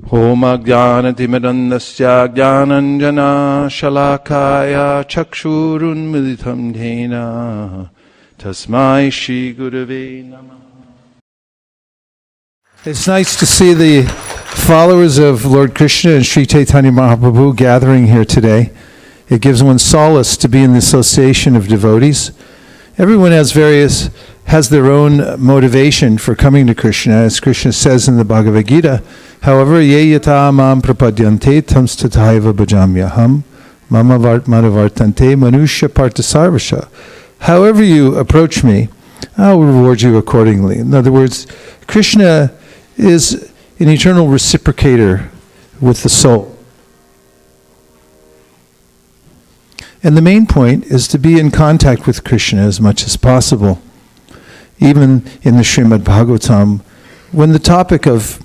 Om Ajnanatimirandasya Jnananjana Shalakaya Chakshurunmilitam Dhena Tasmai Shri Gurave Namah. It's nice to see the followers of Lord Krishna and Sri Chaitanya Mahaprabhu gathering here today. It gives one solace to be in the association of devotees. Everyone has their own motivation for coming to Krishna, as Krishna says in the Bhagavad Gita. However, ye yata mam prapadyante tams tataiva bhajamyaham mama manavartante manusya partasarvasha. However you approach me, I'll reward you accordingly. In other words, Krishna is an eternal reciprocator with the soul. And the main point is to be in contact with Krishna as much as possible. Even in the Srimad Bhagavatam, when the topic of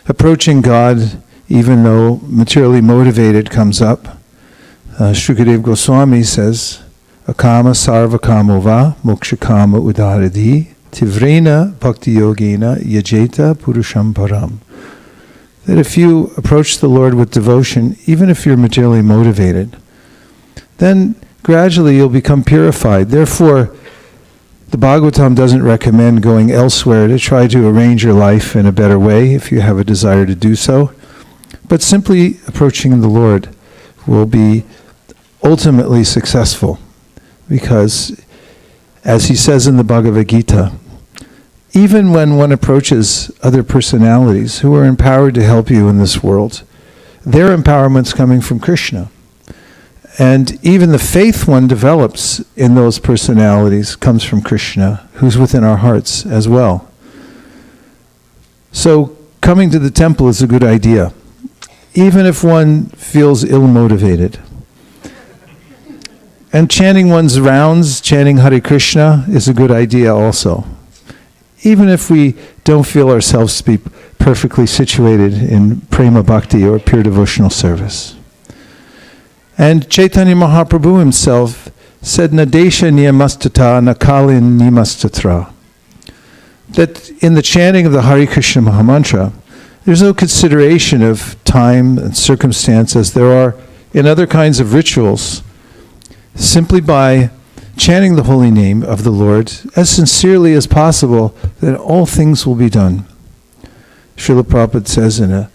approaching God, even though materially motivated, comes up, Shukadeva Goswami says, Akama sarva kamova moksha kama udaradhi tivrena bhakti yogena yajeta purusham param. That if you approach the Lord with devotion, even if you're materially motivated, then gradually you'll become purified. Therefore, the Bhagavatam doesn't recommend going elsewhere to try to arrange your life in a better way if you have a desire to do so. But simply approaching the Lord will be ultimately successful. Because, as he says in the Bhagavad Gita, even when one approaches other personalities who are empowered to help you in this world, their empowerment's coming from Krishna. And even the faith one develops in those personalities comes from Krishna, who's within our hearts as well. So coming to the temple is a good idea, even if one feels ill-motivated. And chanting one's rounds, chanting Hare Krishna, is a good idea also, even if we don't feel ourselves to be perfectly situated in prema bhakti or pure devotional service. And Chaitanya Mahaprabhu himself said, Nadesha niyamastata nakalin nimastatra. That in the chanting of the Hare Krishna Mahamantra, there's no consideration of time and circumstance as there are in other kinds of rituals. Simply by chanting the holy name of the Lord as sincerely as possible, then all things will be done. Srila Prabhupada says in a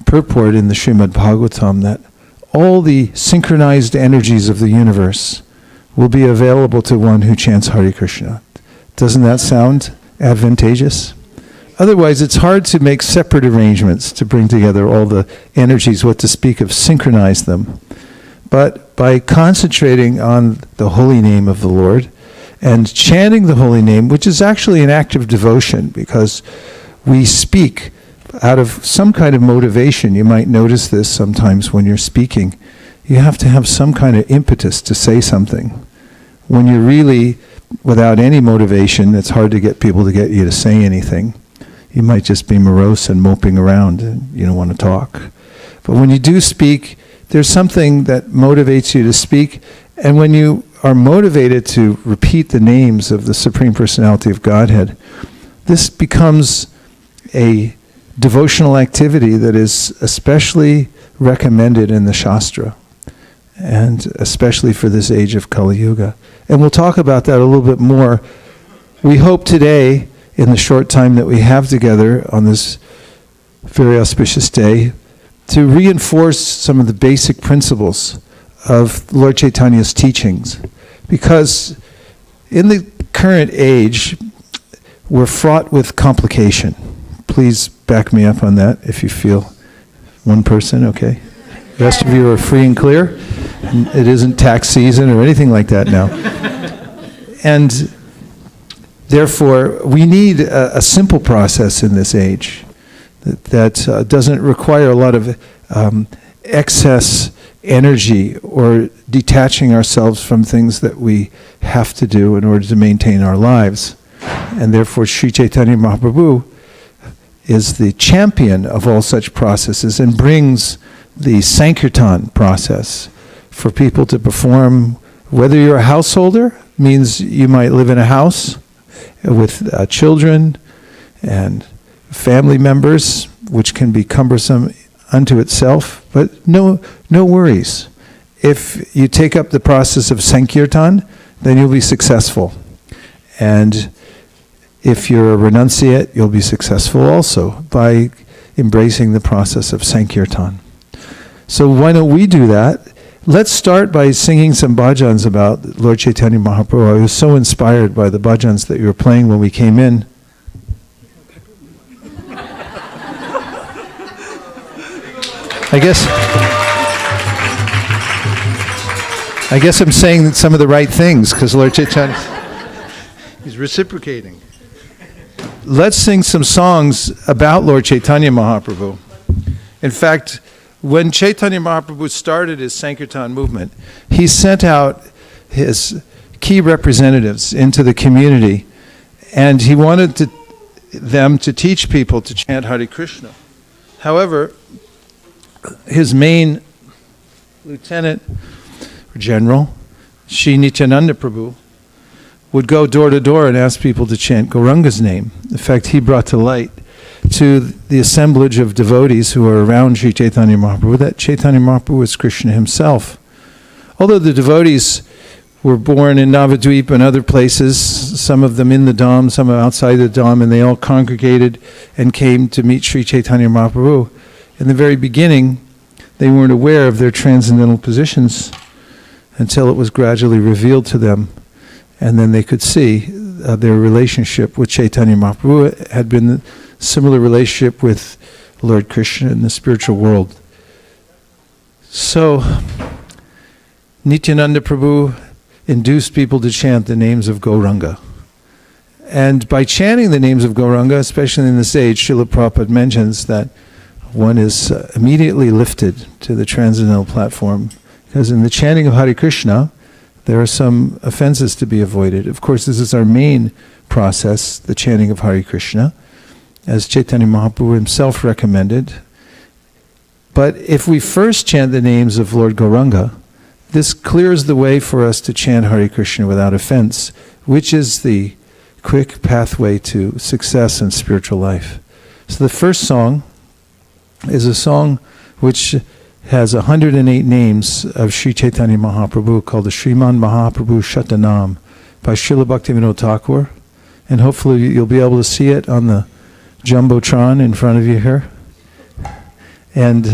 purport in the Srimad Bhagavatam that all the synchronized energies of the universe will be available to one who chants Hare Krishna. Doesn't that sound advantageous? Otherwise, it's hard to make separate arrangements to bring together all the energies, what to speak of synchronize them. But by concentrating on the holy name of the Lord and chanting the holy name, which is actually an act of devotion because we speak out of some kind of motivation. You might notice this sometimes when you're speaking. You have to have some kind of impetus to say something. When you're really without any motivation, it's hard to get people to get you to say anything. You might just be morose and moping around and you don't want to talk. But when you do speak, there's something that motivates you to speak. And when you are motivated to repeat the names of the Supreme Personality of Godhead, this becomes a devotional activity that is especially recommended in the Shastra, and especially for this age of Kali Yuga. And we'll talk about that a little bit more. We hope today, in the short time that we have together on this very auspicious day, to reinforce some of the basic principles of Lord Chaitanya's teachings. Because in the current age, we're fraught with complication. Please back me up on that if you feel. One person, okay. The rest of you are free and clear. And it isn't tax season or anything like that now. And therefore, we need a simple process in this age that doesn't require a lot of excess energy or detaching ourselves from things that we have to do in order to maintain our lives. And therefore, Sri Chaitanya Mahaprabhu is the champion of all such processes and brings the Sankirtan process for people to perform. Whether you're a householder, means you might live in a house with children and family members, which can be cumbersome unto itself, but no worries. If you take up the process of Sankirtan, then you'll be successful. And if you're a renunciate, you'll be successful also by embracing the process of Sankirtan. So why don't we do that? Let's start by singing some bhajans about Lord Chaitanya Mahaprabhu. I was so inspired by the bhajans that you were playing when we came in. I guess I'm saying some of the right things because Lord Chaitanya is reciprocating. Let's sing some songs about Lord Chaitanya Mahaprabhu. In fact, when Chaitanya Mahaprabhu started his Sankirtan movement, he sent out his key representatives into the community, and he wanted them to teach people to chant Hare Krishna. However, his main lieutenant or general, Sri Nityananda Prabhu, would go door to door and ask people to chant Gauranga's name. In fact, he brought to light to the assemblage of devotees who are around Sri Chaitanya Mahaprabhu that Chaitanya Mahaprabhu was Krishna himself. Although the devotees were born in Navadvip and other places, some of them in the Dham, some outside the Dham, and they all congregated and came to meet Sri Chaitanya Mahaprabhu. In the very beginning, they weren't aware of their transcendental positions until it was gradually revealed to them, and then they could see their relationship with Chaitanya Mahaprabhu had been a similar relationship with Lord Krishna in the spiritual world. So, Nityananda Prabhu induced people to chant the names of Gauranga. And by chanting the names of Gauranga, especially in this age, Srila Prabhupada mentions that one is immediately lifted to the transcendental platform, because in the chanting of Hare Krishna, there are some offenses to be avoided. Of course, this is our main process, the chanting of Hare Krishna, as Chaitanya Mahaprabhu himself recommended. But if we first chant the names of Lord Gauranga, this clears the way for us to chant Hare Krishna without offense, which is the quick pathway to success in spiritual life. So the first song is a song which has 108 names of Sri Chaitanya Mahaprabhu, called the Sriman Mahaprabhu Shatanam by Srila Bhaktivinoda Thakur. And hopefully you'll be able to see it on the Jumbotron in front of you here. And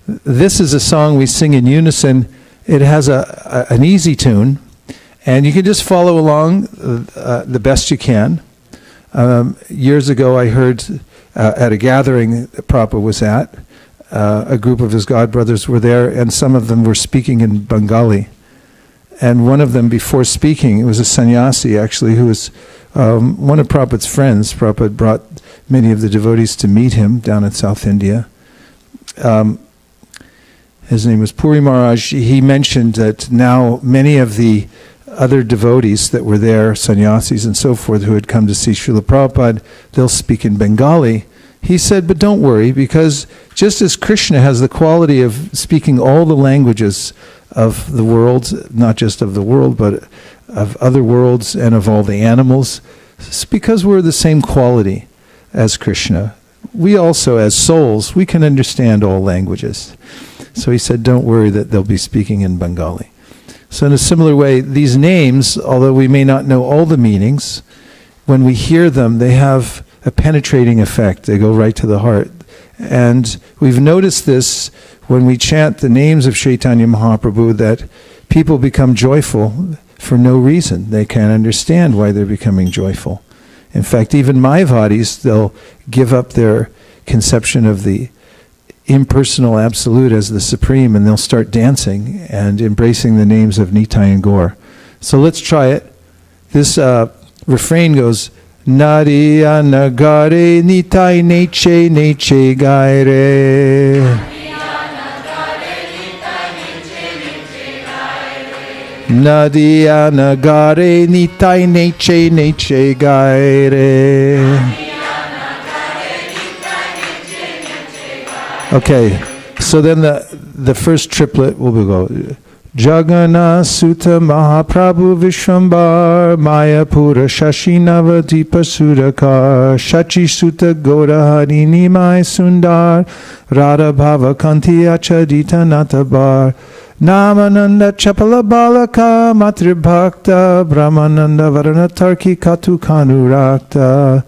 this is a song we sing in unison. It has an easy tune, and you can just follow along the best you can. Years ago I heard at a gathering that Prabhupada was at, a group of his godbrothers were there, and some of them were speaking in Bengali. And one of them, before speaking, it was a sannyasi actually, who was one of Prabhupada's friends. Prabhupada brought many of the devotees to meet him down in South India. His name was Puri Maharaj. He mentioned that now many of the other devotees that were there, sannyasis and so forth, who had come to see Srila Prabhupada, they'll speak in Bengali. He said, but don't worry, because just as Krishna has the quality of speaking all the languages of the world, not just of the world, but of other worlds and of all the animals, it's because we're the same quality as Krishna. We also, as souls, we can understand all languages. So he said, don't worry that they'll be speaking in Bengali. So in a similar way, these names, although we may not know all the meanings, when we hear them, they have a penetrating effect. They go right to the heart. And we've noticed this when we chant the names of Chaitanya Mahaprabhu, that people become joyful for no reason. They can't understand why they're becoming joyful. In fact, even Mayavadis, they'll give up their conception of the impersonal absolute as the supreme, and they'll start dancing and embracing the names of Nitai and Gaur. So let's try it. This refrain goes, Nadiya nagare nitai neche neche gaire. Nadiya nagare nitai neche neche gaire. Okay, so then the first triplet will go Jagannath Sutta Mahaprabhu Vishwambar Mayapura Shashinavadipa Sudakar Shachi Sutta Gaura Hari Nimai Sundar Radha Bhava Kanti Achadita Natabar Namananda Chapala Balaka Matribhakta Brahmananda Varanatarki Katu Kanurakta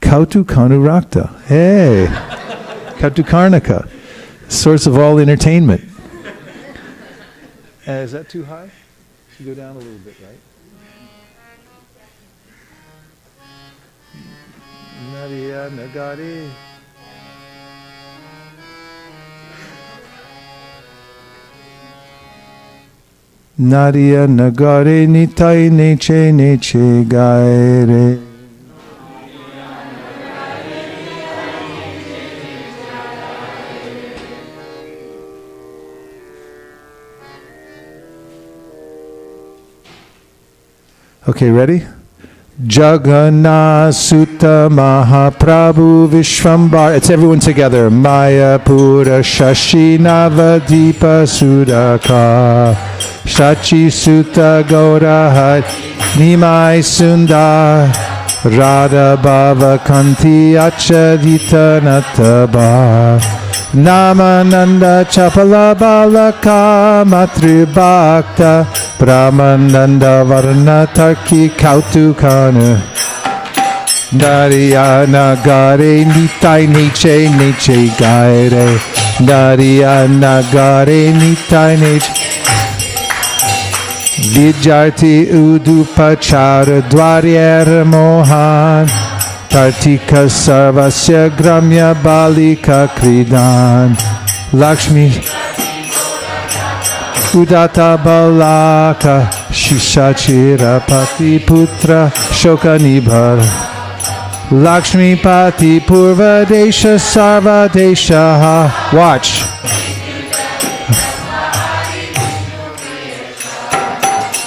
Kautu Kanurakta. Hey! Kautu Karnaka. Source of all entertainment. Is that too high? Should go down a little bit, right? Nariya Nagari. Nariya Nagare Nitai Neche Neche Gaire. Okay, ready? Jagannath Sutta Mahaprabhu Vishwambar. It's everyone together. Mayapura Shashi Navadipa Sudaka Shachi Sutta Gaura Nimai Sundar Radha Bhava Kanti Achadita Nataba Namananda Chapala Balaka Matribhakta Brahmananda Varna Tarki Kautukana Narayana Gare Nitai Neche Neche Gaire Narayana Gare Nitai Neche Vidyarti Udupachara Dwaryara Mohan Tartika Sarvasya Gramya Balika Kridan Lakshmi Udata Balaka Shishachira Pati Putra Shokanibhar Lakshmi Pati Purva Desha Sarva Desha. Watch.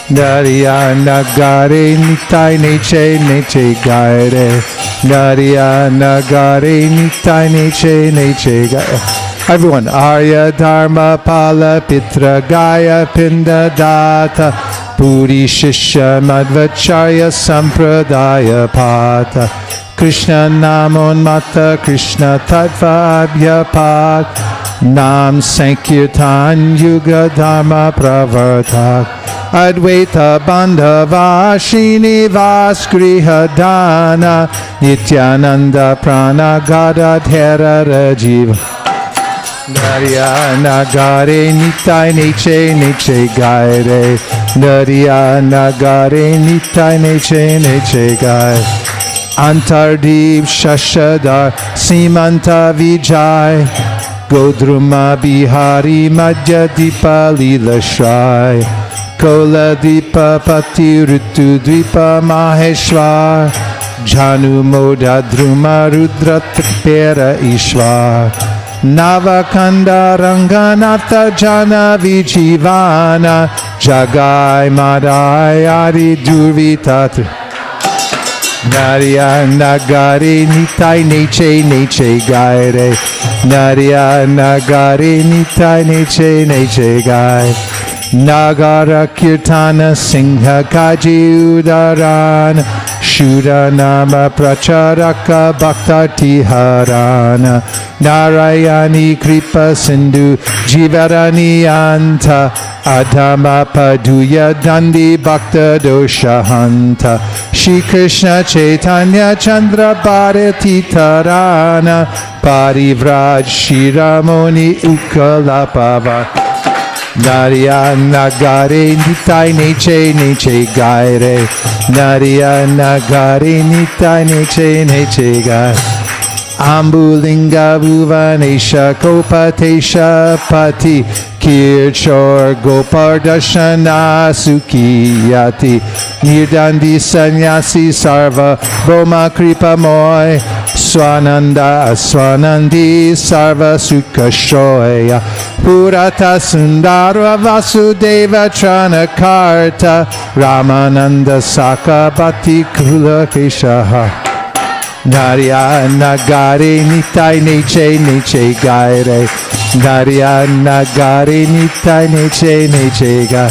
Narayana Gare Nitai Neche Neche Gaire Narayana Gare Nitai Neche Neche Gaire. Everyone, Arya Dharma Pala Pitra Gaya Pinda Data Puri Shishya Madhvacharya Sampradaya Pata Krishna Namon Mata Krishna Tattva Abhyapat Nam Sankirtan Yuga Dharma Pravartak Advaita Bandhava Srinivas Grihadana Nityananda Prana Gadadhara Rajiva Narayana Gare Nitai Neche Neche Gaire Narayana Gare Nitai Neche Neche Gaire Antardeep Shashadar Simanta Vijay Godruma Bihari Madhya Dipa Lila Shrai Kola Dipa Pati Ritu Dwipa Maheshwar Janu Moda Druma Rudra Tripera Ishwar Navakanda Ranganatha Jana Vijivana Jagai Madai Adi Durvitatri Narayana Gare Nitai Neche Neche Gaire Narayana Gare Nitai Neche Neche Gaire Nagara Kirtana Singha Kaji Udarana Shuddha Nama Pracharaka Bhaktarti Harana Narayani Kripa Sindhu Jivarani Anta Adhama Paduya Dandi Bhakta Doshahanta Shri Krishna Chaitanya Chandra Bharati Tarana Parivraj Shiramoni Ukalapava Narayana Gare Nitai Neche Neche Gaire Narayana Gare Nitai Neche Neche Gaire Ambulinga Bhuvanesha Kopatesha Pati Kirchor Gopardashana Sukiyati Nirdandi Sanyasi Sarva Boma Kripa Moy Swananda Swanandi Sarva Sukashoya Purata Sundara Vasudeva Tranakarta Ramananda Saka Bhakti Kula Keshaha Narayana Gare Nitai Neche Neche Gaire Narya Nagari Nitai Neche Neche Ga.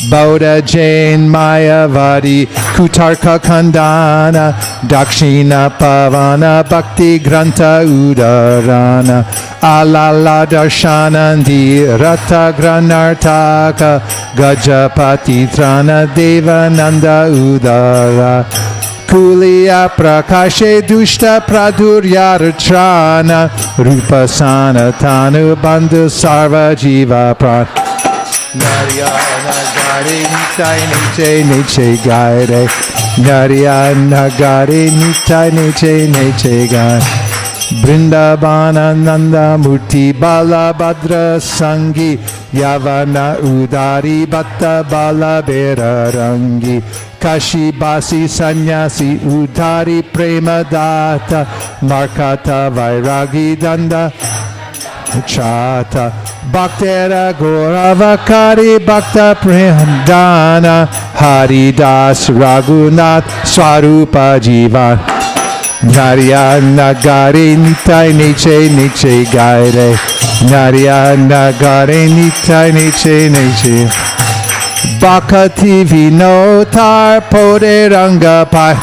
Bauddha Jain Mayavadi Kutarka Khandana Dakshina Pavana Bhakti Granta Udarana Alala Darshanandi Rata Granartaka Gajapati Trana Devananda Udara Kuliya Prakashe Dushta Praduryaratrana Rupa Sanatanu Bandhu Sarva Jiva Pran Narayana Gare Nitai Neche Neche Gaire Narayana Gare Nitai Neche Neche Gaire Vrindavana Nanda Murti Bala Badra Sangi Yavana Udari Bhatta Bala Bera Rangi Kashi Basi Sanyasi Udari Prema Data Markata Vairagi Danda Chata Bhaktera Gauravakari Bhakta Prehandana Haridas Raghunath Swarupa Jivan Narayana Gare Nitai Neche Neche Gaire Narayana Gare Nitai Neche Neche Bhakati Vinotar Pode Ranga Pai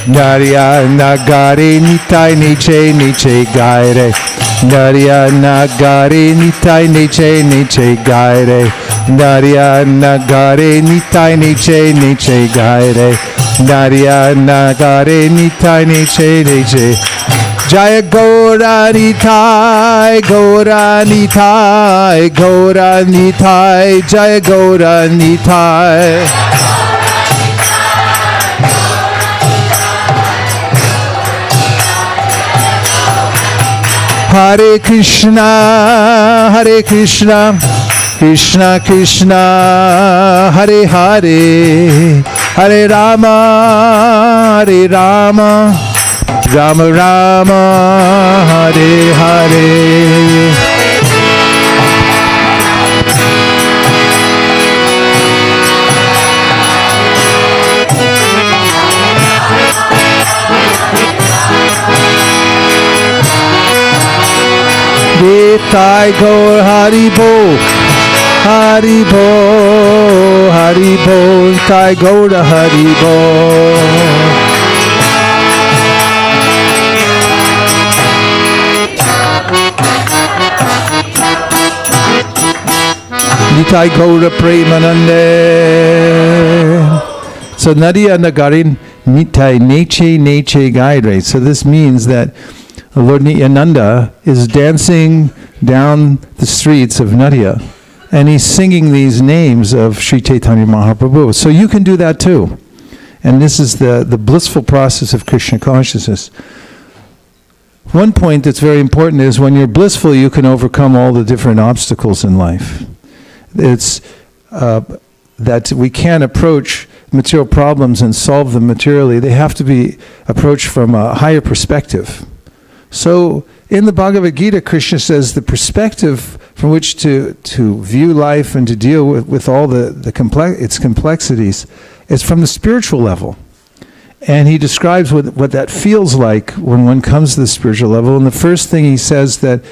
Narayana Gare Nitai Neche Neche Gaire Narayana Gare Nitai Neche Neche Gaire Narayana Gare Nitai Neche Neche Gaire Narayana Gare Nitai Neche Neche Jaya Gaura Nitai Gaura Nitai Gaura Nitai Jaya Gaura Nitai Hare Krishna, Krishna Krishna, Hare Hare, Hare Rama, Rama Rama, Hare Hare. Nitai Gaur Haribo, Haribo, Haribo, Nitai Gaur Haribo. Nitai Gaur Premanande. So Nadia Nagarin Nitai Neche Neche Gaire. So this means that Lord Nityananda is dancing down the streets of Nadia, and he's singing these names of Sri Chaitanya Mahaprabhu. So you can do that too. And this is the blissful process of Krishna consciousness. One point that's very important is when you're blissful, you can overcome all the different obstacles in life. It's that we can't approach material problems and solve them materially. They have to be approached from a higher perspective. So in the Bhagavad Gita, Krishna says the perspective from which to view life and to deal with all its complexities is from the spiritual level. And he describes what that feels like when one comes to the spiritual level. And the first thing he says that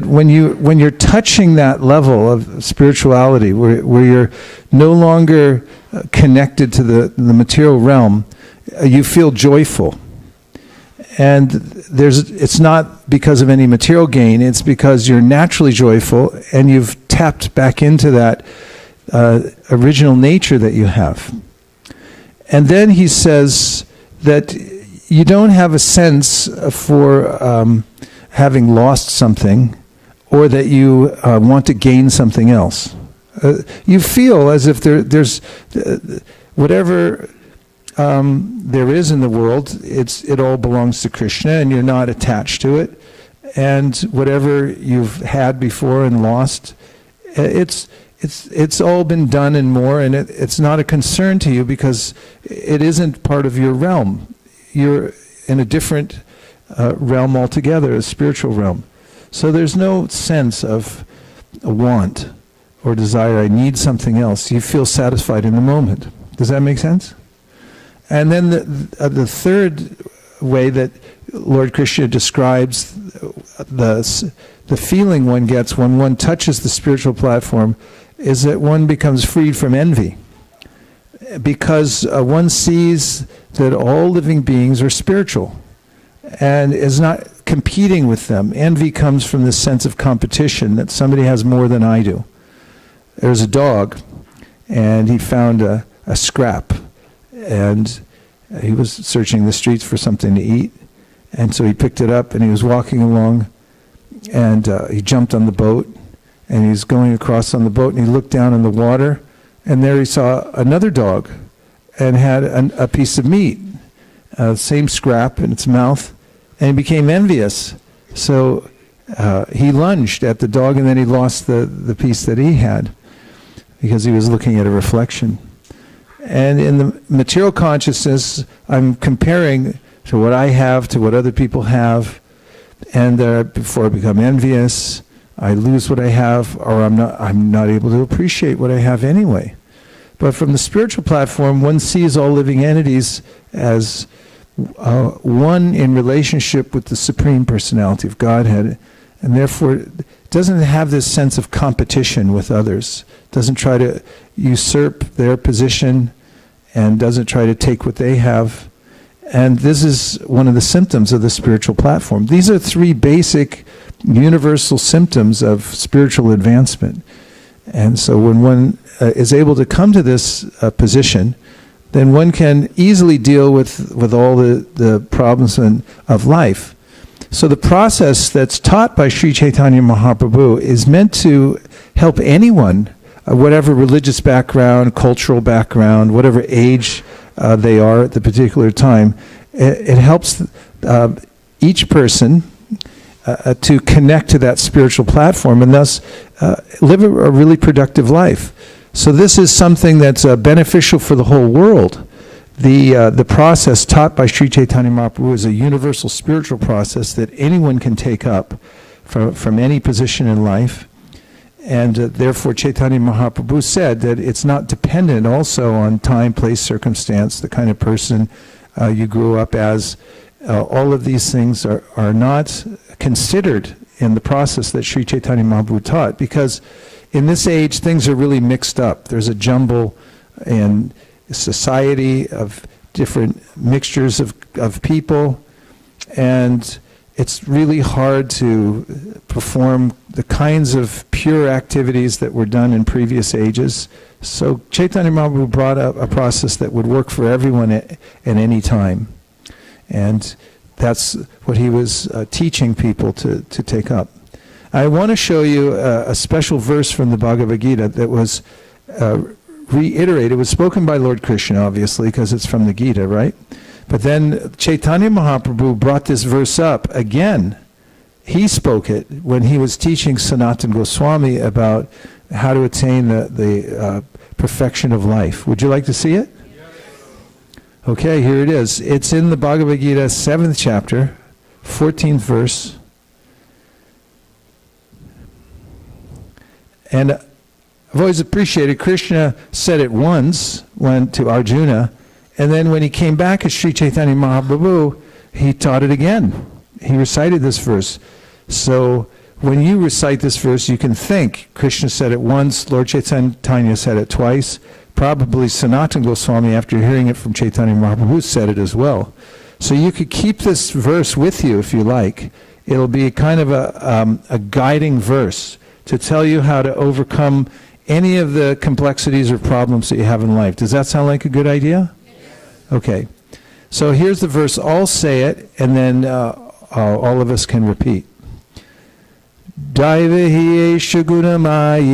when you're touching that level of spirituality, where you're no longer connected to the material realm, you feel joyful. And it's not because of any material gain, it's because you're naturally joyful and you've tapped back into that original nature that you have. And then he says that you don't have a sense for having lost something or that you want to gain something else. You feel as if there's whatever there is in the world, it all belongs to Krishna, and you're not attached to it. And whatever you've had before and lost, it's all been done and more, and it's not a concern to you because it isn't part of your realm. You're in a different realm altogether, a spiritual realm. So there's no sense of a want or desire. I need something else. You feel satisfied in the moment. Does that make sense? And then the third way that Lord Krishna describes the feeling one gets when one touches the spiritual platform is that one becomes freed from envy. Because one sees that all living beings are spiritual and is not competing with them. Envy comes from this sense of competition, that somebody has more than I do. There's a dog, and he found a scrap, and he was searching the streets for something to eat, and so he picked it up, and he was walking along, and he jumped on the boat, and he was going across on the boat, and he looked down in the water, and there he saw another dog, and had a piece of meat, same scrap in its mouth, and he became envious. So he lunged at the dog, and then he lost the piece that he had because he was looking at a reflection. And in the material consciousness, I'm comparing to what I have to what other people have, and before I become envious, I lose what I have, or I'm not able to appreciate what I have anyway. But from the spiritual platform, one sees all living entities as one in relationship with the Supreme Personality of Godhead, and therefore doesn't have this sense of competition with others, doesn't try to usurp their position, and doesn't try to take what they have. And this is one of the symptoms of the spiritual platform. These are three basic universal symptoms of spiritual advancement. And so when one is able to come to this position, then one can easily deal with all the problems of life. So the process that's taught by Sri Chaitanya Mahaprabhu is meant to help anyone, whatever religious background, cultural background, whatever age they are at the particular time. It helps each person to connect to that spiritual platform and thus live a really productive life. So this is something that's beneficial for the whole world. The process taught by Sri Chaitanya Mahaprabhu is a universal spiritual process that anyone can take up from any position in life. And therefore Chaitanya Mahaprabhu said that it's not dependent also on time, place, circumstance, the kind of person you grew up as. All of these things are not considered in the process that Sri Chaitanya Mahaprabhu taught, because in this age things are really mixed up. There's a jumble in society of different mixtures of people, and it's really hard to perform the kinds of pure activities that were done in previous ages. So Chaitanya Mahaprabhu brought up a process that would work for everyone at any time. And that's what he was teaching people to take up. I want to show you a special verse from the Bhagavad Gita that was reiterated. It was spoken by Lord Krishna, obviously, because it's from the Gita, right? But then Chaitanya Mahaprabhu brought this verse up again. He spoke it when he was teaching Sanatana Goswami about how to attain the perfection of life. Would you like to see it? Okay, here it is. It's in the Bhagavad Gita, 7th chapter, 14th verse. And I've always appreciated, Krishna said it once, went to Arjuna, and then when he came back as Sri Chaitanya Mahaprabhu, he taught it again. He recited this verse. So when you recite this verse, you can think, Krishna said it once, Lord Chaitanya said it twice, probably Sanatana Goswami, after hearing it from Chaitanya Mahaprabhu, said it as well. So you could keep this verse with you if you like. It'll be kind of a guiding verse to tell you how to overcome any of the complexities or problems that you have in life. Does that sound like a good idea? Yes. Okay. So here's the verse. I'll say it, and then all of us can repeat. Daiva hi shagunamayi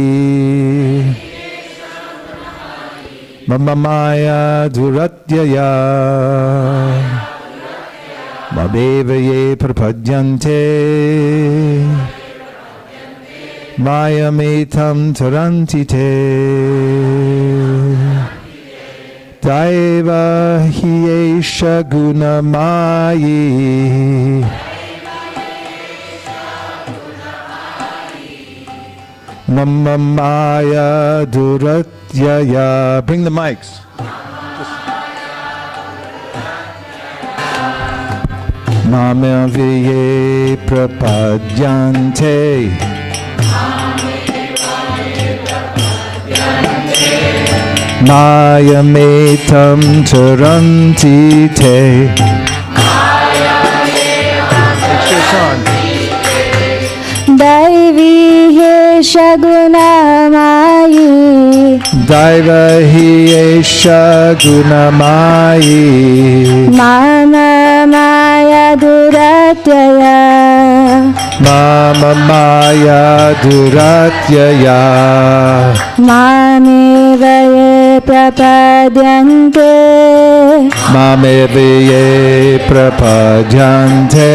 Mama maya duratyaya Mabeva ye prapadyante Maya metam tarantite Daiva hiesha gunamayi Mama maya duratyaya. Bring the mics. Mamaviye prapadyante. Mayametam taranti te. What's your song? Daivi hesha gunamayi. Daiva hi esha gunamayi. Mama maya duratyaya. Mama maya duratyaya. Mamevaye prapadyante. Mamevaye prapadyante.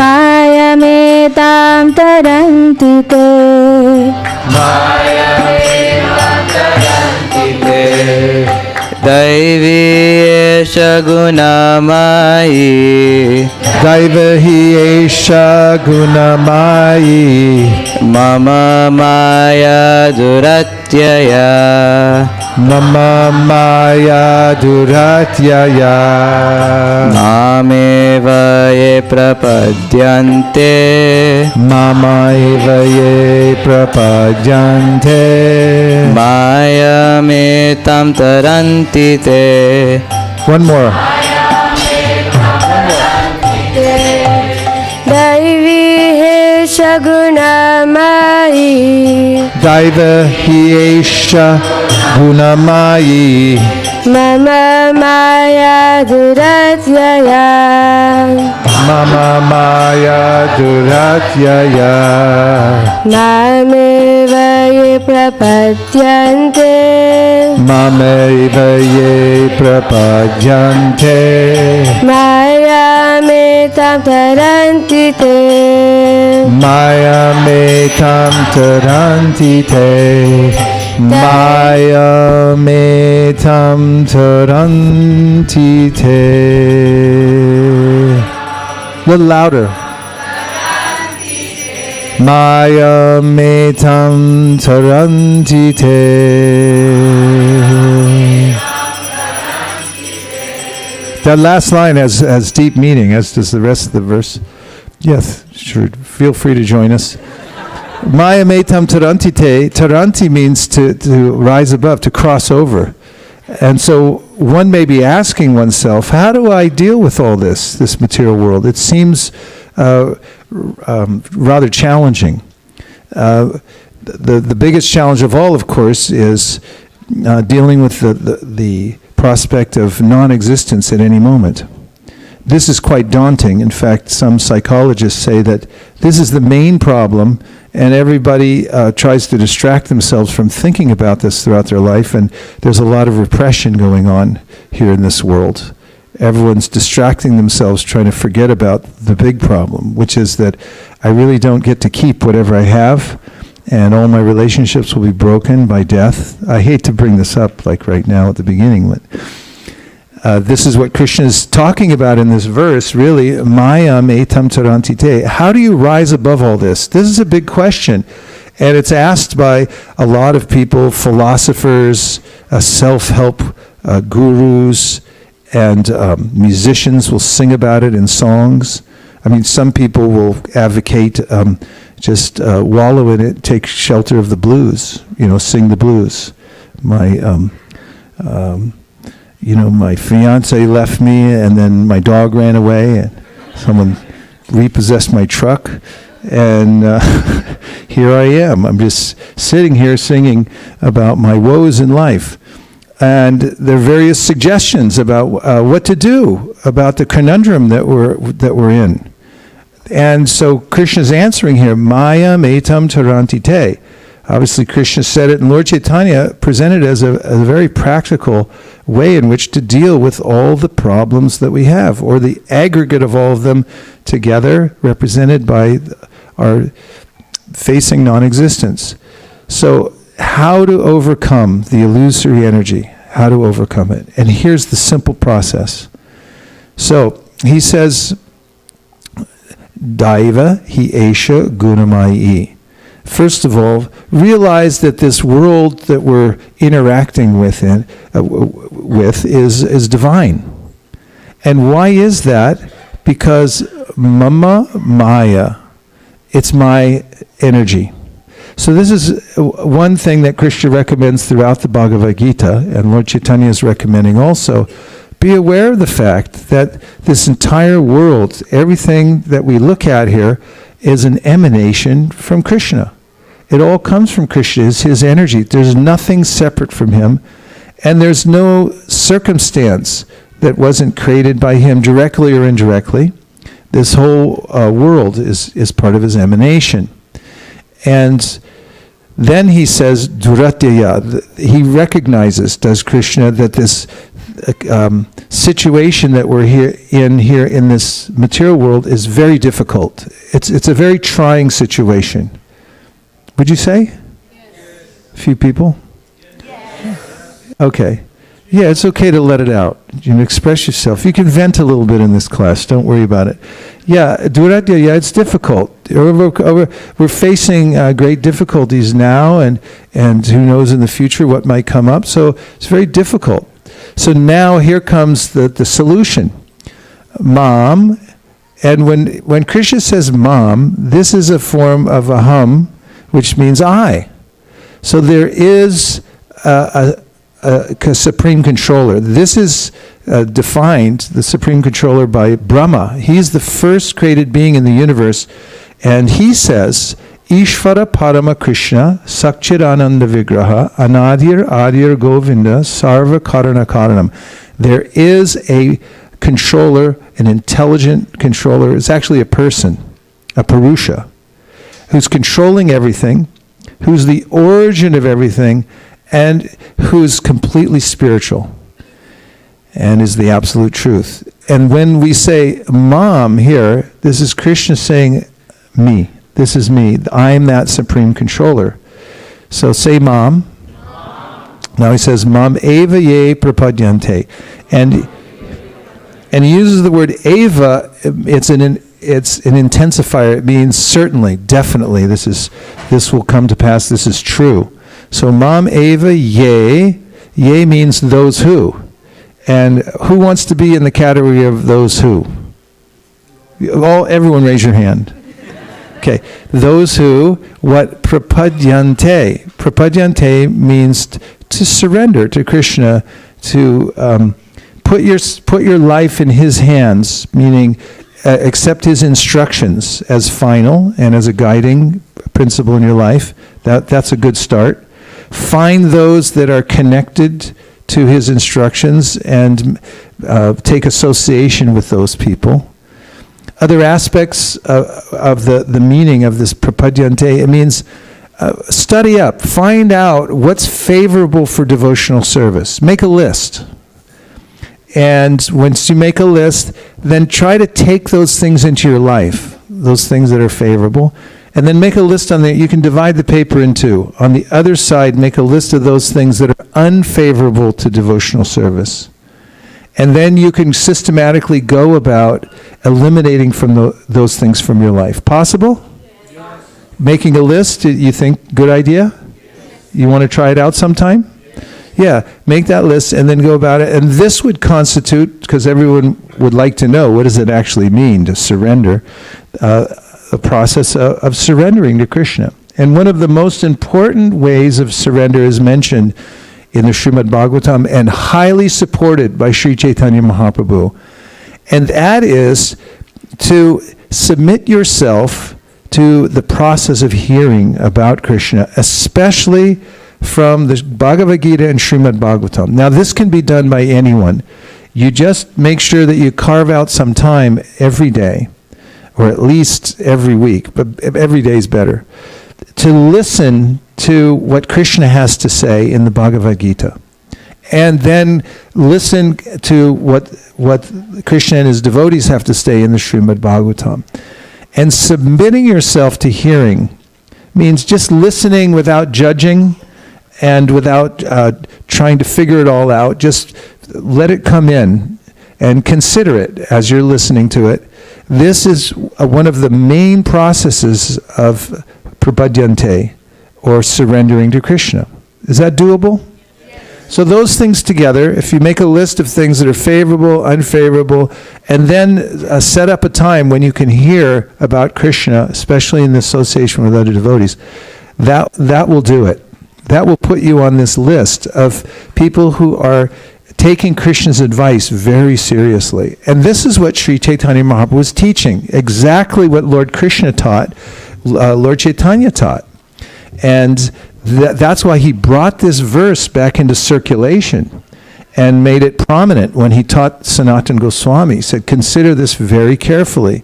Mayametam taranti te. Mayametam taranti te. Daivi esha gunamayi. Daiva hi esha gunamayi. Mama maya duratyaya. Mama maya duratyaya. Mamevaye prapadyante. Mama evaye prapadyante. Mayametam taranti te. One more. Daivi hesha gunamayi. Daiva hi esha gunamayi. Mama maya duratyaya. Mama maya duratyaya. Mamevaye prapadyante. Mamevaye prapadyante. Mayametam taranti te. Mayametam taranti te. Mayametam taranti te. A little louder. Mayametam taranti te. That last line has deep meaning, as does the rest of the verse. Yes, sure. Feel free to join us. Maya metam taranti te. Taranti means to rise above, to cross over. And so one may be asking oneself, how do I deal with all this material world? It seems rather challenging. The biggest challenge of all, of course, is dealing with the prospect of non-existence at any moment. This is quite daunting. In fact, some psychologists say that this is the main problem, and everybody tries to distract themselves from thinking about this throughout their life, and there's a lot of repression going on here in this world. Everyone's distracting themselves trying to forget about the big problem, which is that I really don't get to keep whatever I have, and all my relationships will be broken by death. I hate to bring this up like right now at the beginning, but this is what Krishna is talking about in this verse, really. Maya metam taranti te. How do you rise above all this? This is a big question, and it's asked by a lot of people, philosophers, self-help gurus, and musicians will sing about it in songs. I mean, some people will advocate just wallow in it, take shelter of the blues, sing the blues. My fiance left me, and then my dog ran away, and someone repossessed my truck, and here I am. I'm just sitting here singing about my woes in life. And there are various suggestions about what to do about the conundrum that we're in. And so Krishna's answering here, Maya metam taranti te. Obviously, Krishna said it, and Lord Chaitanya presented it as a very practical way in which to deal with all the problems that we have, or the aggregate of all of them together, represented by our facing non-existence. So, how to overcome the illusory energy, how to overcome it. And here's the simple process. So, he says, Daiva hi esha gunamayi. First of all, realize that this world that we're interacting with is divine. And why is that? because mama maya, it's my energy. So this is one thing that Krishna recommends throughout the Bhagavad Gita, and Lord Chaitanya is recommending also. Be aware of the fact that this entire world, everything that we look at here, is an emanation from Krishna. It all comes from Krishna. It's his energy. There's nothing separate from him, and there's no circumstance that wasn't created by him directly or indirectly. This whole world is part of his emanation. And then he says, Duratyaya, he recognizes, does Krishna, that this situation that we're here in this material world is very difficult. It's a very trying situation. Would you say? Yes. A few people? Yes. Okay. Yeah, it's okay to let it out. You can express yourself. You can vent a little bit in this class. Don't worry about it. Yeah, Duratya, yeah, it's difficult. We're facing great difficulties now, and who knows in the future what might come up. So it's very difficult. So now here comes the solution. Mom, and when Krishna says mom, this is a form of aham, which means I. So there is a supreme controller. This is defined, the supreme controller, by Brahma. He's the first created being in the universe, and he says, Ishvara Parama Krishna Sakchidananda Vigraha Anadir Adir Govinda Sarva Karana Karanam. There is a controller, an intelligent controller. It's actually a person, a Purusha, who's controlling everything, who's the origin of everything, and who's completely spiritual and is the absolute truth. And when we say mom here, this is Krishna saying me. This is me. I'm that supreme controller. So say mom. Now he says mam eva ye prapadyante. And he uses the word eva. It's an intensifier. It means certainly, definitely, this will come to pass. This is true. So mam eva ye. Ye means those who. And who wants to be in the category of those who? Everyone raise your hand. Okay, those who, what prapadyante? Prapadyante means to surrender to Krishna, to put your life in his hands, meaning accept his instructions as final and as a guiding principle in your life. That's a good start. Find those that are connected to his instructions and take association with those people. Other aspects of the meaning of this prapadyante, it means study up, find out what's favorable for devotional service. Make a list. And once you make a list, then try to take those things into your life, those things that are favorable, and then make a list on you can divide the paper in two. On the other side, make a list of those things that are unfavorable to devotional service. And then you can systematically go about eliminating from those things from your life. Possible? Yes. Making a list, you think, good idea? Yes. You want to try it out sometime? Yes. Yeah, make that list and then go about it. And this would constitute, because everyone would like to know, what does it actually mean to surrender? A process of surrendering to Krishna. And one of the most important ways of surrender is mentioned in the Srimad Bhagavatam and highly supported by Sri Chaitanya Mahaprabhu. And that is to submit yourself to the process of hearing about Krishna, especially from the Bhagavad Gita and Srimad Bhagavatam. Now this can be done by anyone. You just make sure that you carve out some time every day, or at least every week, but every day is better, to listen to what Krishna has to say in the Bhagavad Gita. And then listen to what Krishna and his devotees have to say in the Srimad Bhagavatam. And submitting yourself to hearing means just listening without judging and without trying to figure it all out. Just let it come in and consider it as you're listening to it. This is one of the main processes of prapadyante, or surrendering to Krishna. Is that doable? Yes. So those things together, if you make a list of things that are favorable, unfavorable, and then set up a time when you can hear about Krishna, especially in association with other devotees, that will do it. That will put you on this list of people who are taking Krishna's advice very seriously. And this is what Sri Chaitanya Mahaprabhu was teaching, exactly what Lord Krishna taught, Lord Chaitanya taught. And that's why he brought this verse back into circulation and made it prominent when he taught Sanatana Goswami. He said, consider this very carefully.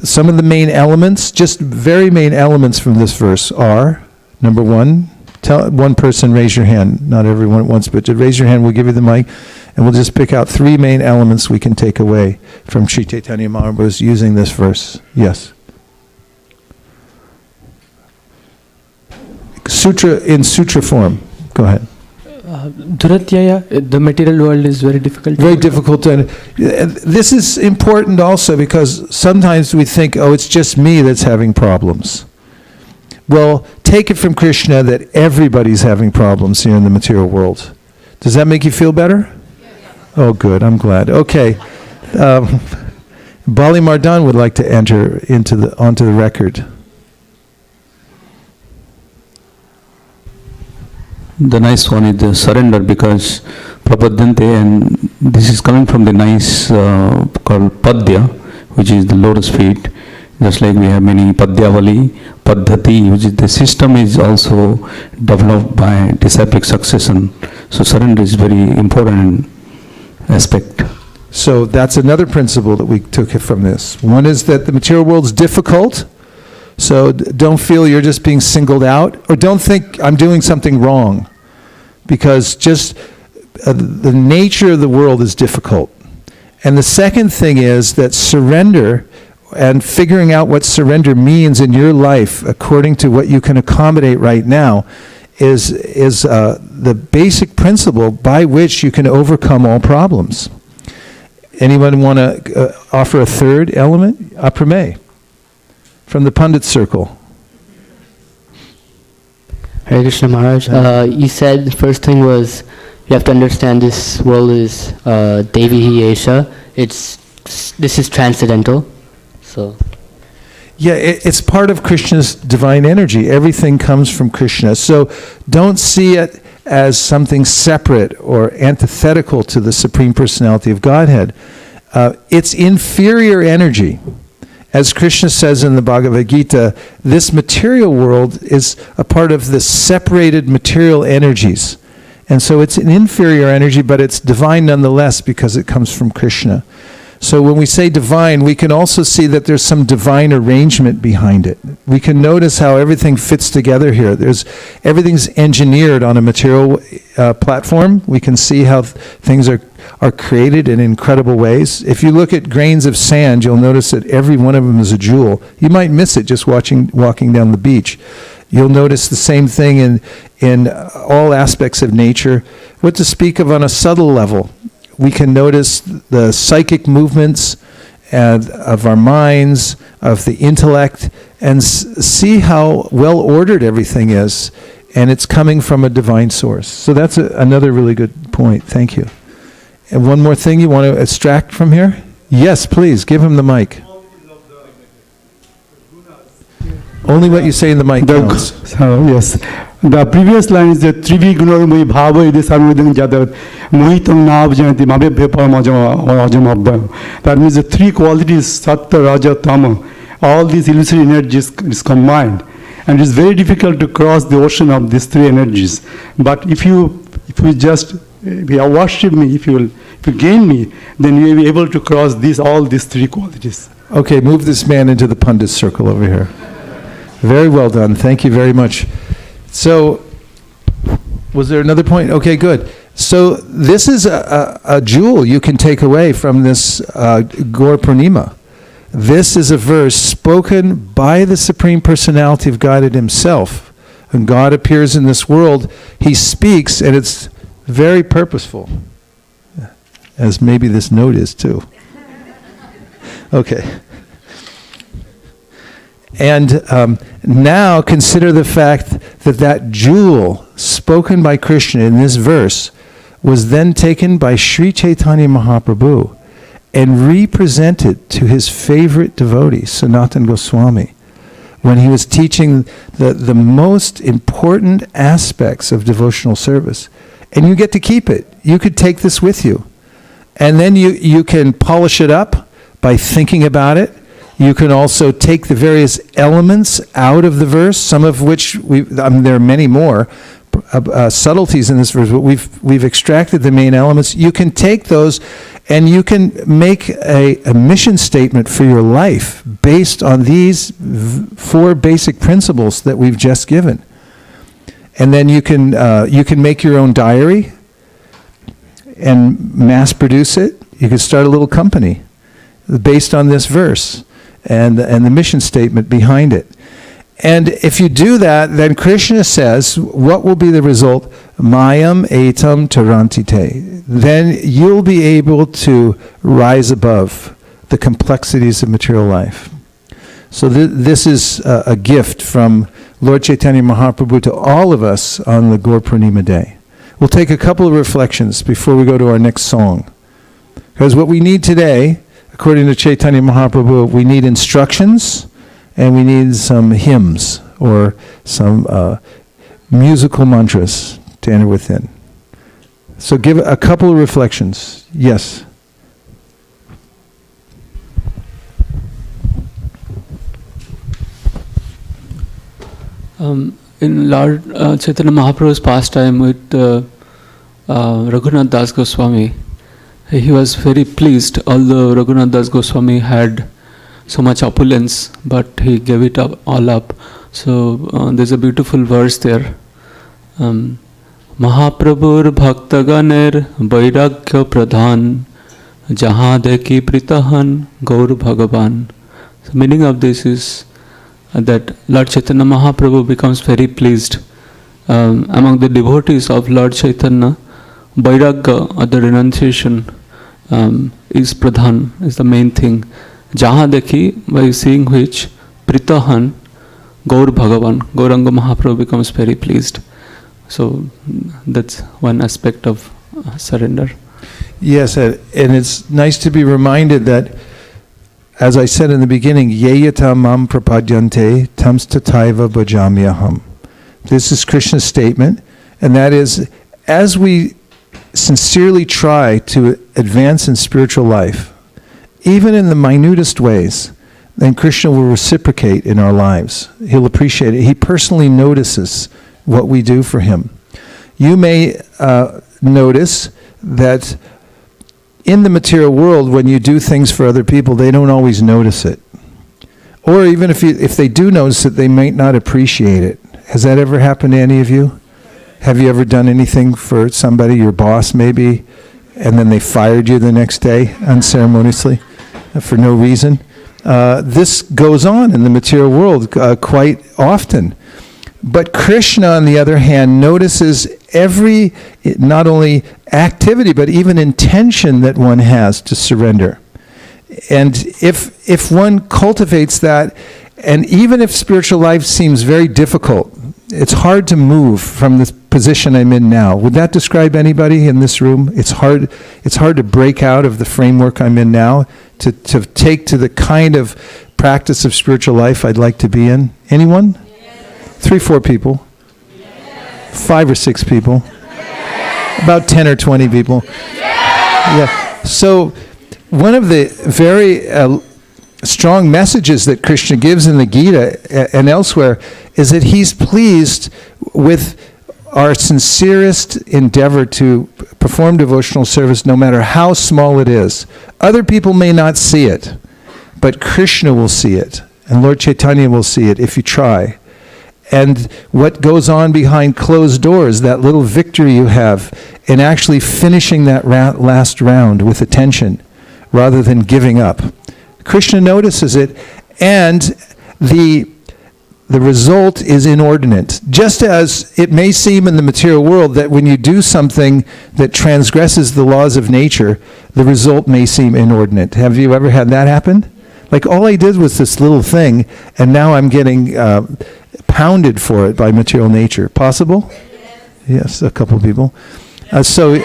Some of the main elements, just very main elements from this verse are, number one, tell one person, raise your hand. Not everyone at once, but just raise your hand. We'll give you the mic, and we'll just pick out three main elements we can take away from Sri Chaitanya Mahaprabhu's using this verse. Yes. Sutra, in sutra form. Go ahead. Duratyaya, the material world is very difficult. Very difficult. And this is important also because sometimes we think, oh, it's just me that's having problems. Well, take it from Krishna that everybody's having problems here in the material world. Does that make you feel better? Oh, good. I'm glad. Okay. Bali Mardan would like to enter onto the record. The nice one is the surrender, because prapadyante, and this is coming from the nice called padya, which is the lotus feet. Just like we have many padyavali, paddhati, which is the system is also developed by disciplic succession. So surrender is very important aspect. So that's another principle that we took from this. One is that the material world is difficult. So don't feel you're just being singled out, or don't think I'm doing something wrong, because just the nature of the world is difficult. And the second thing is that surrender and figuring out what surrender means in your life according to what you can accommodate right now is the basic principle by which you can overcome all problems. Anyone want to offer a third element? Aprame. From the Pandit circle. Hare Krishna Maharaj, you said the first thing was you have to understand this world is Devi Hi Esha. This is transcendental. So. Yeah, it's part of Krishna's divine energy. Everything comes from Krishna. So don't see it as something separate or antithetical to the Supreme Personality of Godhead. It's inferior energy. As Krishna says in the Bhagavad Gita, this material world is a part of the separated material energies. And so it's an inferior energy, but it's divine nonetheless because it comes from Krishna. So when we say divine, we can also see that there's some divine arrangement behind it. We can notice how everything fits together here. Everything's engineered on a material platform. We can see how things are created in incredible ways. If you look at grains of sand, you'll notice that every one of them is a jewel. You might miss it just walking down the beach. You'll notice the same thing in all aspects of nature. What to speak of on a subtle level? We can notice the psychic movements of our minds, of the intellect, and see how well ordered everything is. And it's coming from a divine source. So that's another really good point. Thank you. And one more thing you want to extract from here? Yes, please, give him the mic. Only what you say in the mic counts. Yes. The previous line is the Trivi Gunarmui Bhava Idis Armudang Jadar Mohitang Nav Janti Mabe Bhepam. That means the three qualities, Sattva, Raja, Tama, all these illusory energies is combined. And it's very difficult to cross the ocean of these three energies. But if you worship me, if you gain me, then you will be able to cross all these three qualities. Okay, move this man into the Pandit circle over here. Very well done. Thank you very much. So, was there another point? Okay, good. So this is a jewel you can take away from this Gaura Purnima. This is a verse spoken by the Supreme Personality of Godhead himself. When God appears in this world, he speaks, and it's very purposeful. As maybe this note is too. Okay. And now consider the fact that jewel spoken by Krishna in this verse was then taken by Sri Chaitanya Mahaprabhu and represented to his favorite devotee, Sanatana Goswami, when he was teaching the most important aspects of devotional service. And you get to keep it. You could take this with you. And then you can polish it up by thinking about it. You can also take the various elements out of the verse, some of which there are many more subtleties in this verse, but we've extracted the main elements. You can take those and you can make a mission statement for your life based on these 4 basic principles that we've just given. And then you can make your own diary and mass produce it. You can start a little company based on this verse and the mission statement behind it. And if you do that, then Krishna says, what will be the result? Mayam etam tarantite. Then you'll be able to rise above the complexities of material life. So this is a gift from Lord Chaitanya Mahaprabhu to all of us on the Gaura Purnima day. We'll take a couple of reflections before we go to our next song. Because what we need today, according to Chaitanya Mahaprabhu, we need instructions and we need some hymns or some musical mantras to enter within. So give a couple of reflections. Yes. In Lord Chaitanya Mahaprabhu's pastime with Raghunath Das Goswami, he was very pleased, although Raghunath Das Goswami had so much opulence, but he gave it all up. So there's a beautiful verse there. Mahaprabhur Bhaktaganer Vairagya Pradhan Jahan Deki Pritahan Gaur Bhagavan. The meaning of this is that Lord Chaitanya Mahaprabhu becomes very pleased. Among the devotees of Lord Chaitanya, Vairagya, or the renunciation, is Pradhan, is the main thing. Jahan Dekhi, by seeing which, Pritahan, Gaur Bhagavan, Gauranga Mahaprabhu becomes very pleased. So that's one aspect of surrender. Yes, and it's nice to be reminded that, as I said in the beginning, Yeyata mam prapadyante tams tataiva bhajamyaham. This is Krishna's statement, and that is, as we sincerely try to advance in spiritual life, even in the minutest ways, then Krishna will reciprocate in our lives. He'll appreciate it. He personally notices what we do for him. You may notice that in the material world, when you do things for other people, they don't always notice it. Or even if they do notice it, they might not appreciate it. Has that ever happened to any of you? Have you ever done anything for somebody, your boss maybe, and then they fired you the next day unceremoniously for no reason? This goes on in the material world quite often. But Krishna, on the other hand, notices every, not only activity, but even intention that one has to surrender. And if one cultivates that, and even if spiritual life seems very difficult, it's hard to move from the position I'm in now. Would that describe anybody in this room? It's hard to break out of the framework I'm in now, to take to the kind of practice of spiritual life I'd like to be in. Anyone? 3, 4 people. 5 or 6 people. About 10 or 20 people. Yeah. So one of the very strong messages that Krishna gives in the Gita and elsewhere is that he's pleased with our sincerest endeavor to perform devotional service, no matter how small it is. Other people may not see it, but Krishna will see it, and Lord Chaitanya will see it if you try. And what goes on behind closed doors, that little victory you have in actually finishing that last round with attention rather than giving up. Krishna notices it, and the result is inordinate. Just as it may seem in the material world that when you do something that transgresses the laws of nature, the result may seem inordinate. Have you ever had that happen? Like, all I did was this little thing, and now I'm getting pounded for it by material nature. Possible? Yes, a couple of people. So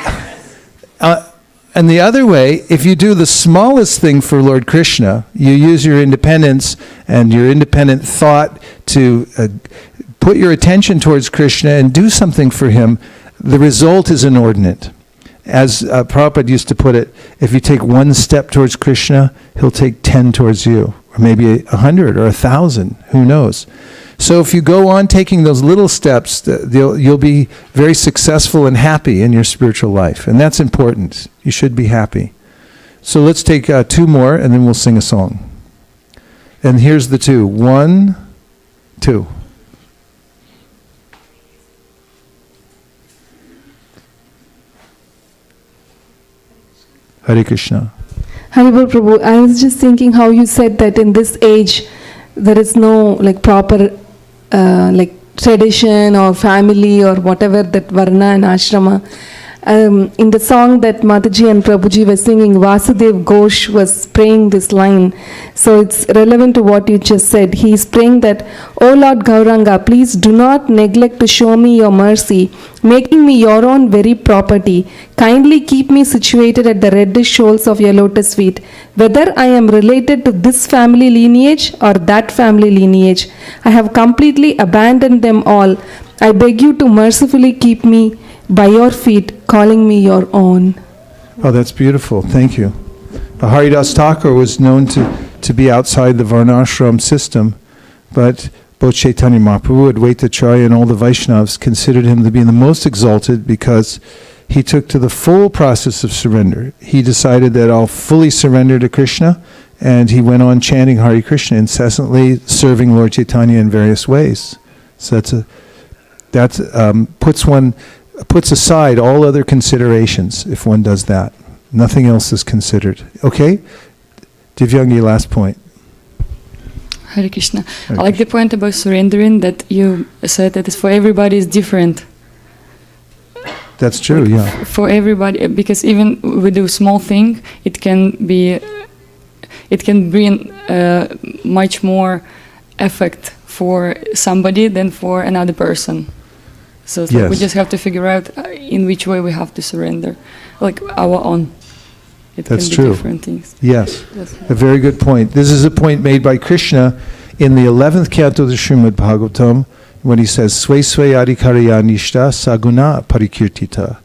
And the other way, if you do the smallest thing for Lord Krishna, you use your independence and your independent thought to put your attention towards Krishna and do something for him, the result is inordinate. As Prabhupada used to put it, if you take one step towards Krishna, he'll take 10 towards you, or maybe 100 or 1,000, who knows. So if you go on taking those little steps, you'll be very successful and happy in your spiritual life. And that's important. You should be happy. So let's take 2 more, and then we'll sing a song. And here's the 2. 1, 2. Hare Krishna. Haribol Prabhu, I was just thinking how you said that in this age there is no proper tradition or family or whatever, that varna and ashrama. In the song that Mataji and Prabhuji were singing, Vasudev Ghosh was praying this line. So it's relevant to what you just said. He is praying that, O Lord Gauranga, please do not neglect to show me your mercy, making me your own very property. Kindly keep me situated at the reddish shoals of your lotus feet. Whether I am related to this family lineage or that family lineage, I have completely abandoned them all. I beg you to mercifully keep me by your feet, calling me your own. Oh, that's beautiful. Thank you. Haridas Thakur was known to be outside the Varnashram system, but both Chaitanya Mahaprabhu, Advaita Acharya, and all the Vaishnavas considered him to be the most exalted because he took to the full process of surrender. He decided that I'll fully surrender to Krishna, and he went on chanting Hare Krishna, incessantly serving Lord Chaitanya in various ways. So puts aside all other considerations if one does that. Nothing else is considered. Okay? Divyangi, last point. Hare Krishna. I like the point about surrendering, that you said that it's for everybody is different. That's true, yeah. For everybody, because even with a small thing, it can bring much more effect for somebody than for another person. So Yes. we just have to figure out in which way we have to surrender, like our own. It That's can be true. different things. Yes, That's a very good point. This is a point made by Krishna in the 11th canto of the Srimad Bhagavatam when he says, Sve sve adhikarya nishta saguna parikirtita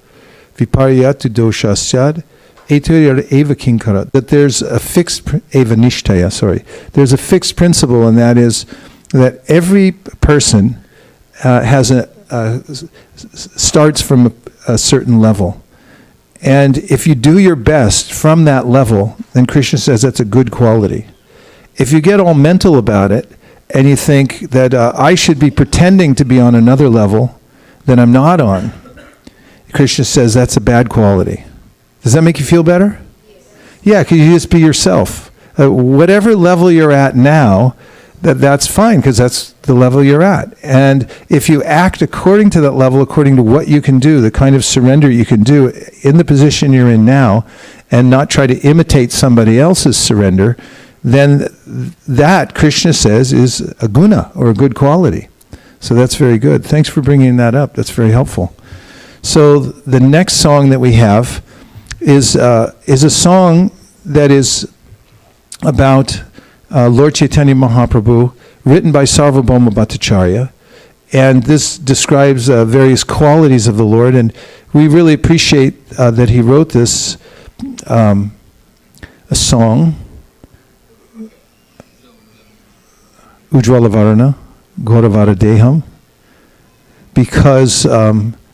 viparyatu doshasyad eturyar eva kinkara. That there's a fixed, eva nishtaya, there's a fixed principle, and that is that every person starts from a certain level. And if you do your best from that level, then Krishna says that's a good quality. If you get all mental about it and you think that I should be pretending to be on another level that I'm not on, Krishna says that's a bad quality. Does that make you feel better? Yeah, because you just be yourself. Whatever level you're at now, that's fine, because that's the level you're at. And if you act according to that level, according to what you can do, the kind of surrender you can do in the position you're in now, and not try to imitate somebody else's surrender, then that, Krishna says, is a guna, or a good quality. So that's very good. Thanks for bringing that up. That's very helpful. So the next song that we have is a song that is about Lord Chaitanya Mahaprabhu, written by Sarvabhauma Bhattacharya. And this describes various qualities of the Lord, and we really appreciate that he wrote this a song, Ujjvala Varana, Gauravara Deham, because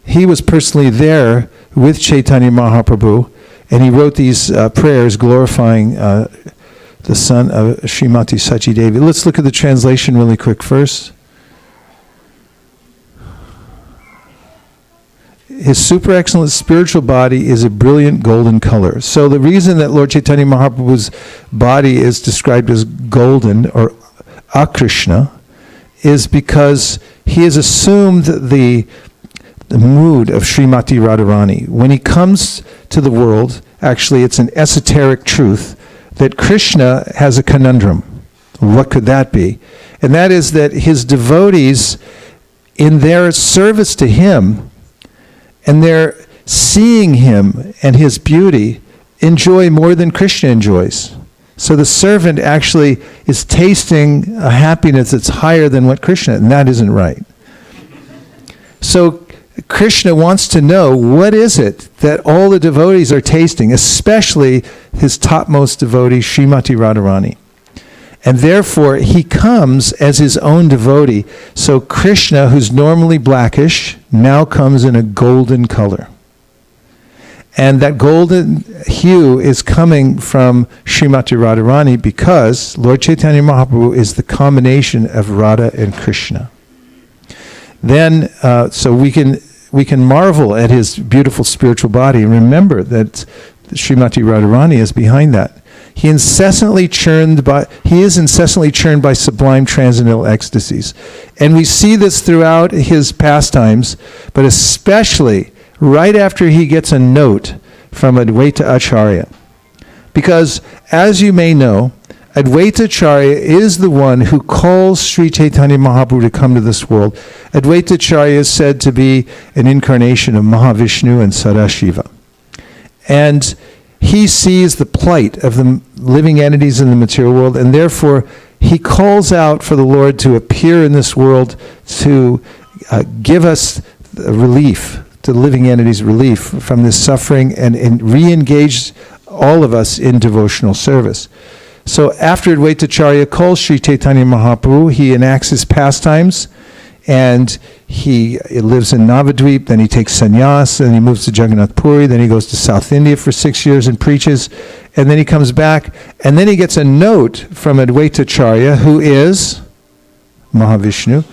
he was personally there with Chaitanya Mahaprabhu, and he wrote these prayers glorifying the son of Srimati Sachi Devi. Let's look at the translation really quick first. His super excellent spiritual body is a brilliant golden color. So the reason that Lord Chaitanya Mahaprabhu's body is described as golden, or Akrishna, is because he has assumed the mood of Srimati Radharani. When he comes to the world, actually it's an esoteric truth that Krishna has a conundrum. What could that be? And that is that his devotees, in their service to him, and seeing him and his beauty, enjoy more than Krishna enjoys. So the servant actually is tasting a happiness that's higher than what Krishna, and that isn't right. So Krishna wants to know, what is it that all the devotees are tasting, especially his topmost devotee, Srimati Radharani. And therefore, he comes as his own devotee. So Krishna, who's normally blackish, now comes in a golden color. And that golden hue is coming from Srimati Radharani because Lord Chaitanya Mahaprabhu is the combination of Radha and Krishna. Then, so we can marvel at his beautiful spiritual body and remember that Srimati Radharani is behind that. He is incessantly churned by sublime transcendental ecstasies. And we see this throughout his pastimes, but especially right after he gets a note from Advaita Acharya. Because, as you may know, Advaita Acharya is the one who calls Sri Chaitanya Mahaprabhu to come to this world. Advaita Acharya is said to be an incarnation of Mahavishnu and Sadashiva. And he sees the plight of the living entities in the material world, and therefore he calls out for the Lord to appear in this world to give us relief, to living entities relief from this suffering, and re-engage all of us in devotional service. So after Advaita Acharya calls Sri Chaitanya Mahaprabhu, he enacts his pastimes, and he lives in Navadvip, then he takes sannyas, then he moves to Jagannath Puri, then he goes to South India for 6 years and preaches, and then he comes back, and then he gets a note from Advaita Acharya, who is Mahavishnu,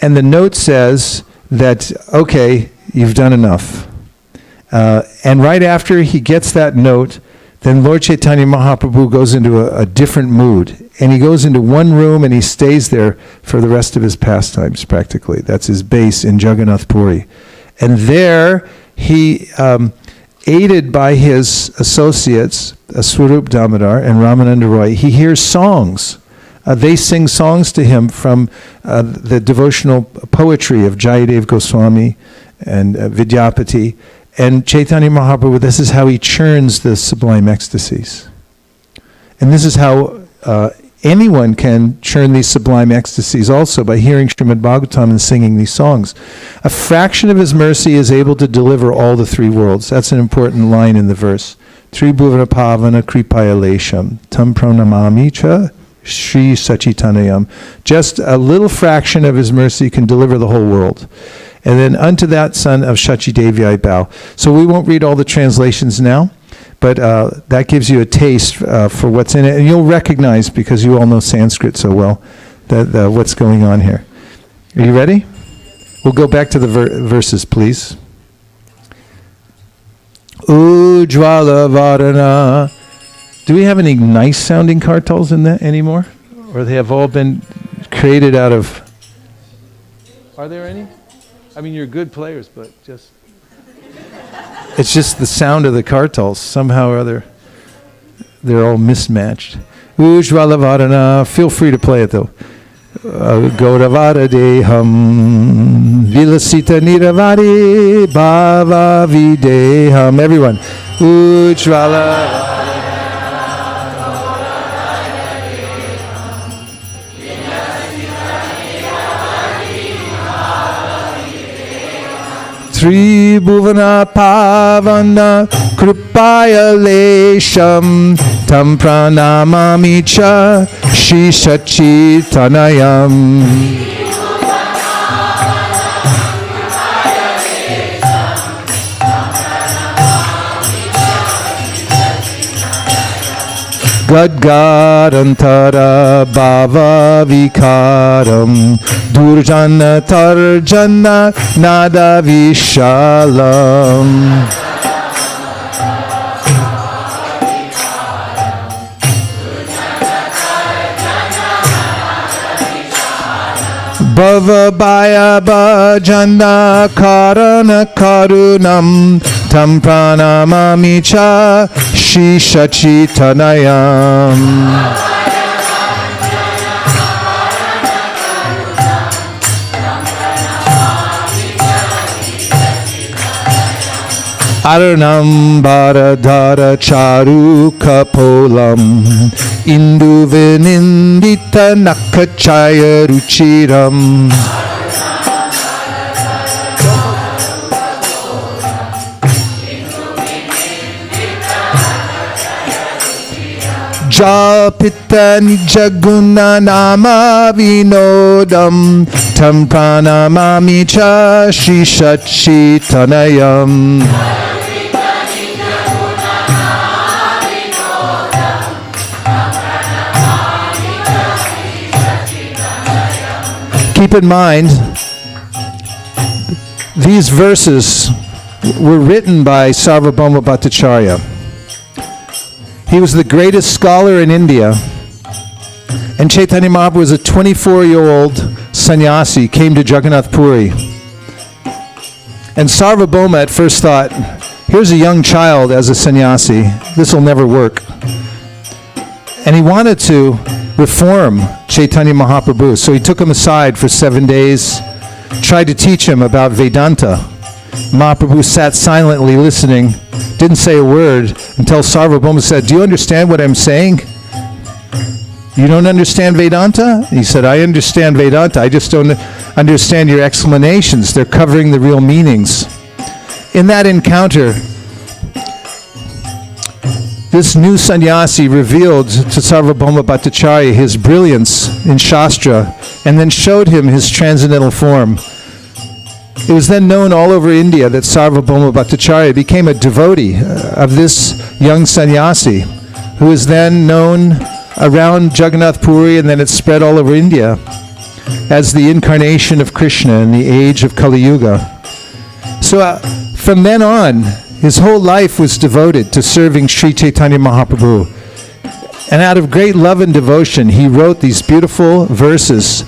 and the note says that, okay, you've done enough. And right after he gets that note, then Lord Chaitanya Mahaprabhu goes into a different mood. And he goes into one room and he stays there for the rest of his pastimes, practically. That's his base in Jagannath Puri. And there he, aided by his associates, Swarup Damodar and Ramananda Roy, he hears songs. They sing songs to him from the devotional poetry of Jayadev Goswami and Vidyapati. And Chaitanya Mahaprabhu, this is how he churns the sublime ecstasies. And this is how anyone can churn these sublime ecstasies also, by hearing Srimad Bhagavatam and singing these songs. A fraction of his mercy is able to deliver all the three worlds. That's an important line in the verse. Tribhuvana Pavana Kripaya Lesham Tam Pranamami Cha Shri Sachitanayam. Just a little fraction of his mercy can deliver the whole world. And then unto that son of Shachi Devi I bow. So we won't read all the translations now, but that gives you a taste for what's in it. And you'll recognize, because you all know Sanskrit so well, that what's going on here. Are you ready? We'll go back to the verses, please. Ujjvala Varana. Do we have any nice sounding kartals in that anymore? Or they have all been created out of... Are there any? I mean, you're good players, but just... It's just the sound of the kartals. Somehow or other, they're all mismatched. Ujjvala Varana. Feel free to play it, though. Gauravada Deham Vilasita Niravadi Bhava Videham. Everyone. Ujjvala Tribhuvana Pavana Kripaya Lesham Tam Pranamami Cha Shri Sachitanayam. Gadgarantara Bhava Vikaram Durjana Tarjana Nada Vishalam. Bhava Bhaya Bhajana Karana Karunam Tam Pranamami Cha Shri Sachitanayam. Arunam Bharadhara Charu Kapolam Induvinindita Nakachaya Ruchiram Japita Nijaguna Nama Vinodam Tam Pranamami Cha Shri Sachitanayam. Keep in mind, these verses were written by Sarvabhauma Bhattacharya. He was the greatest scholar in India, and Chaitanya Mahaprabhu was a 24-year-old sannyasi, came to Jagannath Puri. And Sarvabhauma at first thought, here's a young child as a sannyasi, this will never work. And he wanted to reform Chaitanya Mahaprabhu, so he took him aside for 7 days, tried to teach him about Vedanta. Mahaprabhu sat silently listening, didn't say a word until Sarvabhauma said, do you understand what I'm saying? You don't understand Vedanta? He said, I understand Vedanta, I just don't understand your explanations. They're covering the real meanings. In that encounter, this new sannyasi revealed to Sarvabhauma Bhattacharya his brilliance in Shastra and then showed him his transcendental form. It was then known all over India that Sarvabhauma Bhattacharya became a devotee of this young sannyasi, who is then known around Jagannath Puri, and then it spread all over India as the incarnation of Krishna in the age of Kali Yuga. So from then on, his whole life was devoted to serving Sri Chaitanya Mahaprabhu. And out of great love and devotion, he wrote these beautiful verses,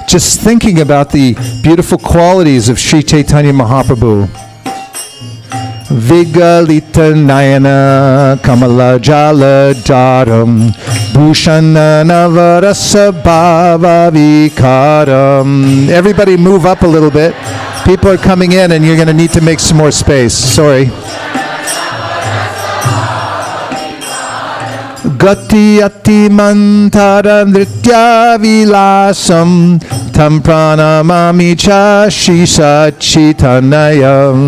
just thinking about the beautiful qualities of Sri Chaitanya Mahaprabhu. Vigalita Nayana Kamala Jala Dharam Bhushana Navarasa Bhava Vikaram. Everybody move up a little bit. People are coming in and you're going to need to make some more space. Sorry. Gati ati mantara nritya vilasam tam pranamami cha Shri Sachitanayam.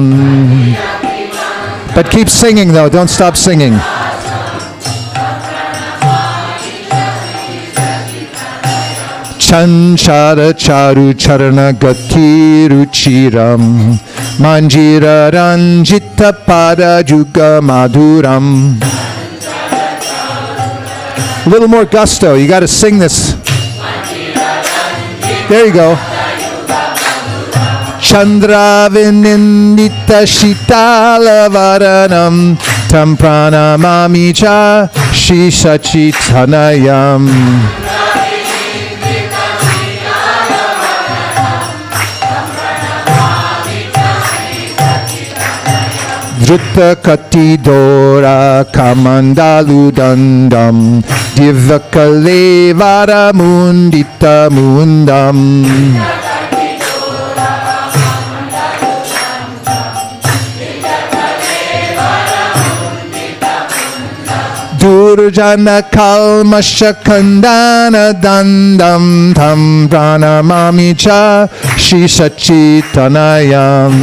But keep singing though, don't stop singing. Chanchara charu charana gati ruchiram manjira ranjita pada juga madhuram. A little more gusto, you got to sing this. There you go. Chandra vinindita shitala varanam tam pranamami cha Shri Sachitanayam. Drutta kati dora kamandalu dandam divakale varamundita mundam. Durjana kalmasha kandana dandam tam pranamami cha Shri Sachitanayam.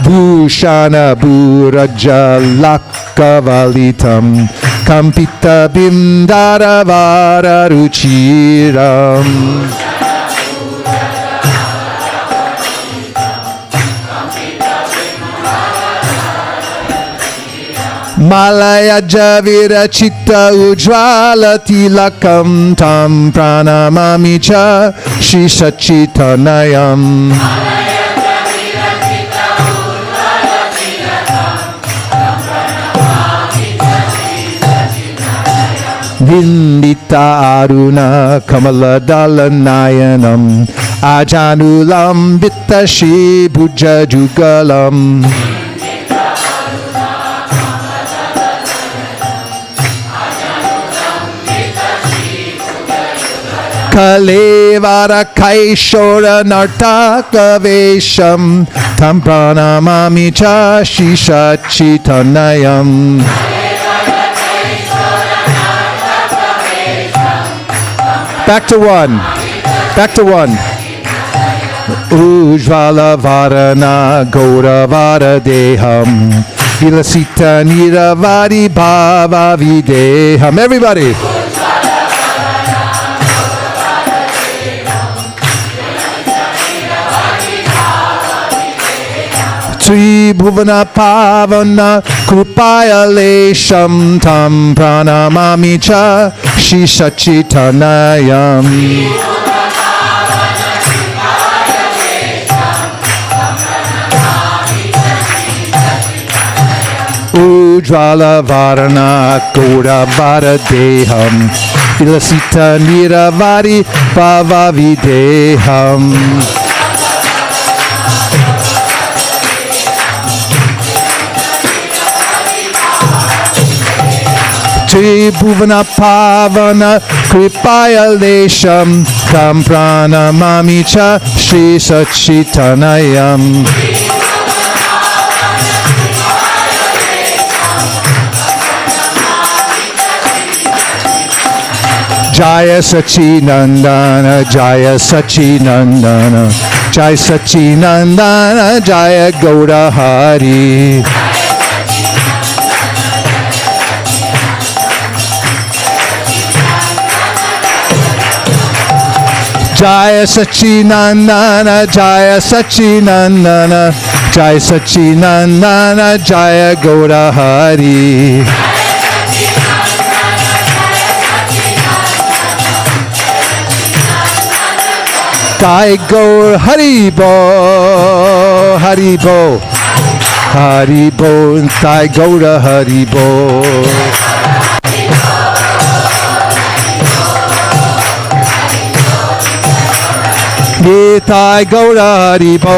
Bhushana Bhuraja Lakavalitam Kampita Bindara Vara Ruchiram. Malaya Javira Chitta Ujvala Tilakam Tam Pranamami cha Shri Sachitanayam. Vindita Aruna Kamala Dalanayanam Ajanulam Vittashi Bhuja Jugalam. Kalevara Kaishora Nartaka Vesham Tam Pranamami Cha Shisha Chitanayam. Back to one. Back to one. Ujvala Varana Gaura Vara Deham Vilasita Niravari Bhava Videham. Everybody. Sri Bhuvana Pavana Krupaya Lesham Tam Pranamami Cha Shishachitanayam. Ujvala Varana Gaura Vara Deham Vilasita Niravari Bhava Videham. Shri Bhuvana Pavana Kripaya Lesham Tam Pranamami Cha Shri Sachitanayam. Jaya Sachinandana Jaya Sachinandana Jaya Sachinandana Jaya Gaura Hari. Jaya Sachinandana Jaya Sachinandana Jaya Sachinandana Jaya Gaura Hari. Jai Gaur Haribo Haribo Haribo Jai Gaura Haribo. Nitai Gaura Haribo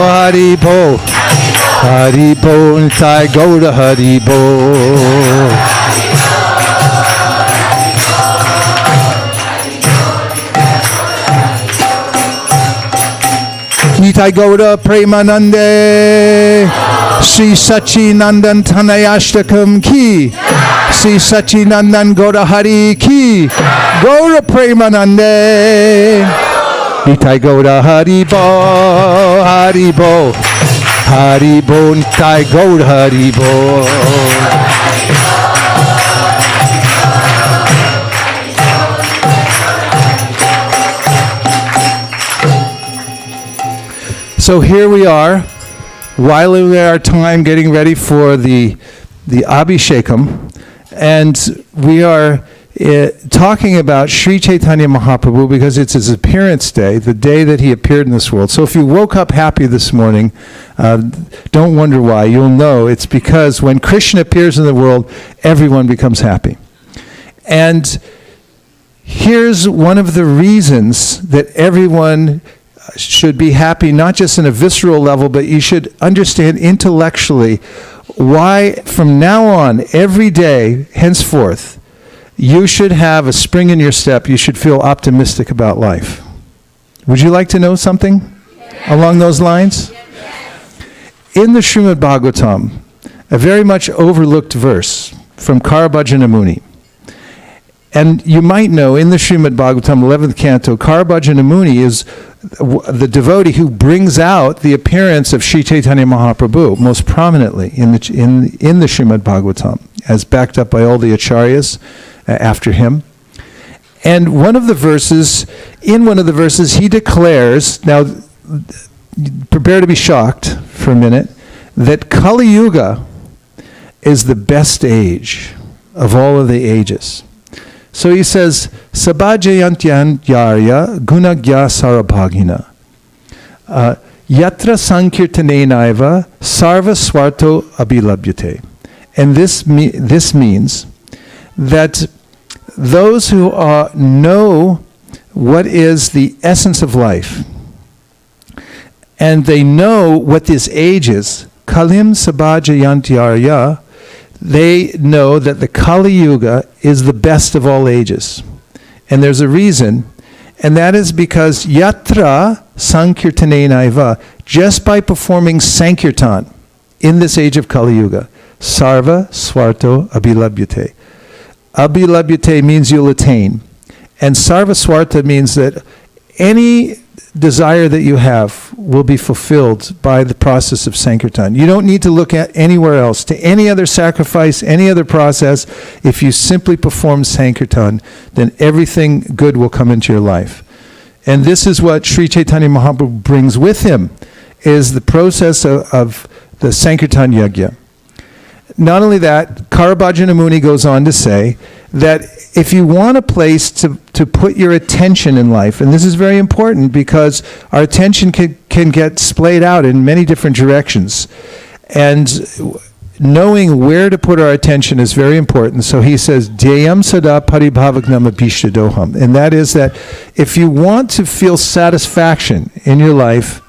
Haribo Haribo Nitai Gaura Haribo. Nitai Gaura Premanande Sri Sachinandan Tanayashtakam Ki Sri Sachinandan Gaura Hari Ki Gaura Premanande. Nitai Gaura Haribo Haribo Haribo Nitai Gaura Haribo. So here we are, whiling our time getting ready for the Abhishekam, and we are talking about Sri Chaitanya Mahaprabhu because it's his appearance day, the day that he appeared in this world. So if you woke up happy this morning, don't wonder why. You'll know it's because when Krishna appears in the world, everyone becomes happy. And here's one of the reasons that everyone should be happy, not just in a visceral level, but you should understand intellectually why from now on, every day, henceforth, you should have a spring in your step. You should feel optimistic about life. Would you like to know something along those lines? In the Srimad Bhagavatam, a very much overlooked verse from Karabhajana Muni. And you might know in the Srimad Bhagavatam, 11th canto, Karabhajana Muni is the devotee who brings out the appearance of Sri Chaitanya Mahaprabhu most prominently in the Srimad Bhagavatam, as backed up by all the acharyas after him. And in one of the verses, he declares, now prepare to be shocked for a minute, that Kali Yuga is the best age of all of the ages. So he says, Sabhajayantyan yarya gunagya sarabhagina yatra sankirtanenaiva sarva swarto abhilabhyate. And this means that those who know what is the essence of life, and they know what this age is, kalim sabhajayantyarya, they know that the Kali Yuga is the best of all ages. And there's a reason, and that is because yatra sankirtanenaiva, just by performing sankirtan in this age of Kali Yuga, sarva swarto abhilabhyate. Abhilabhyate means you'll attain. And sarva swarta means that any desire that you have will be fulfilled by the process of Sankirtan. You don't need to look at anywhere else, to any other sacrifice, any other process. If you simply perform Sankirtan, then everything good will come into your life. And this is what Sri Chaitanya Mahaprabhu brings with him, is the process of the Sankirtan Yajna. Not only that, Karabhajana Muni goes on to say that if you want a place to put your attention in life, and this is very important because our attention can get splayed out in many different directions, and knowing where to put our attention is very important. So he says, Dhyayam sada paribhavagnam abhishtadoham. And that is that if you want to feel satisfaction in your life,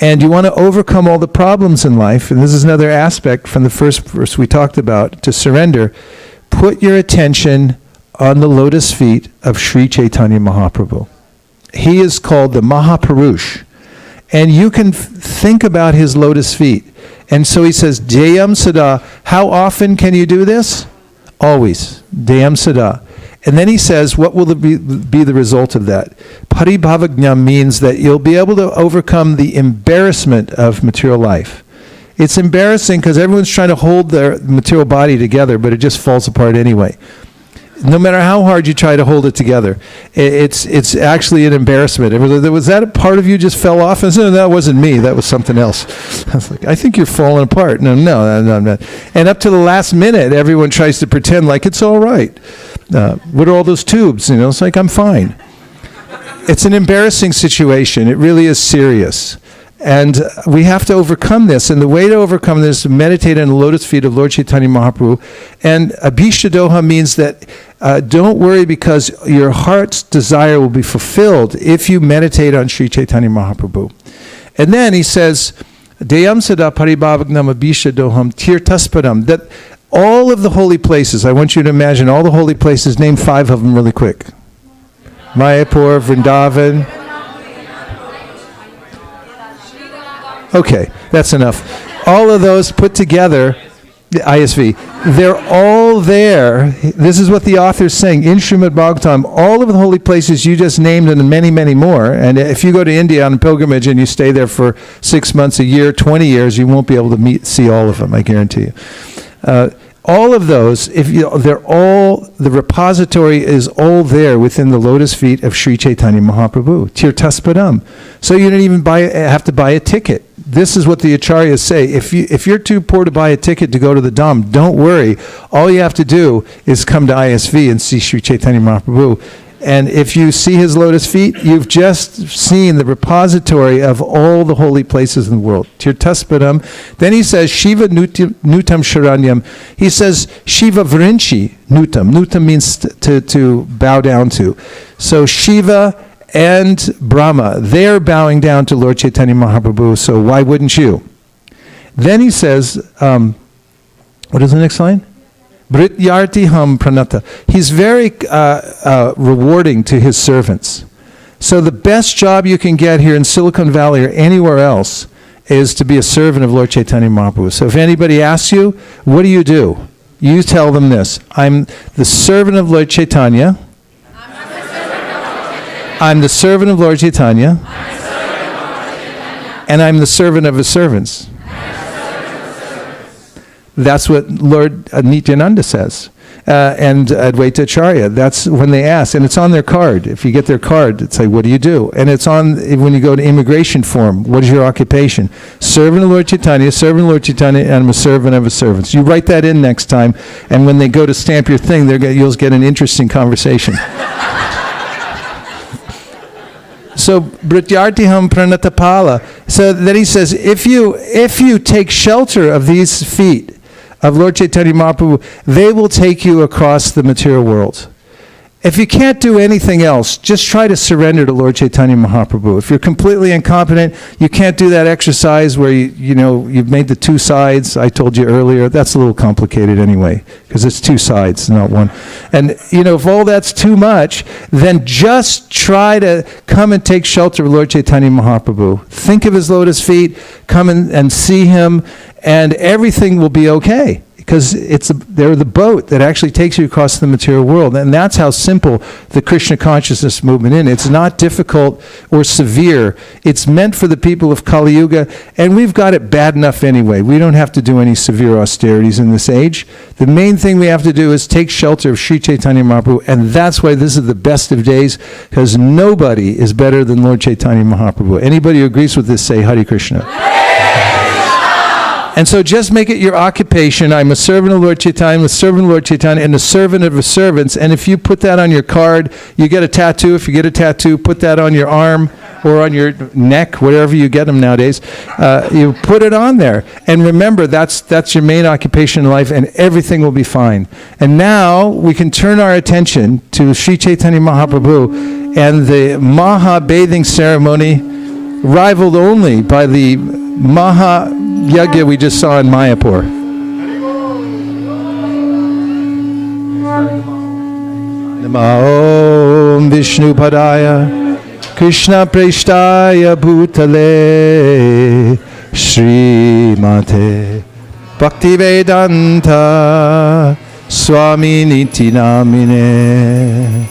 and you want to overcome all the problems in life, and this is another aspect from the first verse we talked about, to surrender, put your attention on the lotus feet of Sri Chaitanya Mahaprabhu. He is called the Mahapurush. And you can think about his lotus feet. And so he says, Dhyayam sada. How often can you do this? Always. Dhyayam sada. And then he says, what will be the result of that? Paribhavagnyam means that you'll be able to overcome the embarrassment of material life. It's embarrassing because everyone's trying to hold their material body together, but it just falls apart anyway. No matter how hard you try to hold it together, it's actually an embarrassment. Was that a part of you just fell off? I said, no, that wasn't me. That was something else. I was like, I think you're falling apart. No, I'm not. And up to the last minute, everyone tries to pretend like it's all right. What are all those tubes? It's like, I'm fine. It's an embarrassing situation. It really is serious. And we have to overcome this. And the way to overcome this is to meditate on the lotus feet of Lord Chaitanya Mahaprabhu. And Abhishtadoha means that don't worry, because your heart's desire will be fulfilled if you meditate on Sri Chaitanya Mahaprabhu. And then he says, Dhyayam sada paribhavagnam abhishtadoham tirtaspadam, that all of the holy places, I want you to imagine all the holy places, name 5 of them really quick. Mayapur, Vrindavan. Okay, that's enough. All of those put together, the ISV, they're all there. This is what the author's saying in Srimad Bhagavatam. All of the holy places you just named and many, many more. And if you go to India on a pilgrimage and you stay there for 6 months, a year, 20 years, you won't be able to see all of them, I guarantee you. All of those, they're all, the repository is all there within the lotus feet of Sri Chaitanya Mahaprabhu. Tirtaspadam. So you don't even have to buy a ticket. This is what the acharyas say. If you're too poor to buy a ticket to go to the Dham, don't worry. All you have to do is come to ISV and see Sri Chaitanya Mahaprabhu. And if you see his lotus feet, you've just seen the repository of all the holy places in the world. Tirtaspadam. Then he says, Shiva Nutam Sharanyam. He says, Shiva Vrinchi Nutam. Nutam means to bow down to. So Shiva and Brahma, they're bowing down to Lord Chaitanya Mahaprabhu, so why wouldn't you? Then he says, what is the next line? Brityartiham pranata. He's very rewarding to his servants. So the best job you can get here in Silicon Valley or anywhere else is to be a servant of Lord Chaitanya Mahaprabhu. So if anybody asks you, what do? You tell them this: I'm the servant of Lord Chaitanya. I'm the servant of Lord Chaitanya. And I'm the servant of his servants. That's what Lord Nityananda says. And Advaita Acharya, that's when they ask. And it's on their card. If you get their card, it's like, what do? And it's on, when you go to immigration form, what is your occupation? Servant of Lord Chaitanya, and I'm a servant of his servants. You write that in next time, and when they go to stamp your thing, you'll get an interesting conversation. So Brityartiham pranatapala. So then he says, if you take shelter of these feet of Lord Chaitanya Mahaprabhu, they will take you across the material world. If you can't do anything else, just try to surrender to Lord Chaitanya Mahaprabhu. If you're completely incompetent, you can't do that exercise where you've made the two sides. I told you earlier, that's a little complicated anyway, because it's two sides, not one. And if all that's too much, then just try to come and take shelter of Lord Chaitanya Mahaprabhu. Think of his lotus feet, come and see him, and everything will be okay. Because they're the boat that actually takes you across the material world. And that's how simple the Krishna consciousness movement is. It's not difficult or severe. It's meant for the people of Kali Yuga, and we've got it bad enough anyway. We don't have to do any severe austerities in this age. The main thing we have to do is take shelter of Sri Chaitanya Mahaprabhu, and that's why this is the best of days, because nobody is better than Lord Chaitanya Mahaprabhu. Anybody who agrees with this, say Hare Krishna. And so just make it your occupation. I'm a servant of Lord Chaitanya, I'm a servant of Lord Chaitanya, and a servant of his servants. And if you put that on your card, you get a tattoo. If you get a tattoo, put that on your arm or on your neck, wherever you get them nowadays. You put it on there. And remember, that's your main occupation in life, and everything will be fine. And now we can turn our attention to Sri Chaitanya Mahaprabhu and the Maha bathing ceremony, rivaled only by the Maha Yagya we just saw in Mayapur. Namo Om Vishnu Padaya Krishna Preshtaya Bhutale Shri Mate Bhaktivedanta Swami Niti Namine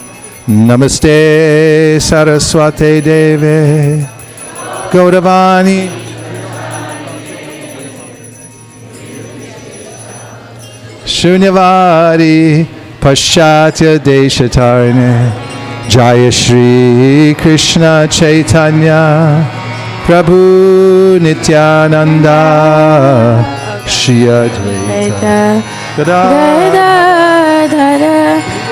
Namaste Saraswate Deve Gauravani Shunyavadi Paschatya Deshatarne Jaya Shri Krishna Chaitanya Prabhu Nityananda Shri Advaita Gadadhara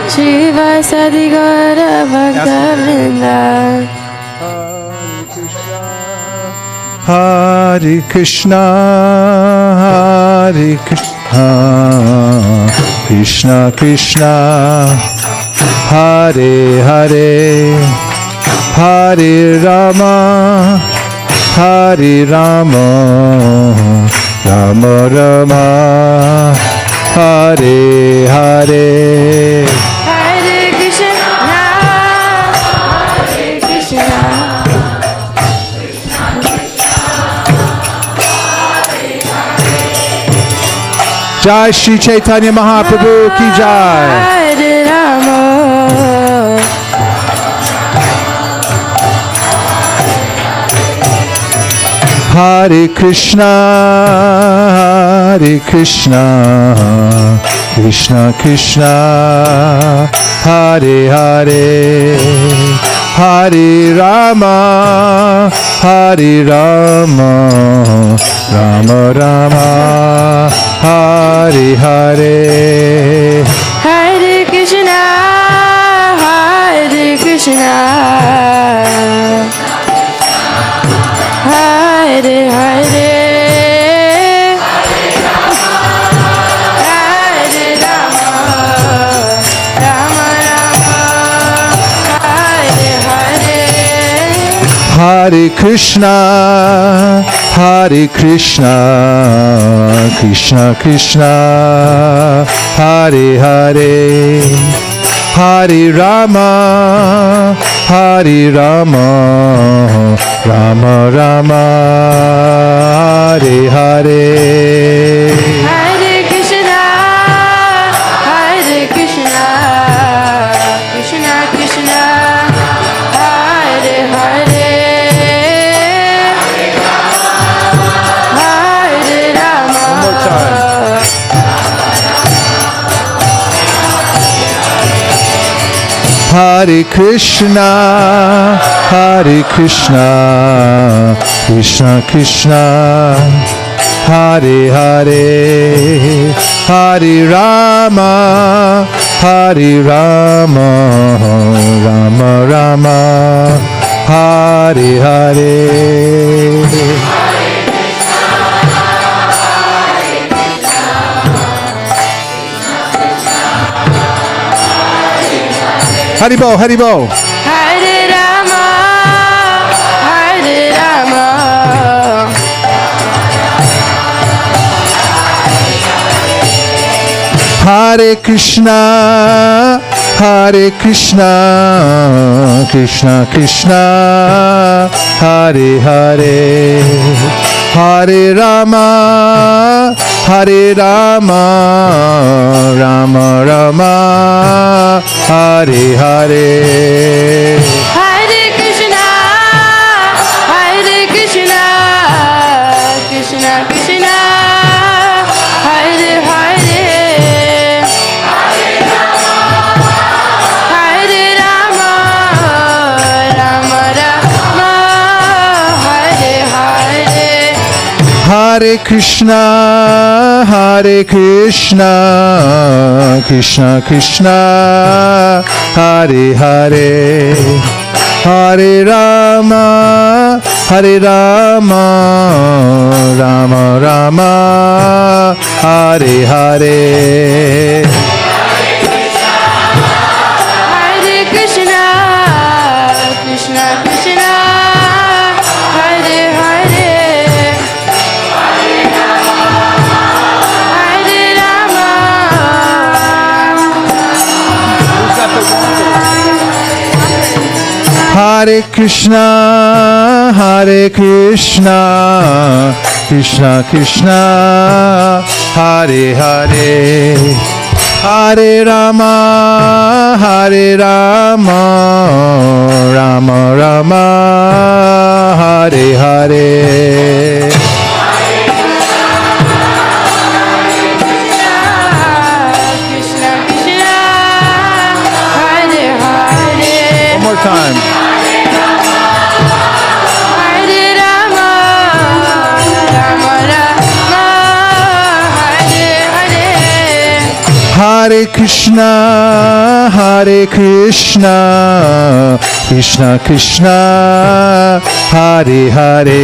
Shiva Sadi Gaura Bhakta Hare Krishna Hare Krishna Krishna Krishna Hare Hare Hare Rama Hare Rama Rama Rama Hare Hare Hare Krishna Hare Krishna Jai Shri Chaitanya Mahaprabhu ki jai. Hare Rama. Hare Krishna, Hare Krishna, Krishna Krishna, Hare Hare, Hare Rama, Hare Rama, Rama Rama, Hare Hare. Hare Krishna, Hare Krishna, Hare Hare. Hare Krishna, Hare Krishna, Krishna Krishna, Hare Hare, Hare Rama, Hare Rama, Rama Rama, Hare Hare. Hare Krishna, Hare Krishna, Krishna Krishna, Hare Hare. Hare Krishna, Hare Krishna, Krishna Krishna, Hare Hare, Hare Rama, Hare Rama, Rama Rama, Hare Hare. Haribo, Haribo. Hare Rama, Hare Rama. Hare Krishna, Hare Krishna, Krishna Krishna, Hare Hare, Hare Rama, Hare Rama, Rama Rama, Hare Hare. Hare Krishna, Hare Krishna, Krishna Krishna, Hare Hare. Hare Rama, Rama Rama, Hare Hare. Hare Krishna, Hare Krishna, Krishna Krishna, Hare Hare, Hare Rama, Hare Rama, Rama Rama, Hare Hare. Hare Krishna, Krishna Krishna, Hare Hare. Hare Rama. Hare Krishna, Hare Krishna, Krishna Krishna, Hare Hare, Hare Rama, Hare Rama, Rama Rama, Hare Hare. Krishna Krishna, Hare Hare. One more time. Hare Rama, Rama Rama, Hare Hare. Hare Krishna, Hare Krishna, Krishna Krishna, Hare Hare,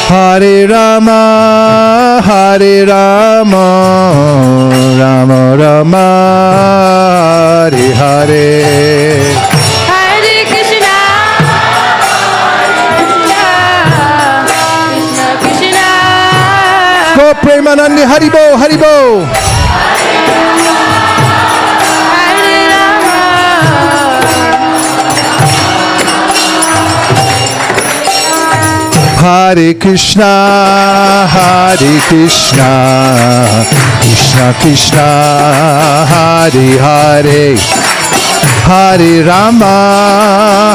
Hare Rama, Hare Rama, Rama Rama, Hare Hare. Hare Krishna, Krishna Krishna. Go Premanandi, Haribo, Haribo. Hare Rama. Hare Krishna, Hare Krishna, Krishna Krishna, Hare Hare, Hare Rama,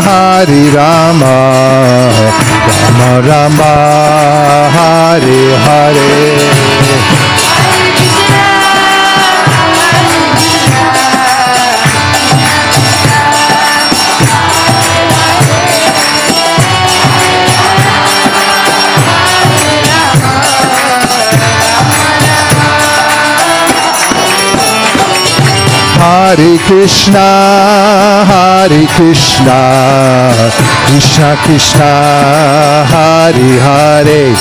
Hare Rama, Rama Rama, Hare Hare. Hare Krishna, Hare Krishna, Krishna Krishna, Hare Hare,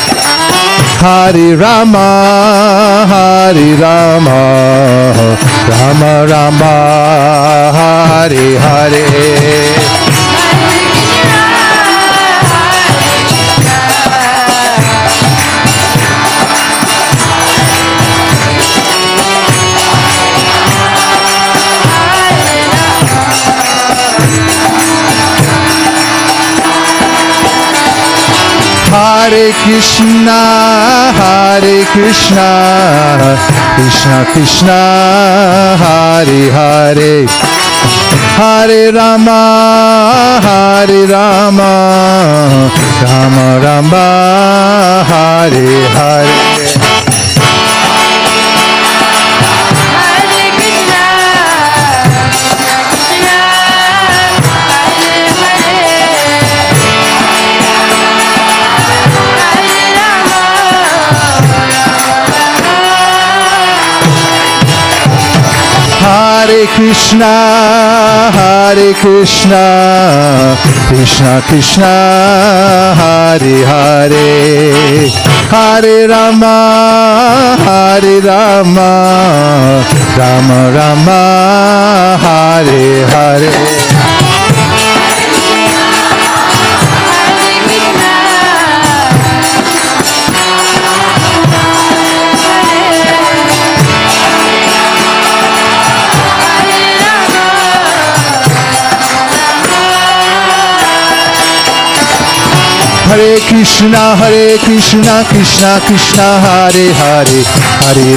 Hare Rama, Hare Rama, Rama Rama, Hare Hare. Hare Krishna, Hare Krishna, Krishna Krishna, Hare Hare, Hare Rama, Hare Rama, Rama Rama, Hare Hare. Hare Krishna, Hare Krishna, Krishna Krishna, Hare Hare, Hare Rama, Hare Rama, Rama Rama, Hare Hare Hare. Hare Krishna, Krishna Krishna, Hare Hare, Hare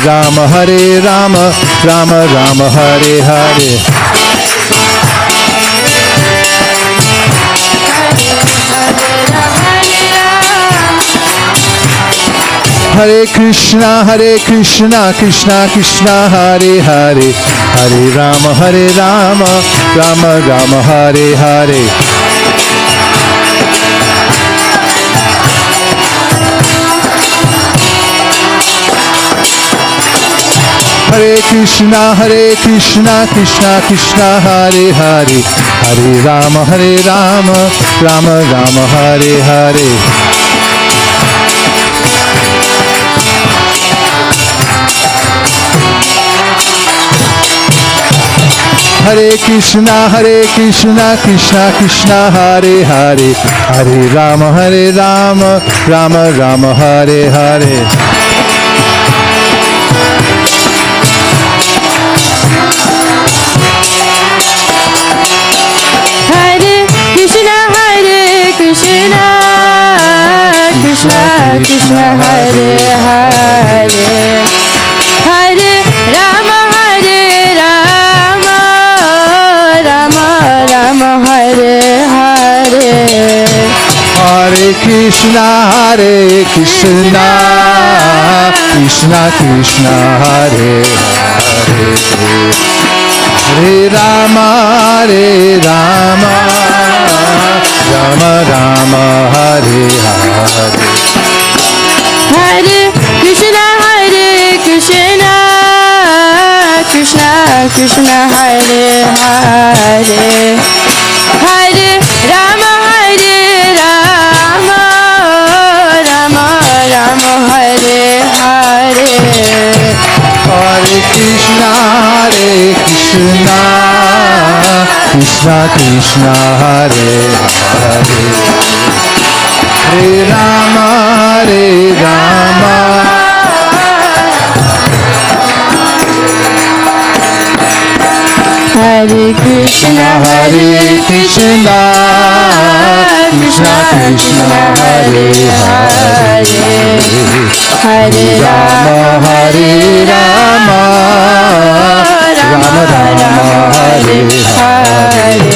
Rama, Rama Rama, Hare Hare. Hare Krishna, Krishna Krishna, Hare Hare, Hare Rama, Rama Rama, Hare Hare. Hare Krishna, Krishna Krishna, Hare Hare, Hare Rama, Rama Rama, Hare Hare. Hare Krishna, Krishna Krishna, Hare Hare, Hare Rama, Rama Rama, Hare Hare. Krishna Krishna Hare Hare, Hare Rama Rama Rama Hare Hare. Hare Krishna, Krishna Krishna, Hare Hare, Hare Rama, Rama Rama, Hare Hare. Hare Krishna Krishna Krishna, Hare Hare, Hare Rama Rama Hare Hare. Hare Krishna, Krishna Krishna, Hare Hare, Hare Rama, Hare Krishna Krishna Krishna, Hare Hare, Hare Rama, Rama Rama, Hare Hare.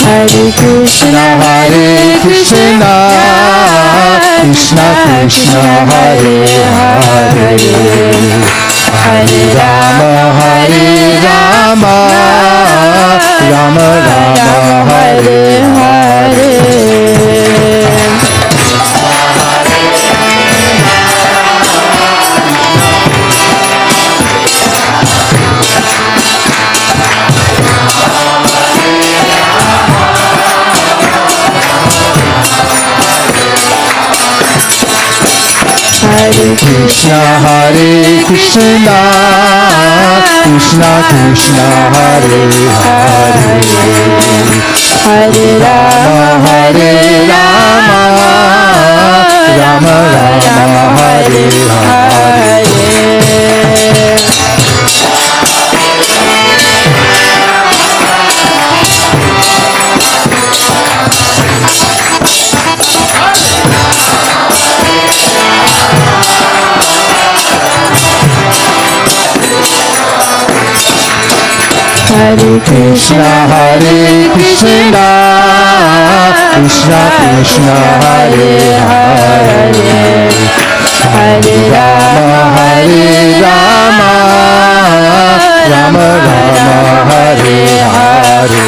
Hare Krishna Krishna Krishna, Hare Hare, Hare Rama, Rama Rama, Hare Hare. Hare Krishna, Krishna Krishna, Hare Hare, Hare Rama, Rama Rama, Hare Hare. Hare Krishna, Krishna Krishna, Hare Hare, Hare Rama, Rama Rama, Hare Hare.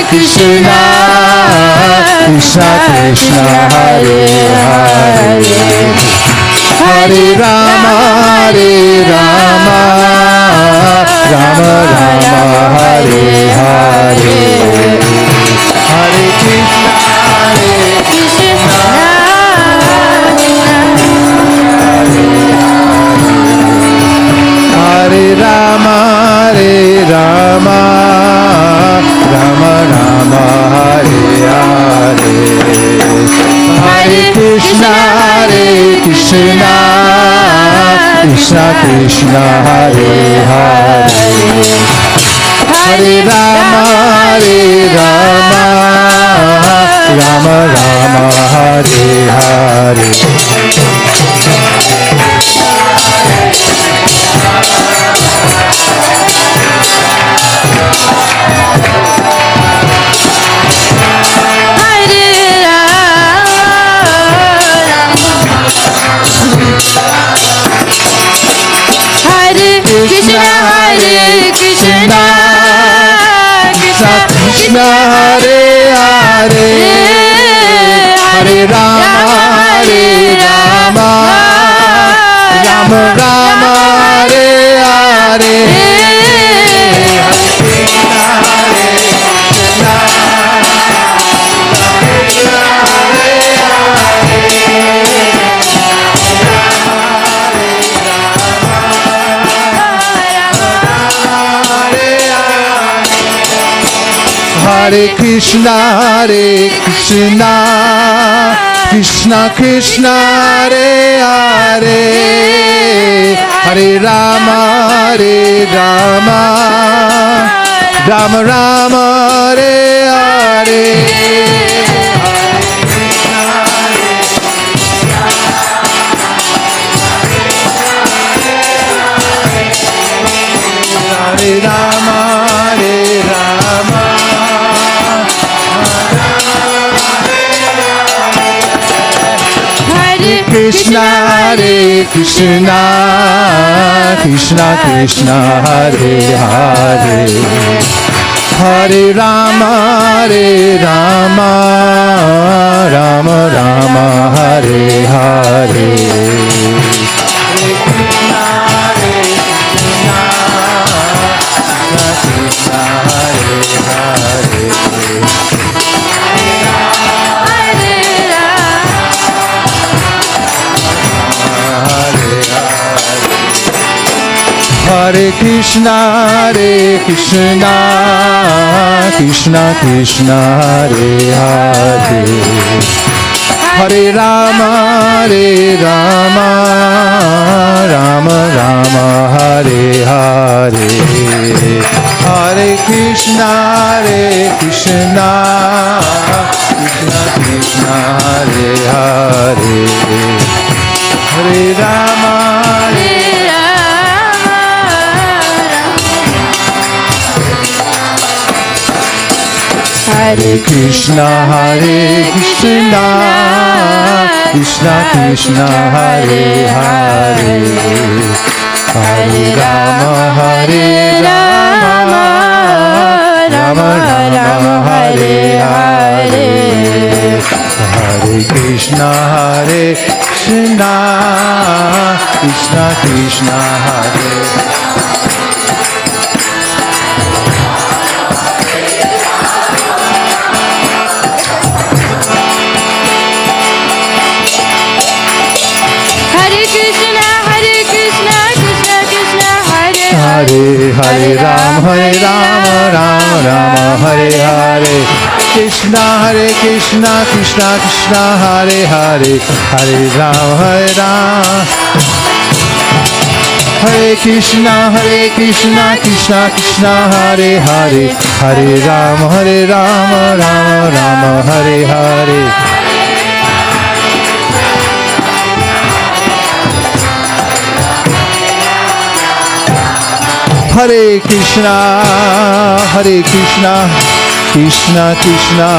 Krishna, Krishna Krishna, Hare Hare, Hare Rama, Rama Rama, Hare Hare, Hare Krishna, Hare Rama, Rama Rama Rama, Hare Hare, Hare Krishna, Krishna Krishna, Hare Hare, Hare Rama, Rama Rama, Hare Hare. Krishna, Hare Krishna, Krishna Krishna, Hare Hare, Hare Rama, Rama Rama, Hare Hare, Hare Krishna, Krishna Krishna, Hare Hare, Hare Rama, Rama Rama, Hare Hare, Hare Rama, Krishna, Krishna Krishna Krishna, Hare Hare, Hare Rama, Rama Rama, Hare Hare, Hare Krishna, Krishna Krishna, Hare Hare, Hare Rama, Rama Rama, Hare Hare, Hare Krishna, Krishna Krishna, Hare Hare, Hare Rama, Hare Krishna, Krishna Krishna, Hare Hare, Hare Rama, Rama Rama, Hare Hare, Hare Krishna, Krishna Krishna, Hare Hare Hare Ram, Ram Ram, Hare Hare, Krishna Krishna Krishna, Hare Hare, Hare Ram, Hare Krishna Krishna Krishna, Hare Hare, Hare Ram, Ram Ram, Hare Hare, Hare Krishna Krishna Krishna,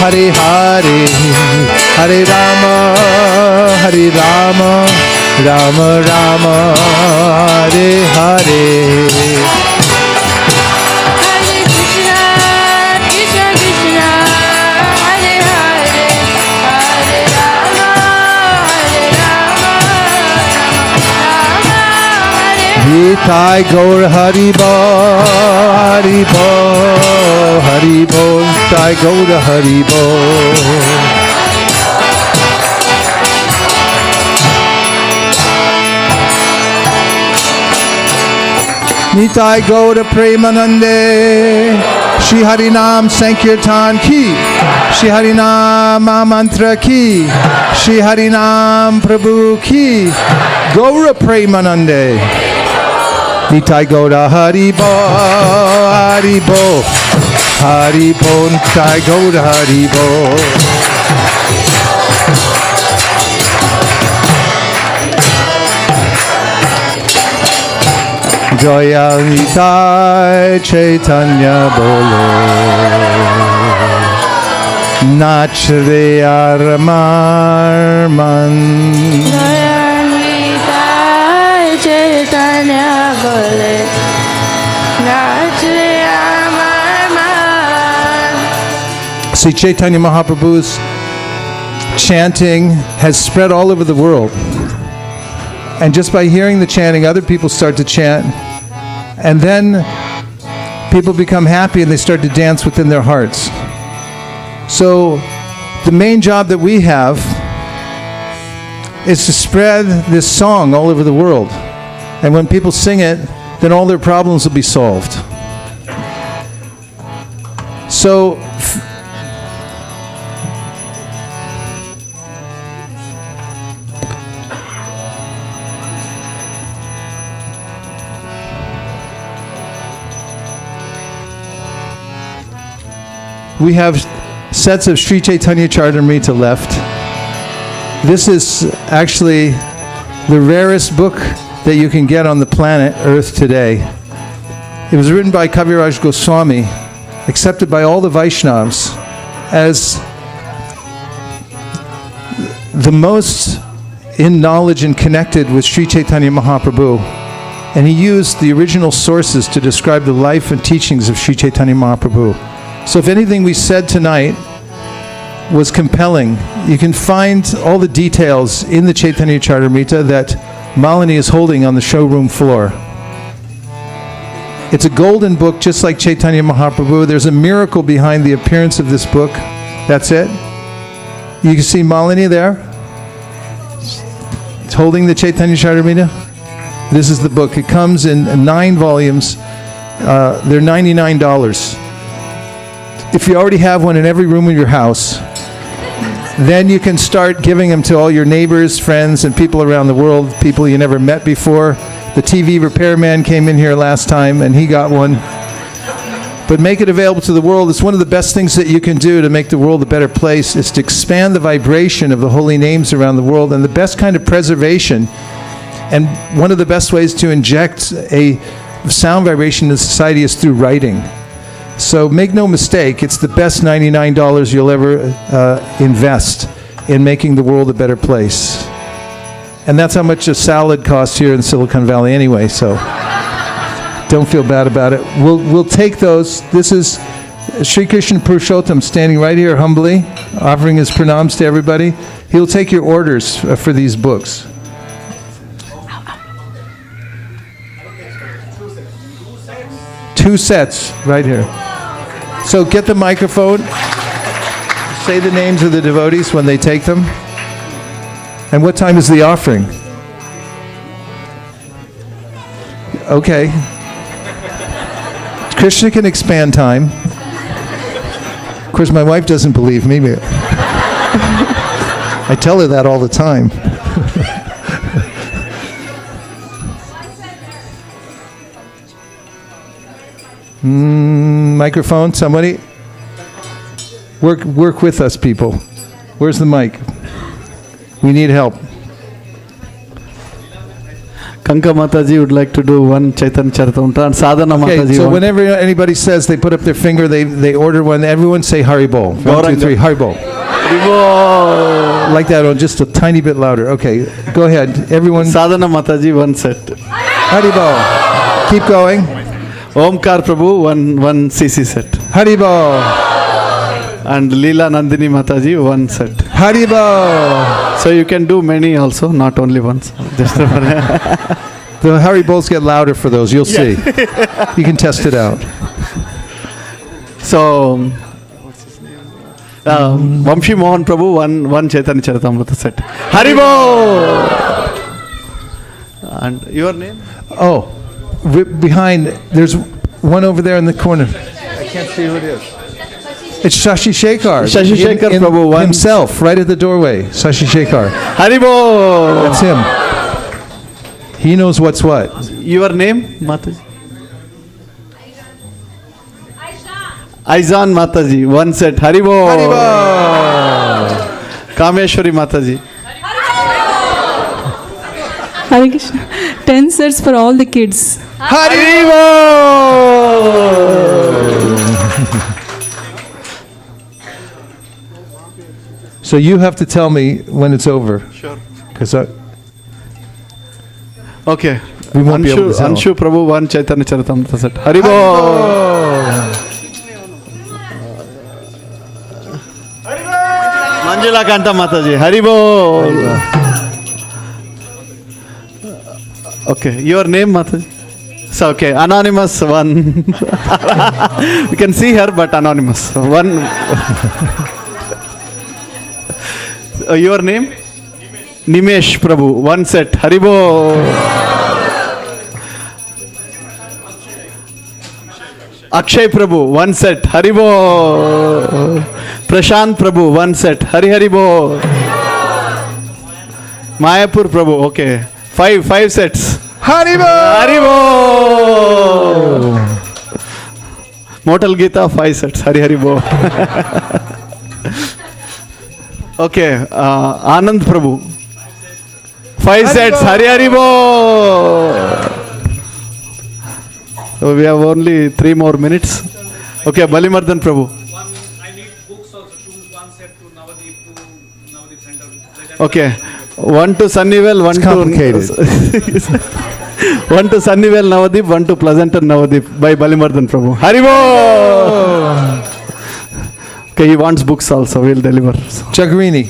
Hare Hare, Hare Rama, Rama Rama, Hare Hare. Nitai Gaura Haribo, Haribo, Haribo, Nitai Gaura Haribo. Nitai Gaura Premanande, Shri Harinam Sankirtan ki, Shri Harinam Mantra ki, Shri Harinam Prabhu ki, Gaura Premanande. Nitai Gaura Haribo, Haribo, Haribo, Nitai Gaura Haribo. Joya Nitai Chaitanya Bolo, Nach Re Arman. Joya Nitai Chaitanya Bole, Nach Re Arman. See, Chaitanya Mahaprabhu's chanting has spread all over the world. And just by hearing the chanting, other people start to chant. And then people become happy and they start to dance within their hearts. So the main job that we have is to spread this song all over the world. And when people sing it, then all their problems will be solved. So we have sets of Sri Chaitanya Charitamrita left. This is actually the rarest book that you can get on the planet Earth today. It was written by Kaviraj Goswami, accepted by all the Vaishnavas as the most in knowledge and connected with Sri Chaitanya Mahaprabhu. And he used the original sources to describe the life and teachings of Sri Chaitanya Mahaprabhu. So if anything we said tonight was compelling, you can find all the details in the Chaitanya Charitamrita that Malini is holding on the showroom floor. It's a golden book, just like Chaitanya Mahaprabhu. There's a miracle behind the appearance of this book. That's it. You can see Malini there. It's holding the Chaitanya Charitamrita. This is the book. It comes in 9 volumes. They're $99. If you already have one in every room of your house, then you can start giving them to all your neighbors, friends, and people around the world, people you never met before. The TV repairman came in here last time, and he got one. But make it available to the world. It's one of the best things that you can do to make the world a better place, is to expand the vibration of the holy names around the world. And the best kind of preservation, and one of the best ways to inject a sound vibration into society, is through writing. So make no mistake, it's the best $99 you'll ever invest in making the world a better place. And that's how much a salad costs here in Silicon Valley anyway, so don't feel bad about it. We'll take those. This is Sri Krishna Purushottam standing right here humbly, offering his pranams to everybody. He'll take your orders for these books. Two sets right here. So get the microphone, say the names of the devotees when they take them. And what time is the offering? Okay. Krishna can expand time. Of course, my wife doesn't believe me. I tell her that all the time. Microphone, somebody? Work with us, people. Where's the mic? We need help. Kanka Mataji would like to do one Chaitanya Charitamrita, and Sadhana Mataji. Okay, so whenever anybody says they put up their finger, they order one. Everyone say Haribol. 1, 2, 3, Haribol. Haribol. Like that, or just a tiny bit louder. Okay, go ahead. Everyone. Sadhana Mataji, one set. Haribol. Keep going. Omkar Prabhu, one CC set. Haribol. And Leela Nandini Mataji, one set. Haribol. So you can do many also, not only once. Just The Hari Bols get louder for those. You'll see. You can test it out. So, Vamshi Mohan Prabhu, one Chaitanya Charitamrita set. Haribo! And your name? Oh, behind, there's one over there in the corner. I can't see who it is. It's Shashi Shekhar. Shashi Shekhar Prabhu. Himself, right at the doorway. Shashi Shekhar. Haribo! That's him. He knows what's what. Your name, Mataji? Aizan Mataji, one set. Haribo! Haribo! Kameshwari Mataji. Hare Krishna. 10 sets for all the kids. Haribo! So you have to tell me when it's over. Sure. Because Okay. We won't be able to tell. Anshu Prabhu, one Chaitanya Charitamrita set. Haribo! Manjula Kanta Mataji. Haribo! Okay. Your name, Mataji? So, okay. Anonymous one. We can see her, but anonymous. One. Your name? Nimesh Prabhu, one set. Haribo. Akshay Prabhu, one set. Haribo. Prashant Prabhu, one set. Hari Haribo. Mayapur Prabhu, okay. Five sets. Haribo! Haribo. Mortal Gita, 5 sets. Hari Haribo. Okay, Anand Prabhu. 5 sets. Hari Haribo. So we have only 3 more minutes. Okay, Balimardhan Prabhu. I need books also, one set to Navadip Center. Okay, one to Sunnyvale, one it's complicated. One to Sunnyvale Navadip, one to Pleasanton Navadip by Balimardhan Prabhu. Haribo! Okay, he wants books also, we'll deliver. Jagrini.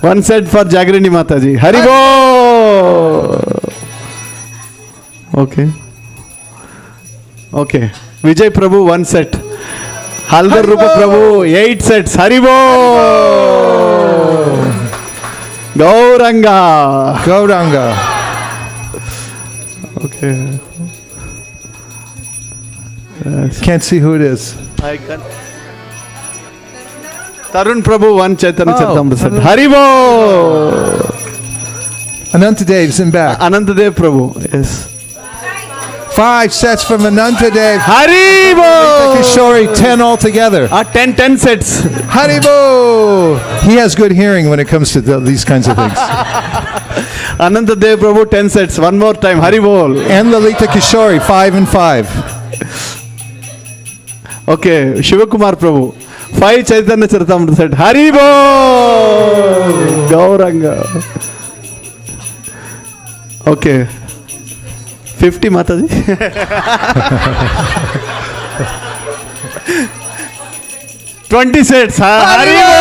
One set for Jagrini Mataji. Haribo! Okay. Okay. Vijay Prabhu, one set. Haldar Rupa Prabhu, 8 sets. Haribo! Gauranga. Gauranga. Okay. Can't see who it is. I can. Tarun Prabhu, one Chaitanya Charitamrita set. Haribo! Anantadev's in back. Anantadev Prabhu, yes. 5 sets from Anantadev. Haribo! Kishori, 10 altogether. 10 sets. Haribo! He has good hearing when it comes to these kinds of things. Anantadev Prabhu, 10 sets. One more time. Haribo! And Lalita Kishori, 5 and 5. Okay, Shivakumar Prabhu, 5 Chaitanya Charitamrita set. Haribo! Gauranga. Okay. 50 Mataji. 20 sets. Haribo!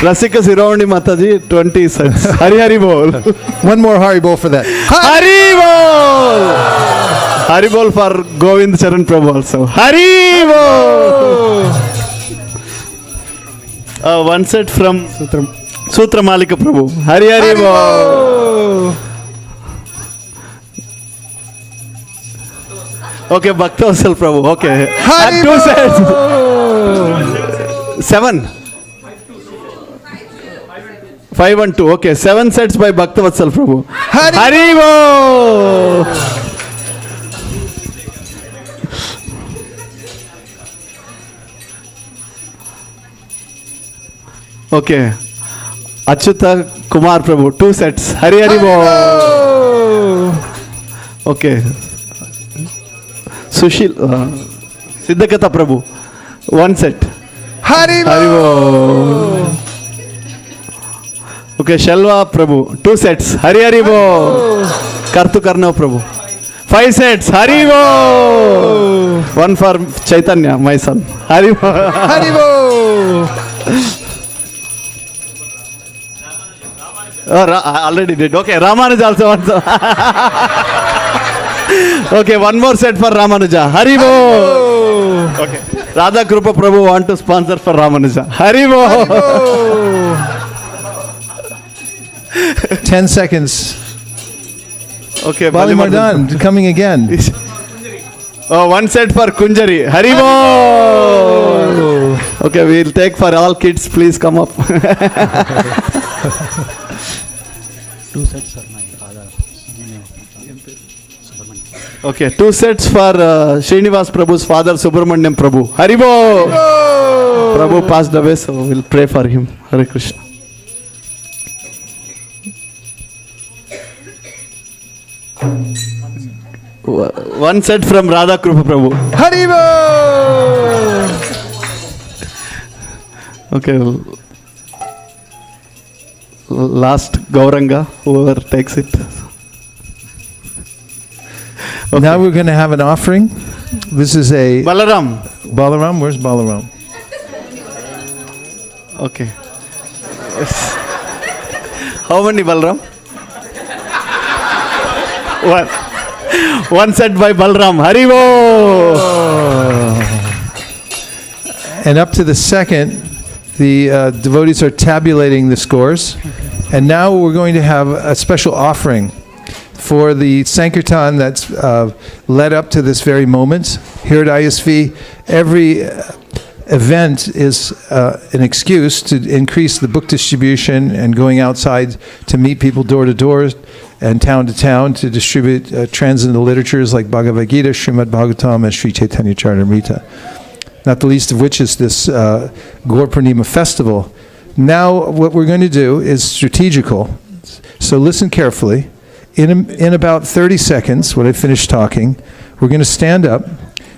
Rasika Siravani Mataji, 20 sets. Hari Haribol. One more Haribol for that. Haribol! Haribol for Govind Charan Prabhu also. Haribol! One set from Sutra Malika Prabhu. Hari Haribol! Okay, Bhaktavatsal Prabhu. Okay. 2 sets. 7. 5 and 2. Okay, 7 sets by Bhaktavatsal Prabhu. Haribo! Okay. Achyuta Kumar Prabhu, 2 sets. Hari Haribo! Okay. Sushil Siddhakata Prabhu, 1 set. Haribo! Okay, Shalva Prabhu, 2 sets. Hari Haribo! Kartu Karnav Prabhu, 5 sets. Haribo! 1 for Chaitanya, my son. Haribo! Haribo! Oh, already did. Okay, Ramanuja also wants. Okay, one more set for Ramanuja. Haribo. Okay. Radha Krupa Prabhu want to sponsor for Ramanuja. Haribo. 10 seconds. Okay, Bali Mardan, coming again. Oh, one set for Kunjari. Haribo. Okay, we'll take for all kids. Please come up. 2 sets are my father. Okay, 2 sets for Srinivas Prabhu's father, Subramanyam Prabhu. Haribo. Prabhu passed away, so we'll pray for him. Hare Krishna. One set from Radha Krupa Prabhu. Haribo! Okay. Last Gauranga, whoever takes it. Okay. Now we're going to have an offering. This is a... Balaram. Balaram? Where's Balaram? Okay. Yes. How many Balaram? One set by Balram. Haribo! And up to the second, the devotees are tabulating the scores. And now we're going to have a special offering for the Sankirtan that's led up to this very moment. Here at ISV, every event is an excuse to increase the book distribution and going outside to meet people door to door and town to town to distribute transcendental literatures like Bhagavad Gita, Srimad Bhagavatam, and Sri Chaitanya Charitamrita. Not the least of which is this Gaura Purnima festival. Now what we're going to do is strategical. So listen carefully. In about 30 seconds, when I finish talking, we're going to stand up.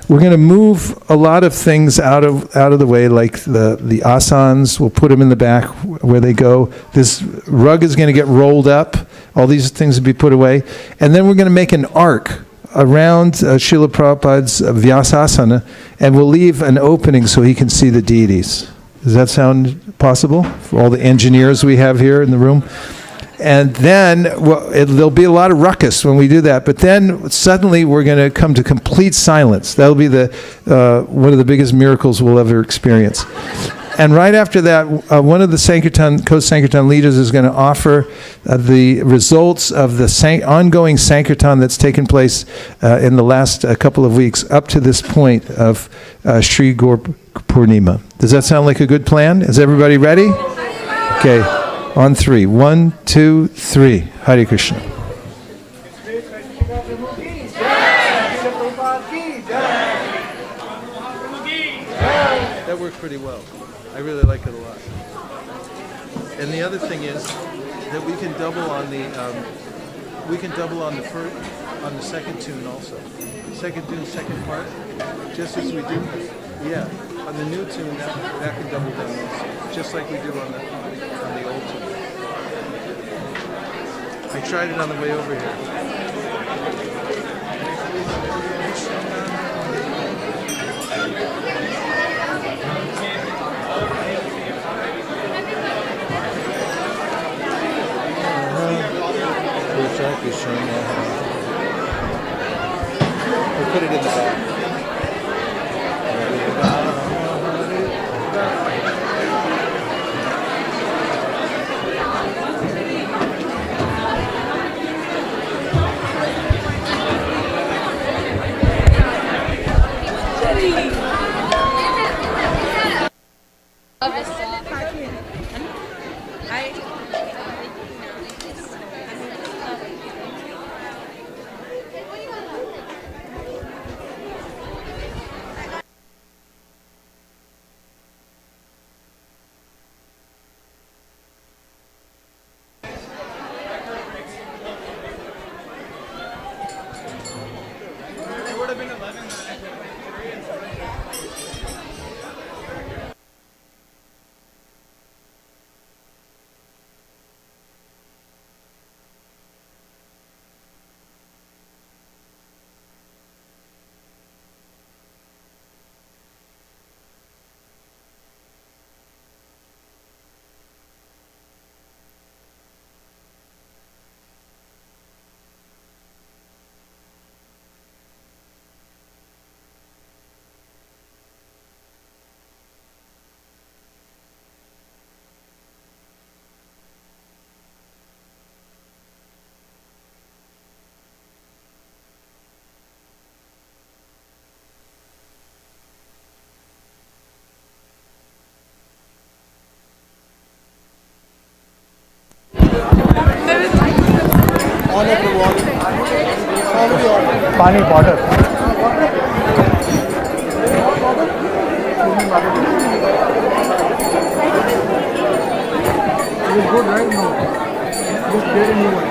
We're going to move a lot of things out of the way, like the asanas. We'll put them in the back where they go. This rug is going to get rolled up. All these things will be put away. And then we're going to make an arc around Srila Prabhupada's Vyasasana, and we'll leave an opening so he can see the deities. Does that sound possible for all the engineers we have here in the room? And then there'll be a lot of ruckus when we do that. But then suddenly we're going to come to complete silence. That'll be one of the biggest miracles we'll ever experience. And right after that, one of the co-Sankirtan leaders is going to offer the results of the ongoing Sankirtan that's taken place in the last couple of weeks up to this point of Sri Gaura Purnima. Does that sound like a good plan? Is everybody ready? Okay. On 3. 1, 2, 3. Hare Krishna. That worked pretty well. I really like it a lot. And the other thing is that we can double on the on the second tune also. Second tune, second part, just as we do. Yeah, on the new tune that can double down also, just like we do on the old tune. I tried it on the way over here. We'll put it in the back. पानी water. It's good, right? No. Just get a new one.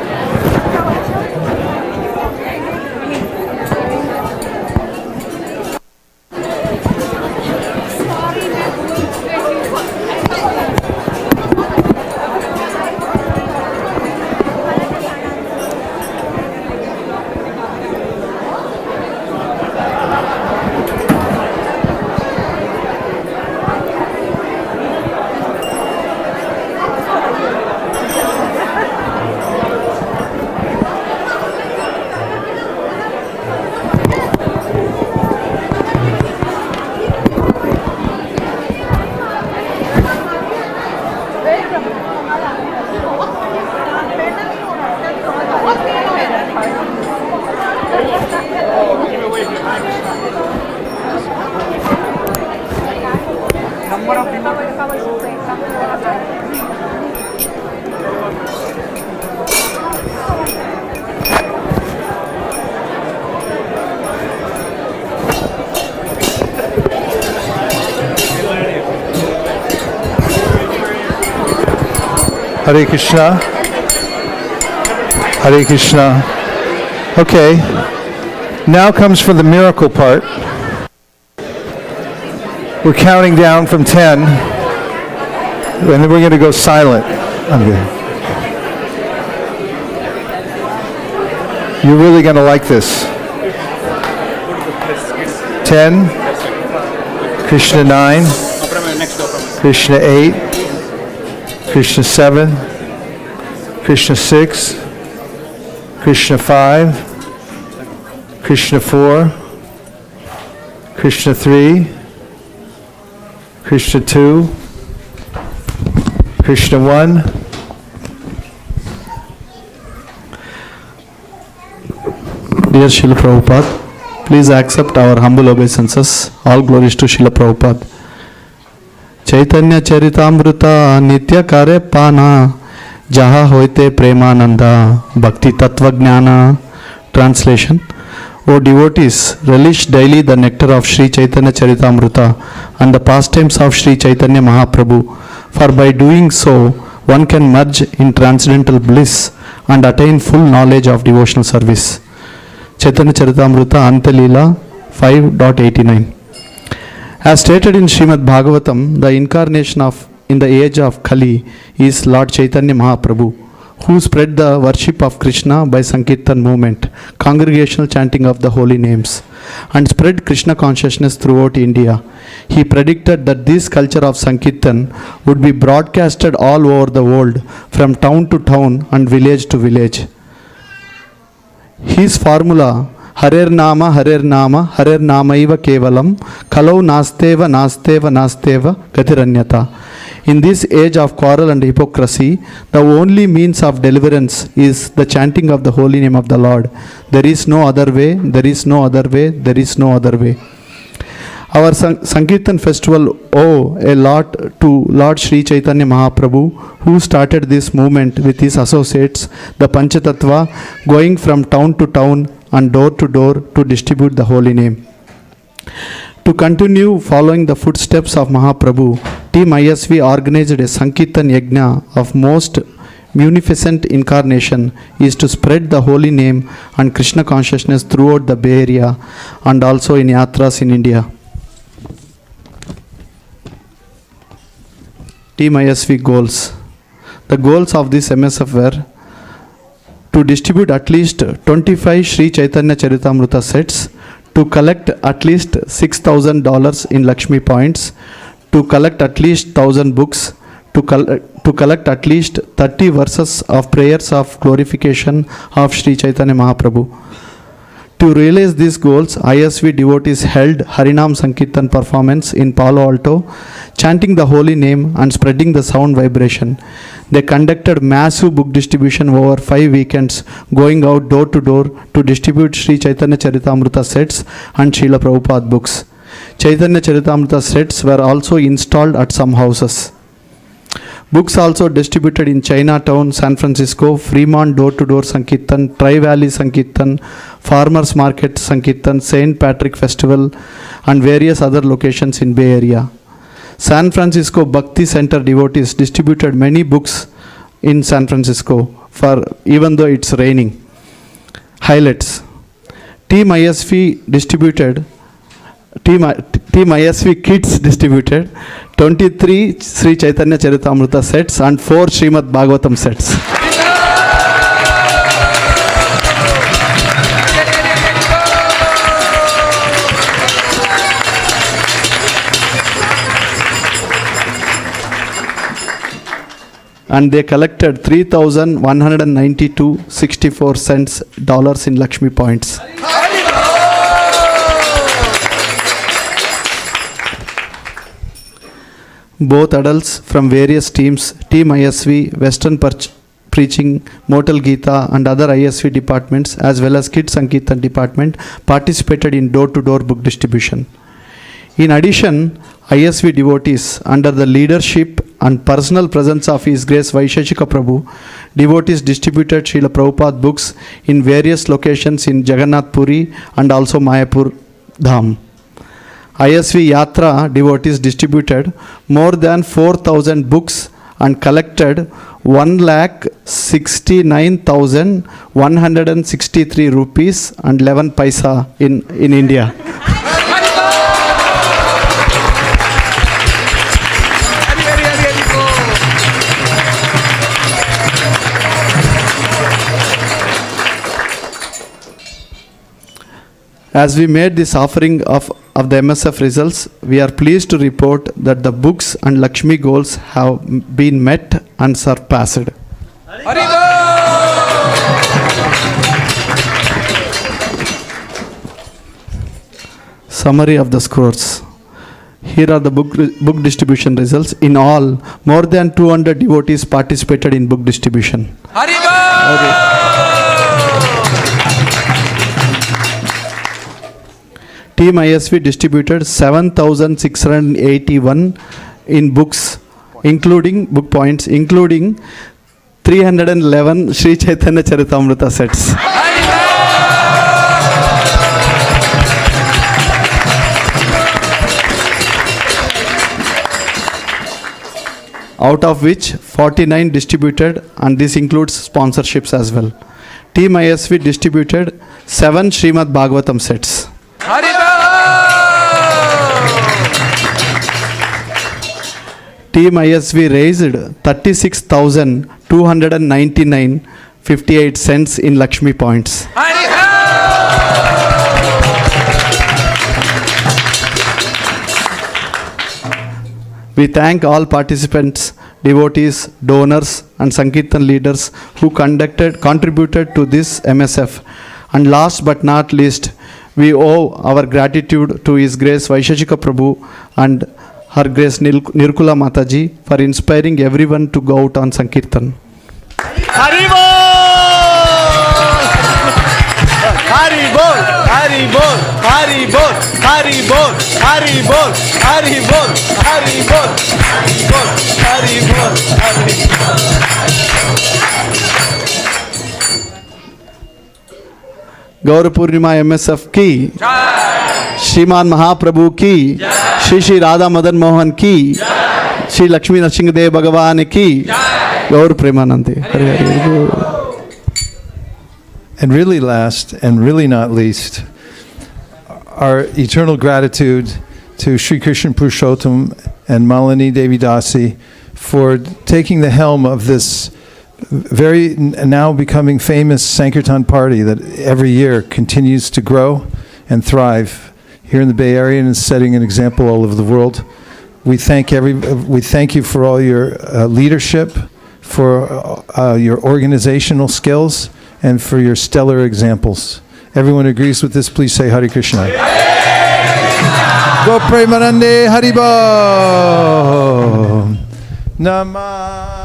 Hare Krishna. Hare Krishna. Okay. Now comes for the miracle part. We're counting down from 10. And then we're going to go silent. Okay. You're really going to like this. 10. Krishna 9. Krishna 8. Krishna 7, Krishna 6, Krishna 5, Krishna 4, Krishna 3, Krishna 2, Krishna 1, Dear Srila Prabhupada, please accept our humble obeisances. All glories to Srila Prabhupada. चैतन्य चरितामृत नित्य करे पाना जहाँ होते प्रेमानंदा भक्ति तत्व ज्ञान. Translation. O devotees, relish daily the nectar of Sri Chaitanya Charitamrita and the pastimes of Sri Chaitanya Mahaprabhu, for by doing so one can merge in transcendental bliss and attain full knowledge of devotional service. Chaitanya Charitamrita Antalila 5.89. As stated in Srimad Bhagavatam, the incarnation in the age of Kali is Lord Chaitanya Mahaprabhu, who spread the worship of Krishna by Sankirtan movement, congregational chanting of the holy names, and spread Krishna consciousness throughout India. He predicted that this culture of Sankirtan would be broadcasted all over the world, from town to town and village to village. His formula, Harer Nama Namaiva Kevalam, Kalau Nasteva Nasteva Nasteva Gatiranyata. In this age of quarrel and hypocrisy, the only means of deliverance is the chanting of the holy name of the Lord. There is no other way, there is no other way, there is no other way. Our Sankirtan festival owe a lot to Lord Sri Chaitanya Mahaprabhu, who started this movement with his associates, the Panchatattva, going from town to town and door to door to distribute the holy name. To continue following the footsteps of Mahaprabhu, Team ISV organized a Sankirtan Yajna of most munificent incarnation is to spread the holy name and Krishna consciousness throughout the Bay Area and also in Yatras in India. Team ISV goals. The goals of this MSF were to distribute at least 25 Sri Chaitanya Charitamrita sets, to collect at least $6,000 in Lakshmi points, to collect at least 1,000 books, to collect at least 30 verses of prayers of glorification of Sri Chaitanya Mahaprabhu. To realize these goals, ISV devotees held Harinam Sankirtan performance in Palo Alto, chanting the holy name and spreading the sound vibration. They conducted massive book distribution over 5 weekends, going out door to door to distribute Sri Chaitanya Charitamrita sets and Srila Prabhupada books. Chaitanya Charitamrita sets were also installed at some houses. Books also distributed in Chinatown, San Francisco, Fremont door-to-door Sankirtan, Tri-Valley Sankirtan, Farmers Market Sankirtan, St. Patrick Festival, and various other locations in Bay Area. San Francisco Bhakti Center devotees distributed many books in San Francisco, for even though it's raining. Highlights. Team ISV Kids distributed 23 Sri Chaitanya Charitamrita sets and 4 Srimad Bhagavatam sets. And they collected $3,192.64 in Lakshmi points. Both adults from various teams, Team ISV, Western Preaching, Motal Gita, and other ISV departments, as well as Kids Sankirtan department, participated in door-to-door book distribution. In addition, ISV devotees, under the leadership and personal presence of His Grace Vaisesika Prabhu, devotees distributed Srila Prabhupada books in various locations in Jagannath Puri and also Mayapur Dham. ISV Yatra devotees distributed more than 4,000 books and collected 1,69,163 rupees and 11 paisa in India. As we made this offering of the MSF results, we are pleased to report that the books and Lakshmi goals have been met and surpassed. Summary of the scores. Here are the book distribution results. In all, more than 200 devotees participated in book distribution. Team ISV distributed 7,681 in books, including book points, including 311 Sri Chaitanya Charitamrita sets. Out of which 49 distributed, and this includes sponsorships as well. Team ISV distributed 7 Srimad Bhagavatam sets. Team ISV raised 36,299.58 cents in Lakshmi points. We thank all participants, devotees, donors, and Sankirtan leaders who contributed to this MSF. And last but not least, we owe our gratitude to His Grace Vaisesika Prabhu and Her Grace Nirkula Mataji for inspiring everyone to go out on Sankirtan. Hari Bol! Hari Bol! Hari Bol! Hari Bol! Hari Bol! Hari Bol! Hari Bol! Hari Bol! Hari Bol! Gaura Purnima MSF ki, Shriman Mahaprabhu ki, Shri Radha Madan Mohan ki, Shri Lakshmi Nrsimhadev Bhagavan ki, Gaur Premanande. Hari Hari. And really last, and really not least, our eternal gratitude to Sri Krishna Purushottam and Malini Devi Dasi for taking the helm of this very now becoming famous Sankirtan party that every year continues to grow and thrive here in the Bay Area and is setting an example all over the world. We thank you for all your leadership, for your organizational skills, and for your stellar examples. Everyone agrees with this, please say Hare Krishna. Go Premanande Haribo Namah.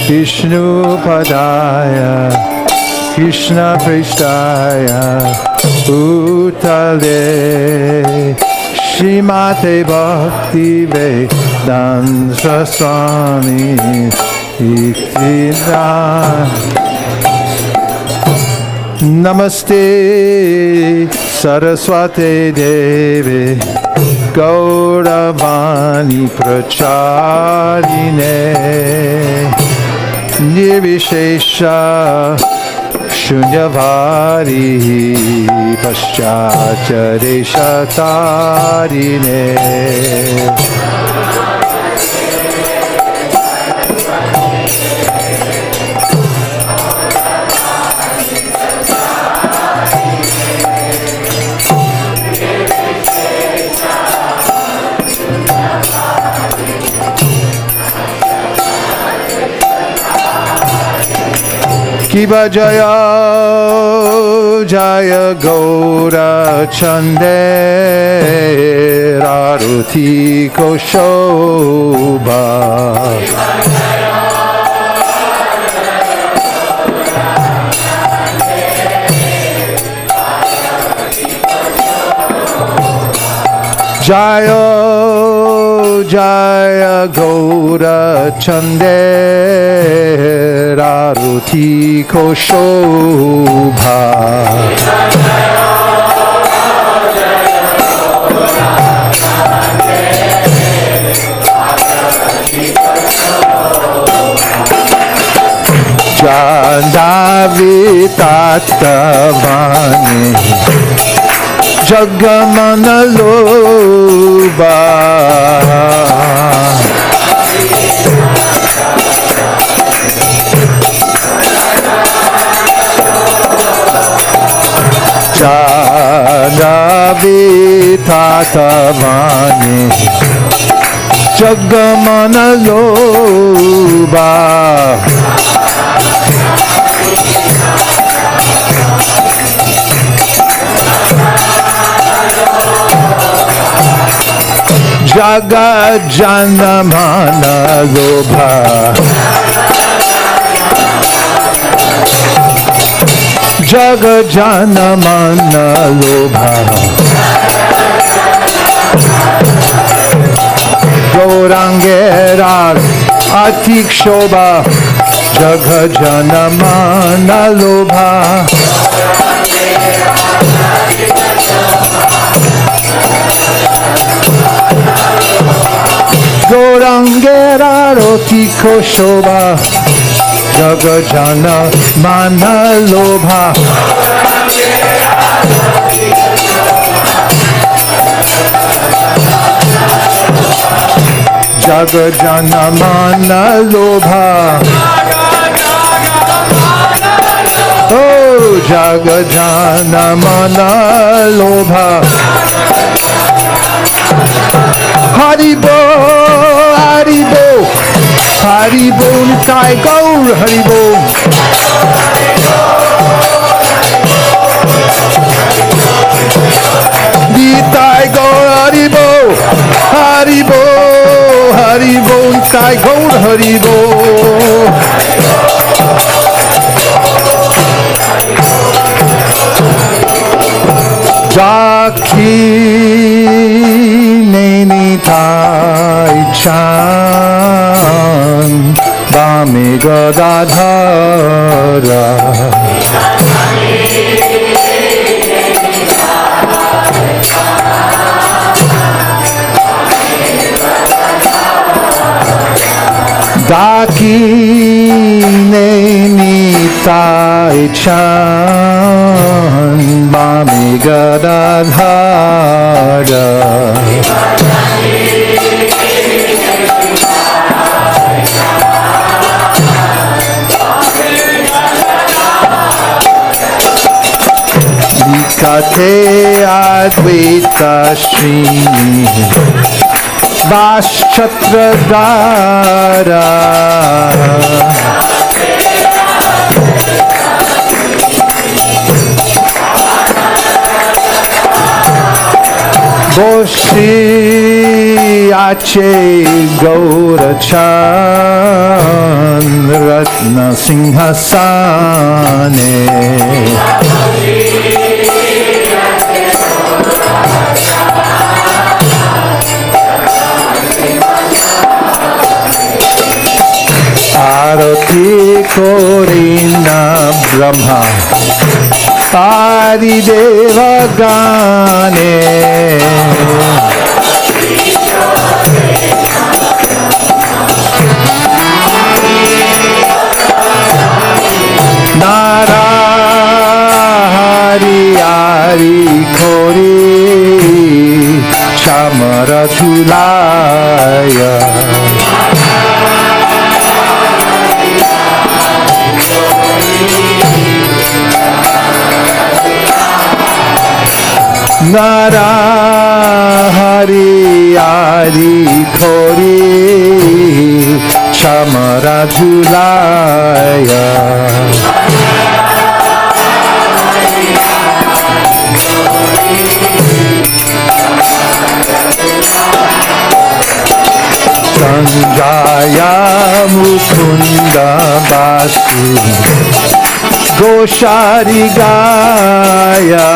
Vishnu Padaya Krishna Prishtaya Utale Shrimate Bhakti Vedanta Swami Iktina Namaste Saraswate Devi Gauravani Pracharine Nirvishesha Shunyavadi Paschacharya Tarine Kiba Jaya Jaya Gaura Chande Raruti Koshobha Jaya Jaya Gaura Chande Raruti Koshobha Jandavitatavane Jagamanaloba Jandavitatavane Jagamanaloba Jaga Janamana Lobha Jaga Janamana Lobha Gaurangerar Atik Shobha Jaga Janamana Lobha Gaurangera Rotiko Shobha Jagajana Mana Lobha Jagajana Mana Lobha Oh Jagajana Mana Lobha Haribo Haribo Haribo Nitai Gaur Haribo Nitai Gaur Haribo Haribo Haribo Nitai Gaur Haribo Jaki Nenitai Chan Bami Gadadhara Daki Nenitai Chan Bami Gadadhara Vikate Advaita Srini Vaschatradara Boshi yache gaurachan ratna singhasane arati korina brahma Adi Deva Gane Nara Hari Hari Kori Chamara Chulaya Nara Hari Hari Kori Chamara Julaya Sanjaya Mukunda Basu Goshari Gaya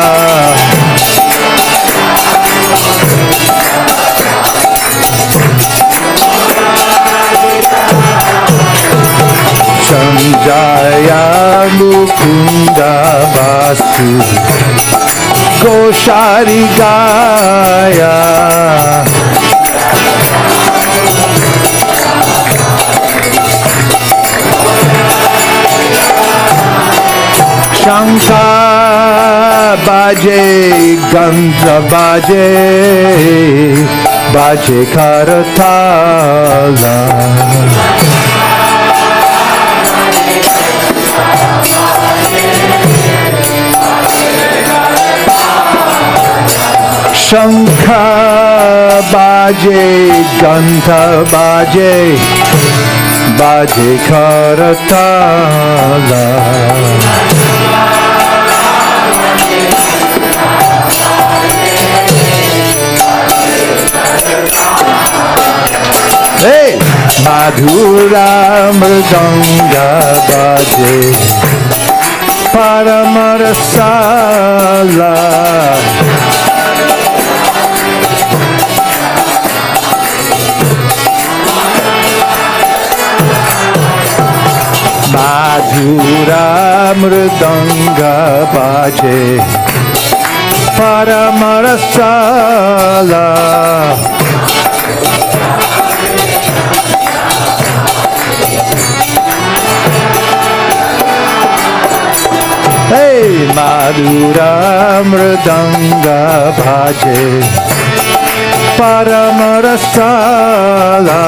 Sanjaya Mukunda Basu Goshari Gaya Shankha Baje Gandha Baje Baje Karatala Shankha Baje Gandha Baje Baje Karatala Hey! Madhura Mridanga Baje Paramarasala Madhura Mridanga Baje Paramarasala Hey, Madhura Mridanga Bhaje Paramarasala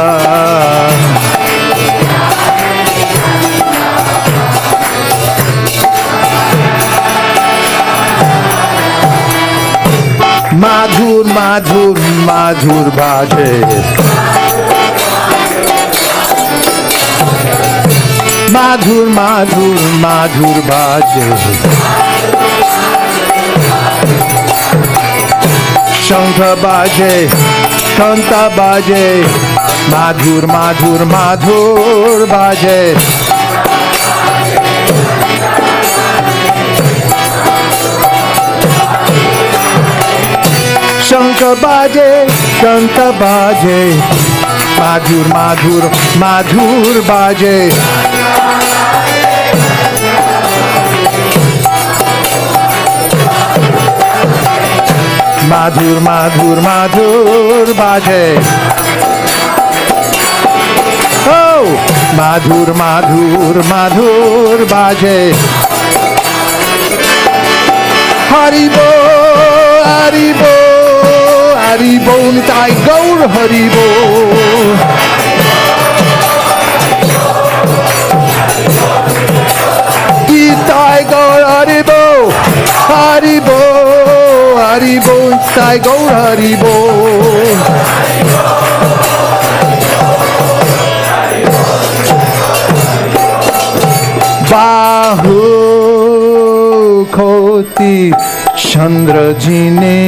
Madhur, Madhur, Madhur Bhaje Madhur, Madhur, Madhur Bhaje Shankha Bhaje, Kanta Bhaje Madhur, Madhur, Madhur Bhaje Shankha Bhaje, Kanta Bhaje Madhur, Madhur, Madhur Bhaje Madhur, Madhur, Madhur Bhaje Oh! Madhur, Madhur, Madhur Bhaje Haribo, Haribo Haribo Nitai Gaur Haribo Nitai Gaur Haribo Haribo Haribo Nitai Gaur Haribo Bahu Koti Chandra ji ne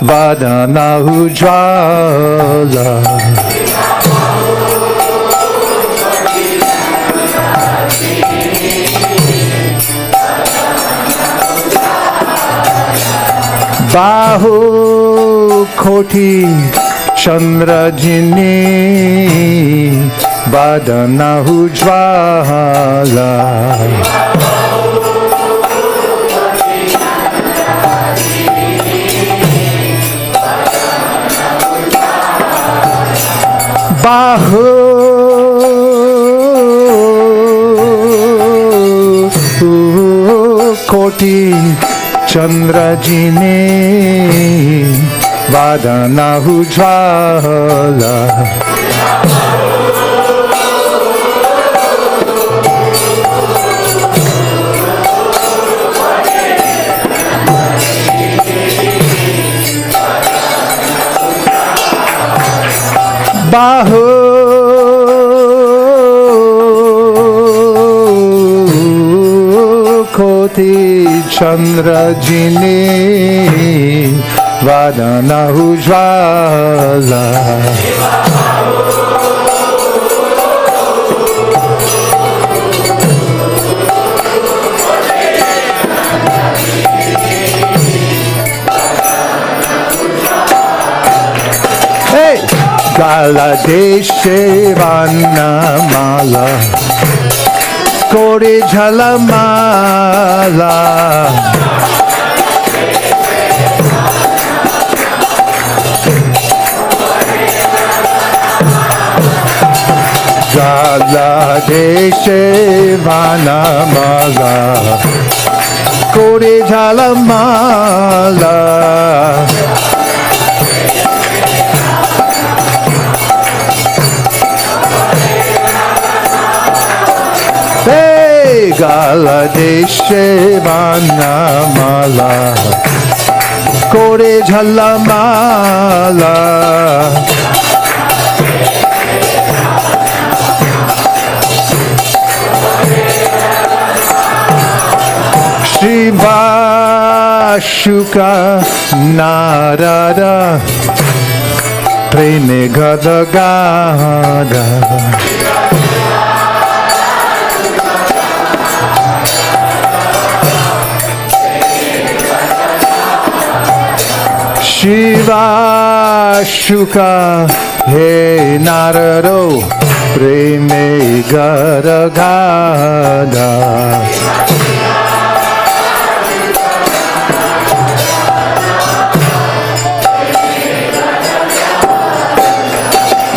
vadana ujvala. Bahu koti chandrajini vadana ujvala. Bahu koti chandrajini vadana ujvala. Bahu koti chandrajini vadana ujvala. Hey! Gala deshe vanamala kore jhalamala. Gala deshe vanamala kore jhalamala. Hey, Gala deshe vanamala kore jhalamala. Shiva Shuka Narada Prene Gada Gada. Shiva Shuka He Narado Preme Gada Gada.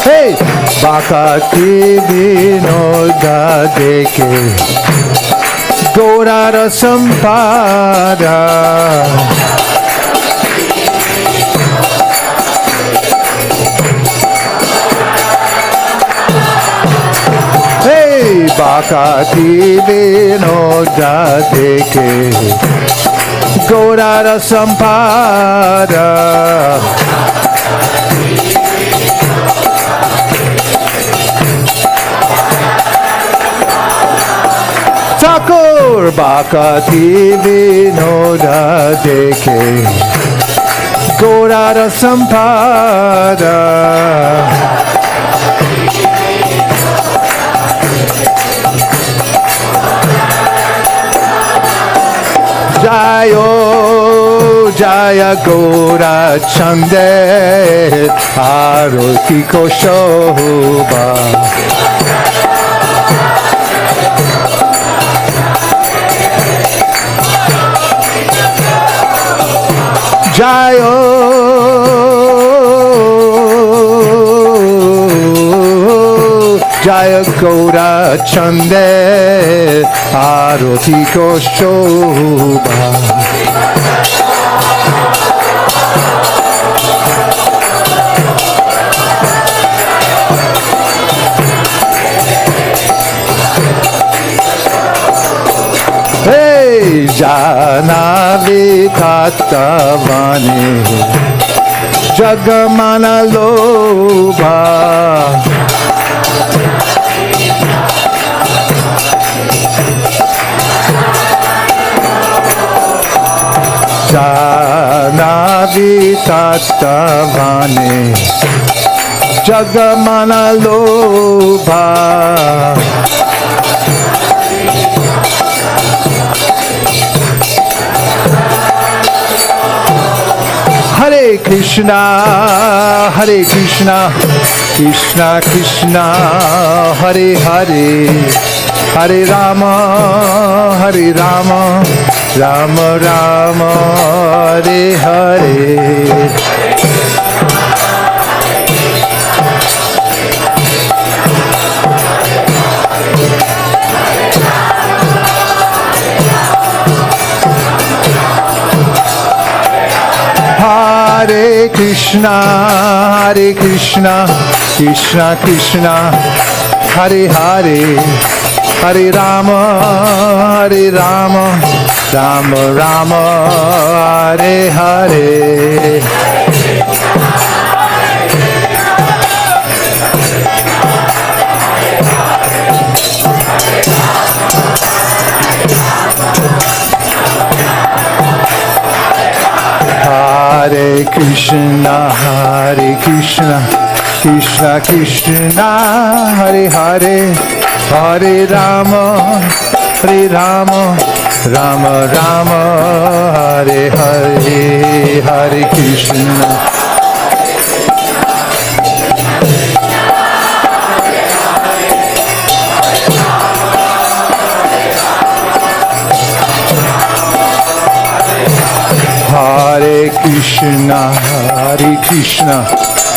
Hey! Bhakti Vinoda Deke Gaura Sampada. Bhakti Vinoda Deke Gaura Sampada. Thakur Bhakti Vinoda Deke Gaura Sampada. Jayo Jaya Gaura Chande Aroti Ko Shobha. Jayo Jaya Gaura Chande Aroti Ko Shobha. Hey, Jana Vikatavane Jagamana Lobha. Jana vitastavane jagamana lobha Hare Krishna, Krishna Krishna, Hare Hare, Hare Rama, Rama Rama, Hare Hare. Hare Krishna, Krishna Krishna, Hare Hare, Hare Rama, Rama Rama, Hare Hare. Hare Krishna, Krishna Krishna, Hare Hare, Hare Rama, Rama Rama, Hare Hare, Hare Krishna. Hare Krishna,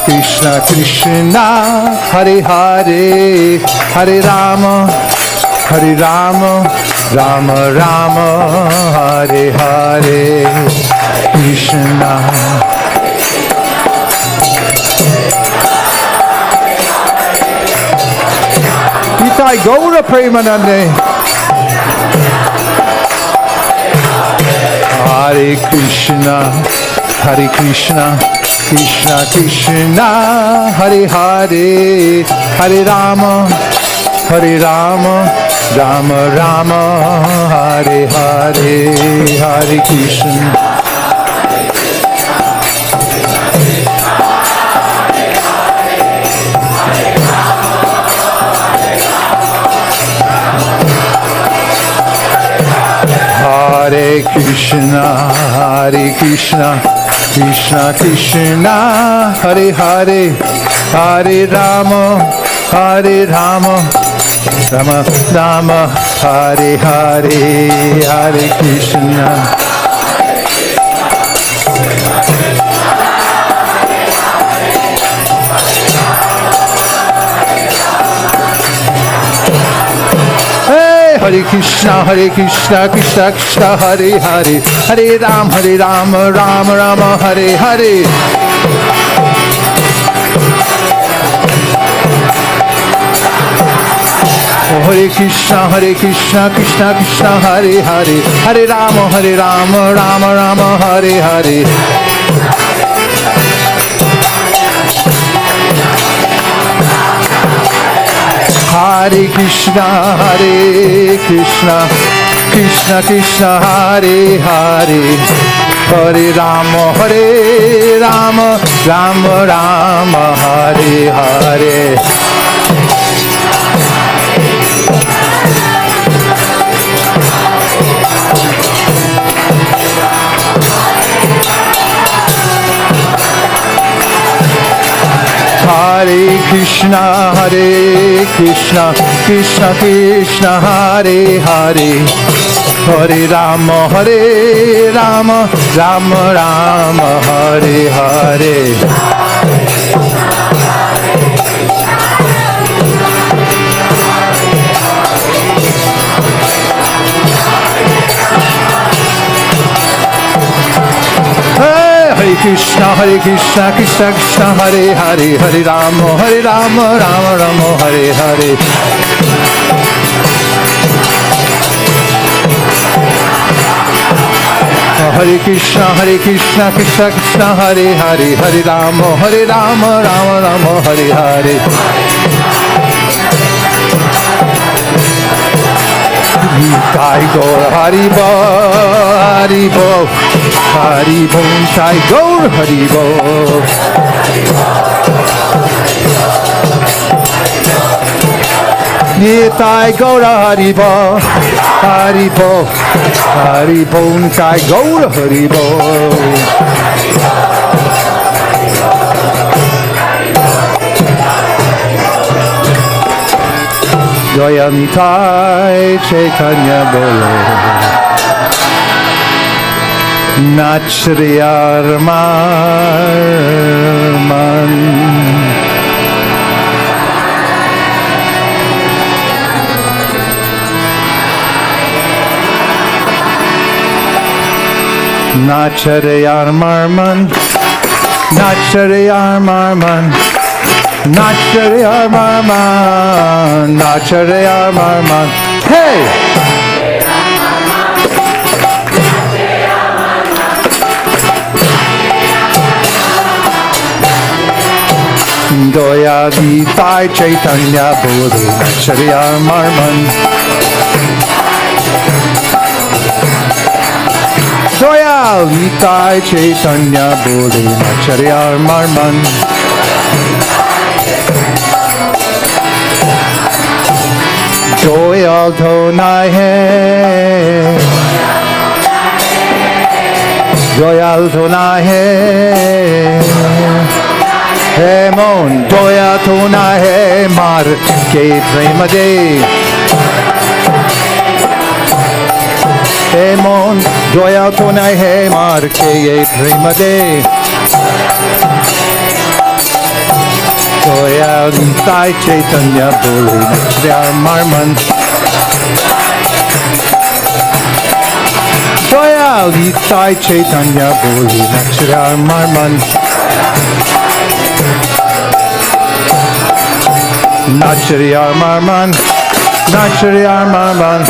Krishna Krishna, Hare Hare, Hare Rama, Rama Rama, Hare Hare, Krishna. Nitai Gaura Premanande. Hare Krishna, Krishna Krishna, Hare Hare, Hare Rama, Rama Rama, Hare Hare, Hare Krishna. Hare Krishna, Krishna Krishna, Hare Hare, Hare Rama, Rama Rama, Hare Hare, Hare Krishna. Hare Krishna, Krishna Krishna, Hare Hare, Hare Rama, Rama Rama, Hare Hare. Hare Krishna, Krishna Krishna, Hare Hare, Hare Rama, Rama Rama, Hare Hare. Hare Krishna, Krishna Krishna, Hare Hare, Hare Rama, Rama Rama, Hare Hare. Hare Krishna, Krishna Krishna, Hare Hare, Hare Rama, Rama Rama, Hare Hare. Hare Krishna, Krishna Krishna, Hare Hare, Hare Rama, Rama Rama, Hare Hare. Hare Krishna, Krishna Krishna, Hare Hare, Hare Rama, Rama Rama, Hare Hare. Nitai Gaura Haribo, Haribo, Haribo, Nitai Gaura Haribo. Nitai Gaura Haribo, Haribo, Haribo, Nitai Gaura Haribo. Jaya Nitai Chaitanya Bolo Nachriyar Marman Nachriyar Marman Nachriyar Marman Nachriyar Marman, Nachriyar Marman, hey! Doya Nitai Chaitanya Bodhi, Nachriyar Marman. Doya Nitai Chaitanya Bodhi, Nachriyar Marman. Joy alto nai hai, joy alto nai hai, hey mon, joy alto nai hai, mar ke prema de. Hey mon, joy alto nai hai, mar ke prema de. Joya Nitai Chaitanya Boli Nachriyar Marman. Joya Nitai Chaitanya Boli Nachriyar Marman. Nachriyar Marman, Nachriyar Marman,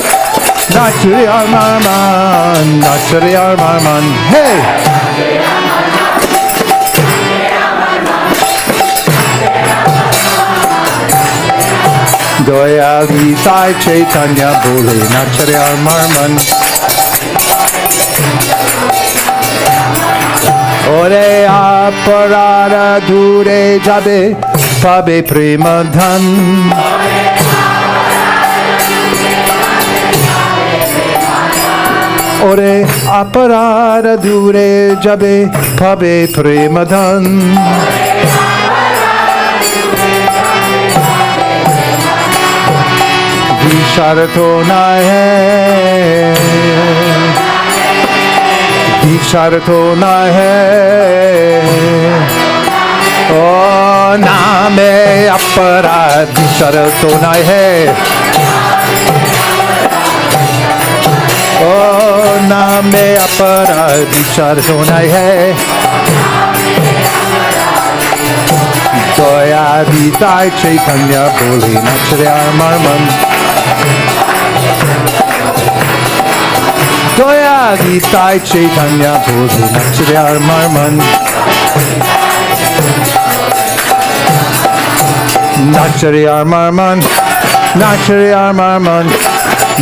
Nachriyar Marman, Nachriyar Marman, hey! Doya Nitai Chaitanya Boli Nachriyar Marman. Ore aparara dure jabe pabe prema dhan. Ore aparara dure jabe pabe prema dhan. Visharto nai hai, Visharto nai hai, oh name aparad Visharto nai hai, oh name aparad Visharto nai hai. Doya Nitai Chaitanya Boli Nachriyar Marman. Doya Nitai Chaitanya Boli Nachriyar Marman. Nachriyar Marman, Nachriyar Marman,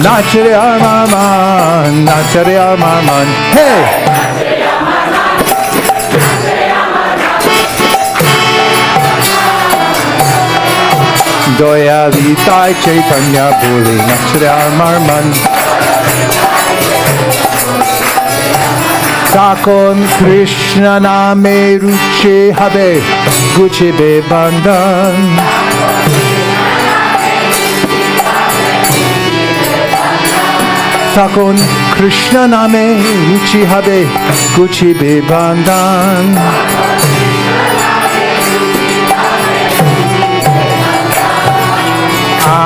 Nachriyar Marman, Nachriyar Marman, hey! Doya Nitai Chaitanya Boli Nachriyar Marman. Takon Krishna name ruche habe guchibe bandhan. Takon Krishna name ruchi habe guchibe bandhan.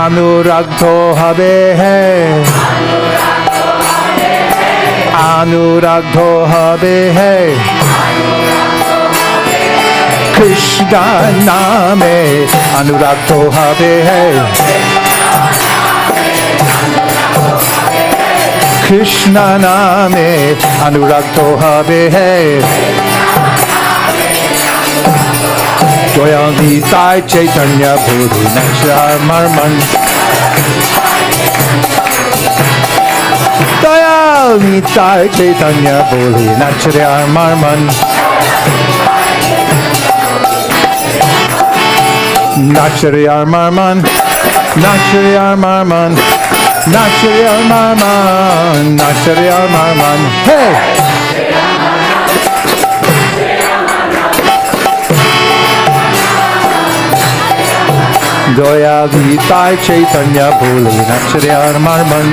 Anuragto habe hai, Anuragto habe hai, Krishna name Anuragto habe hai, Krishna name Anuragto habe hai. Doya Nitai Chaitanya Boli Nachriyar Marman. Dayal Nitai Chaitanya Boli Nachare Marman. Nachare Marman. Nachare Marman. Nachare Marman. Nachare Marman. Hey! Doya Vitai Chaitanya Boli Nachare Marman.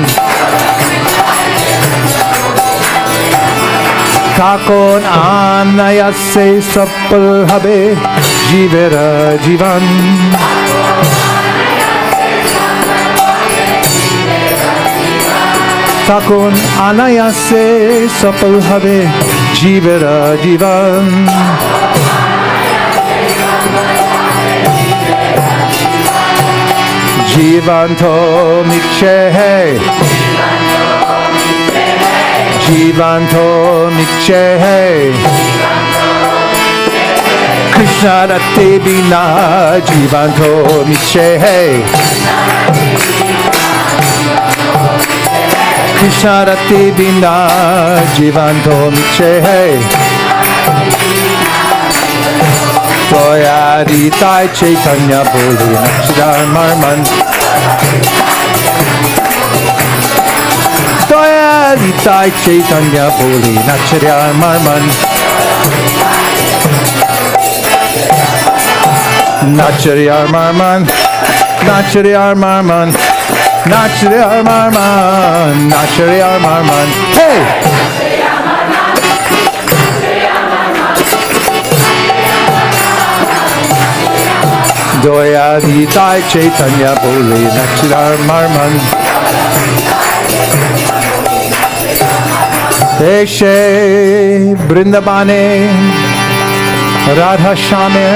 Takon Anayase Sapal Habe Jivera Jivan. Takon Anayase Sapal Habe Jivera Jivan. Jivanto Miche Jivanto Miche Krishna Rate Bina Jivanto Miche Krishna Rate Bina Jivanto Miche Toya Ritai Chaitanya Boli Nachidar Marman. Toya Ritai Chaitanya Boli Nachidar Marman. Nachidar Marman. Nachidar Marman. Nachidar Marman. Nachidar Marman. Hey! Doya Vitai Chaitanya Boli Nachidar Marman. Deshe Brindabane Radha Shame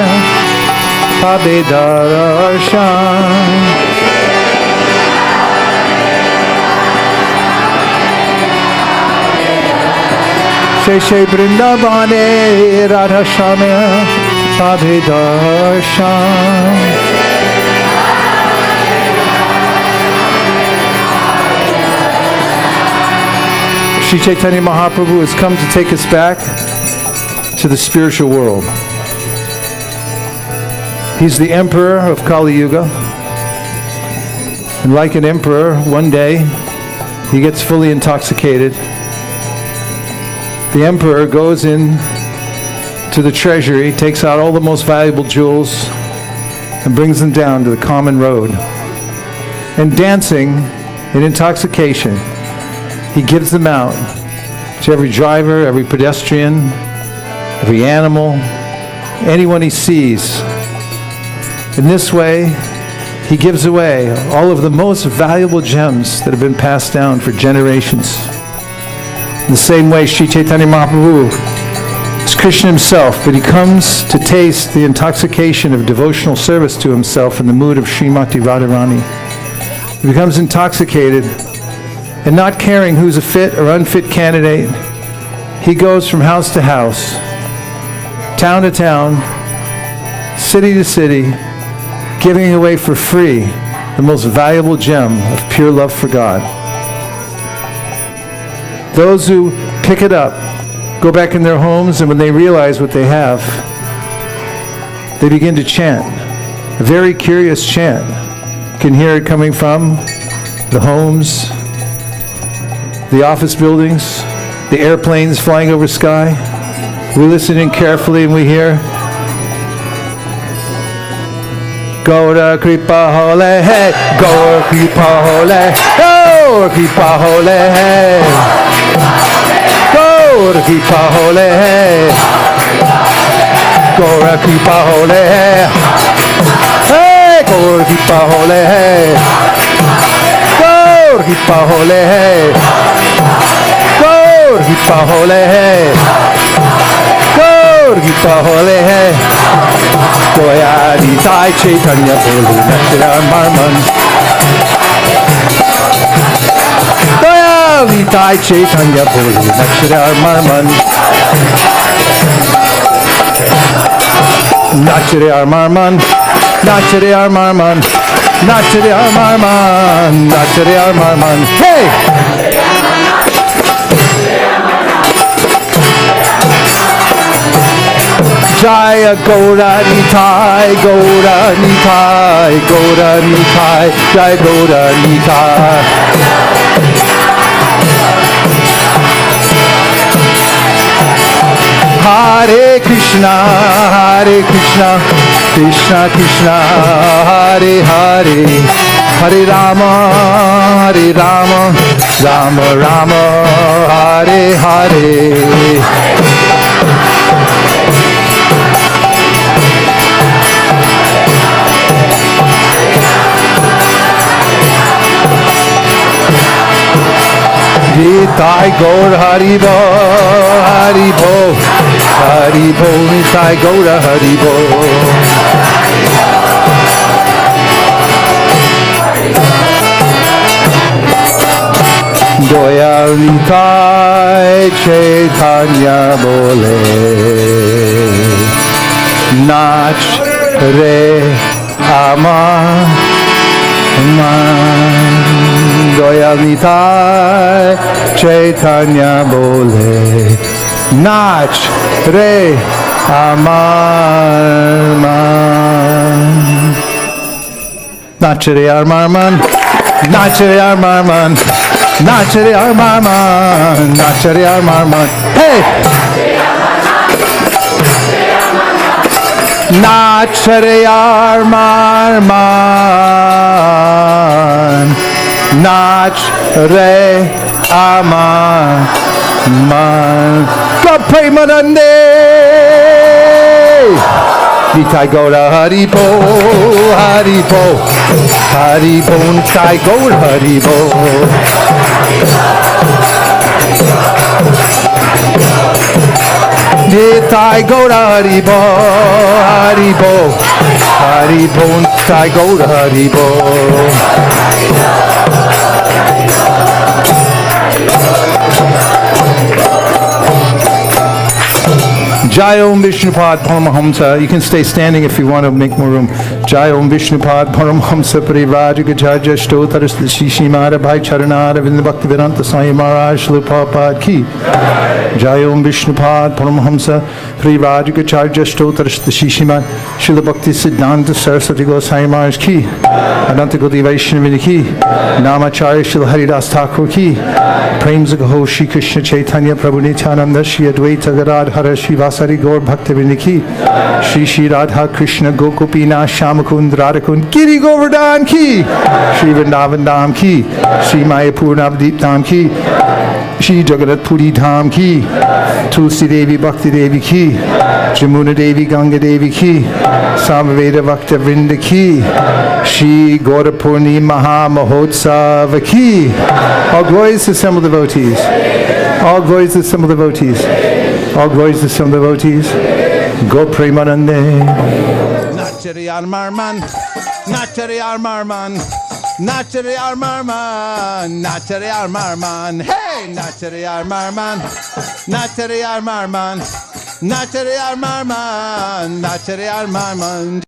Pabedarshan. Deshe Brindabane Radha Shame Abhidarshan. Sri Chaitanya Mahaprabhu has come to take us back to the spiritual world. He's the emperor of Kali Yuga. And like an emperor, one day he gets fully intoxicated. The emperor goes in to the treasury, takes out all the most valuable jewels and brings them down to the common road. And dancing in intoxication, he gives them out to every driver, every pedestrian, every animal, anyone he sees. In this way, he gives away all of the most valuable gems that have been passed down for generations. In the same way, Sri Chaitanya Mahaprabhu is Krishna himself, but he comes to taste the intoxication of devotional service to himself in the mood of Srimati Radharani. He becomes intoxicated, and not caring who's a fit or unfit candidate, he goes from house to house, town to town, city to city, giving away for free the most valuable gem of pure love for God. Those who pick it up go back in their homes, and when they realize what they have, they begin to chant. A very curious chant. You can hear it coming from the homes, the office buildings, the airplanes flying over sky. We listen in carefully and we hear Gaura Kripa Hole Hai, Gaura Kripa Hole, Gaura Kripa Hole Hai, Gaura Kripa Hole Hai, Gaura Kripa Hole Hai, Hey, Gaura Kripa Hole Hai, Gaura Kripa Hole Hai, Gaura Kripa Hole Hai, Gaura Kripa Hole Hai. Goya Nitai Chaitanya Boli Nachidar Marman. Goya Nitai Chaitanya Boli Nachidar Marman. Nachidar Marman. Nachidar Marman. Nachare Armarman, Nachare Armarman. Hey! Jaya Gaura Nitai, Gaura Nitai, Gaura Nitai, Jaya Gaura Nitai. Hare Krishna, Krishna Krishna, Hare Hare, Hare Rama, Rama Rama, Hare Hare. Nitai Gaur Haribo, Haribo, Haribo, Nitai Gaur Haribo. Doyal Nitai Chaitanya Bole, Nach Re Ama. Doyal Nitai Chaitanya Bole, Nach Re Amarman. Nachare Armarman, Nachare Armarman, Nachare Armarman, Nachare Armarman. Hey! Nachare Armarman, Nachare Armarman. God Premanande! Nitai Gaura Haribo, Haribo, Haribo, Nitai Gaura Haribo. Nitai Gaura Haribo, Haribo, Haribo, Nitai Gaura Haribo. Jai Om Vishnupad Paramahamsa. You can stay standing if you want to make more room. Jai Om Vishnupad Paramahamsa Parivrajaga Stotaras Shishimara Bhai Charanara Vindabhakti Vedanta Sai Maharaj Lupapad Ki. Jai Om Vishnupad Paramahamsa Parivrajaga Stotaras Shishimara Srila Bhakti Siddhanta Saraswati Gosai Maharaj Ki. Adanta Gaudiya Vaishnava Ki. Namacharya Srila Haridas Thakur Ki. Prem Zagaho Shri Krishna Chaitanya Prabhu Nityananda Shri Advaita Gadadhara Shri Vasari Gaur Bhaktivinoda Ki. Shri Radha Krishna Gokupina Shamakund Radhakund Giri Govardhan Ki. Shri Vrindavan Dham Ki. Shri Mayapur Navdeep Dham Ki. Shri Jagannath Puri Dham Ki. Tulsi Devi Bhakti Devi Ki. Jamuna Devi Ganga Devi Ki. Samaveda Bhakta Vrinda Ki. Shri Gaura Purnima Mahotsav Ki. All glories to assembled devotees. All glories to assembled devotees. All glories to assembled devotees. Go Premanande. Nachare Armarman. Nachare Armarman. Nachare Armarman. Nachare Armarman. Hey! Nachare Armarman. Nachare Armarman. Nachare Armarman. Nachare Armarman.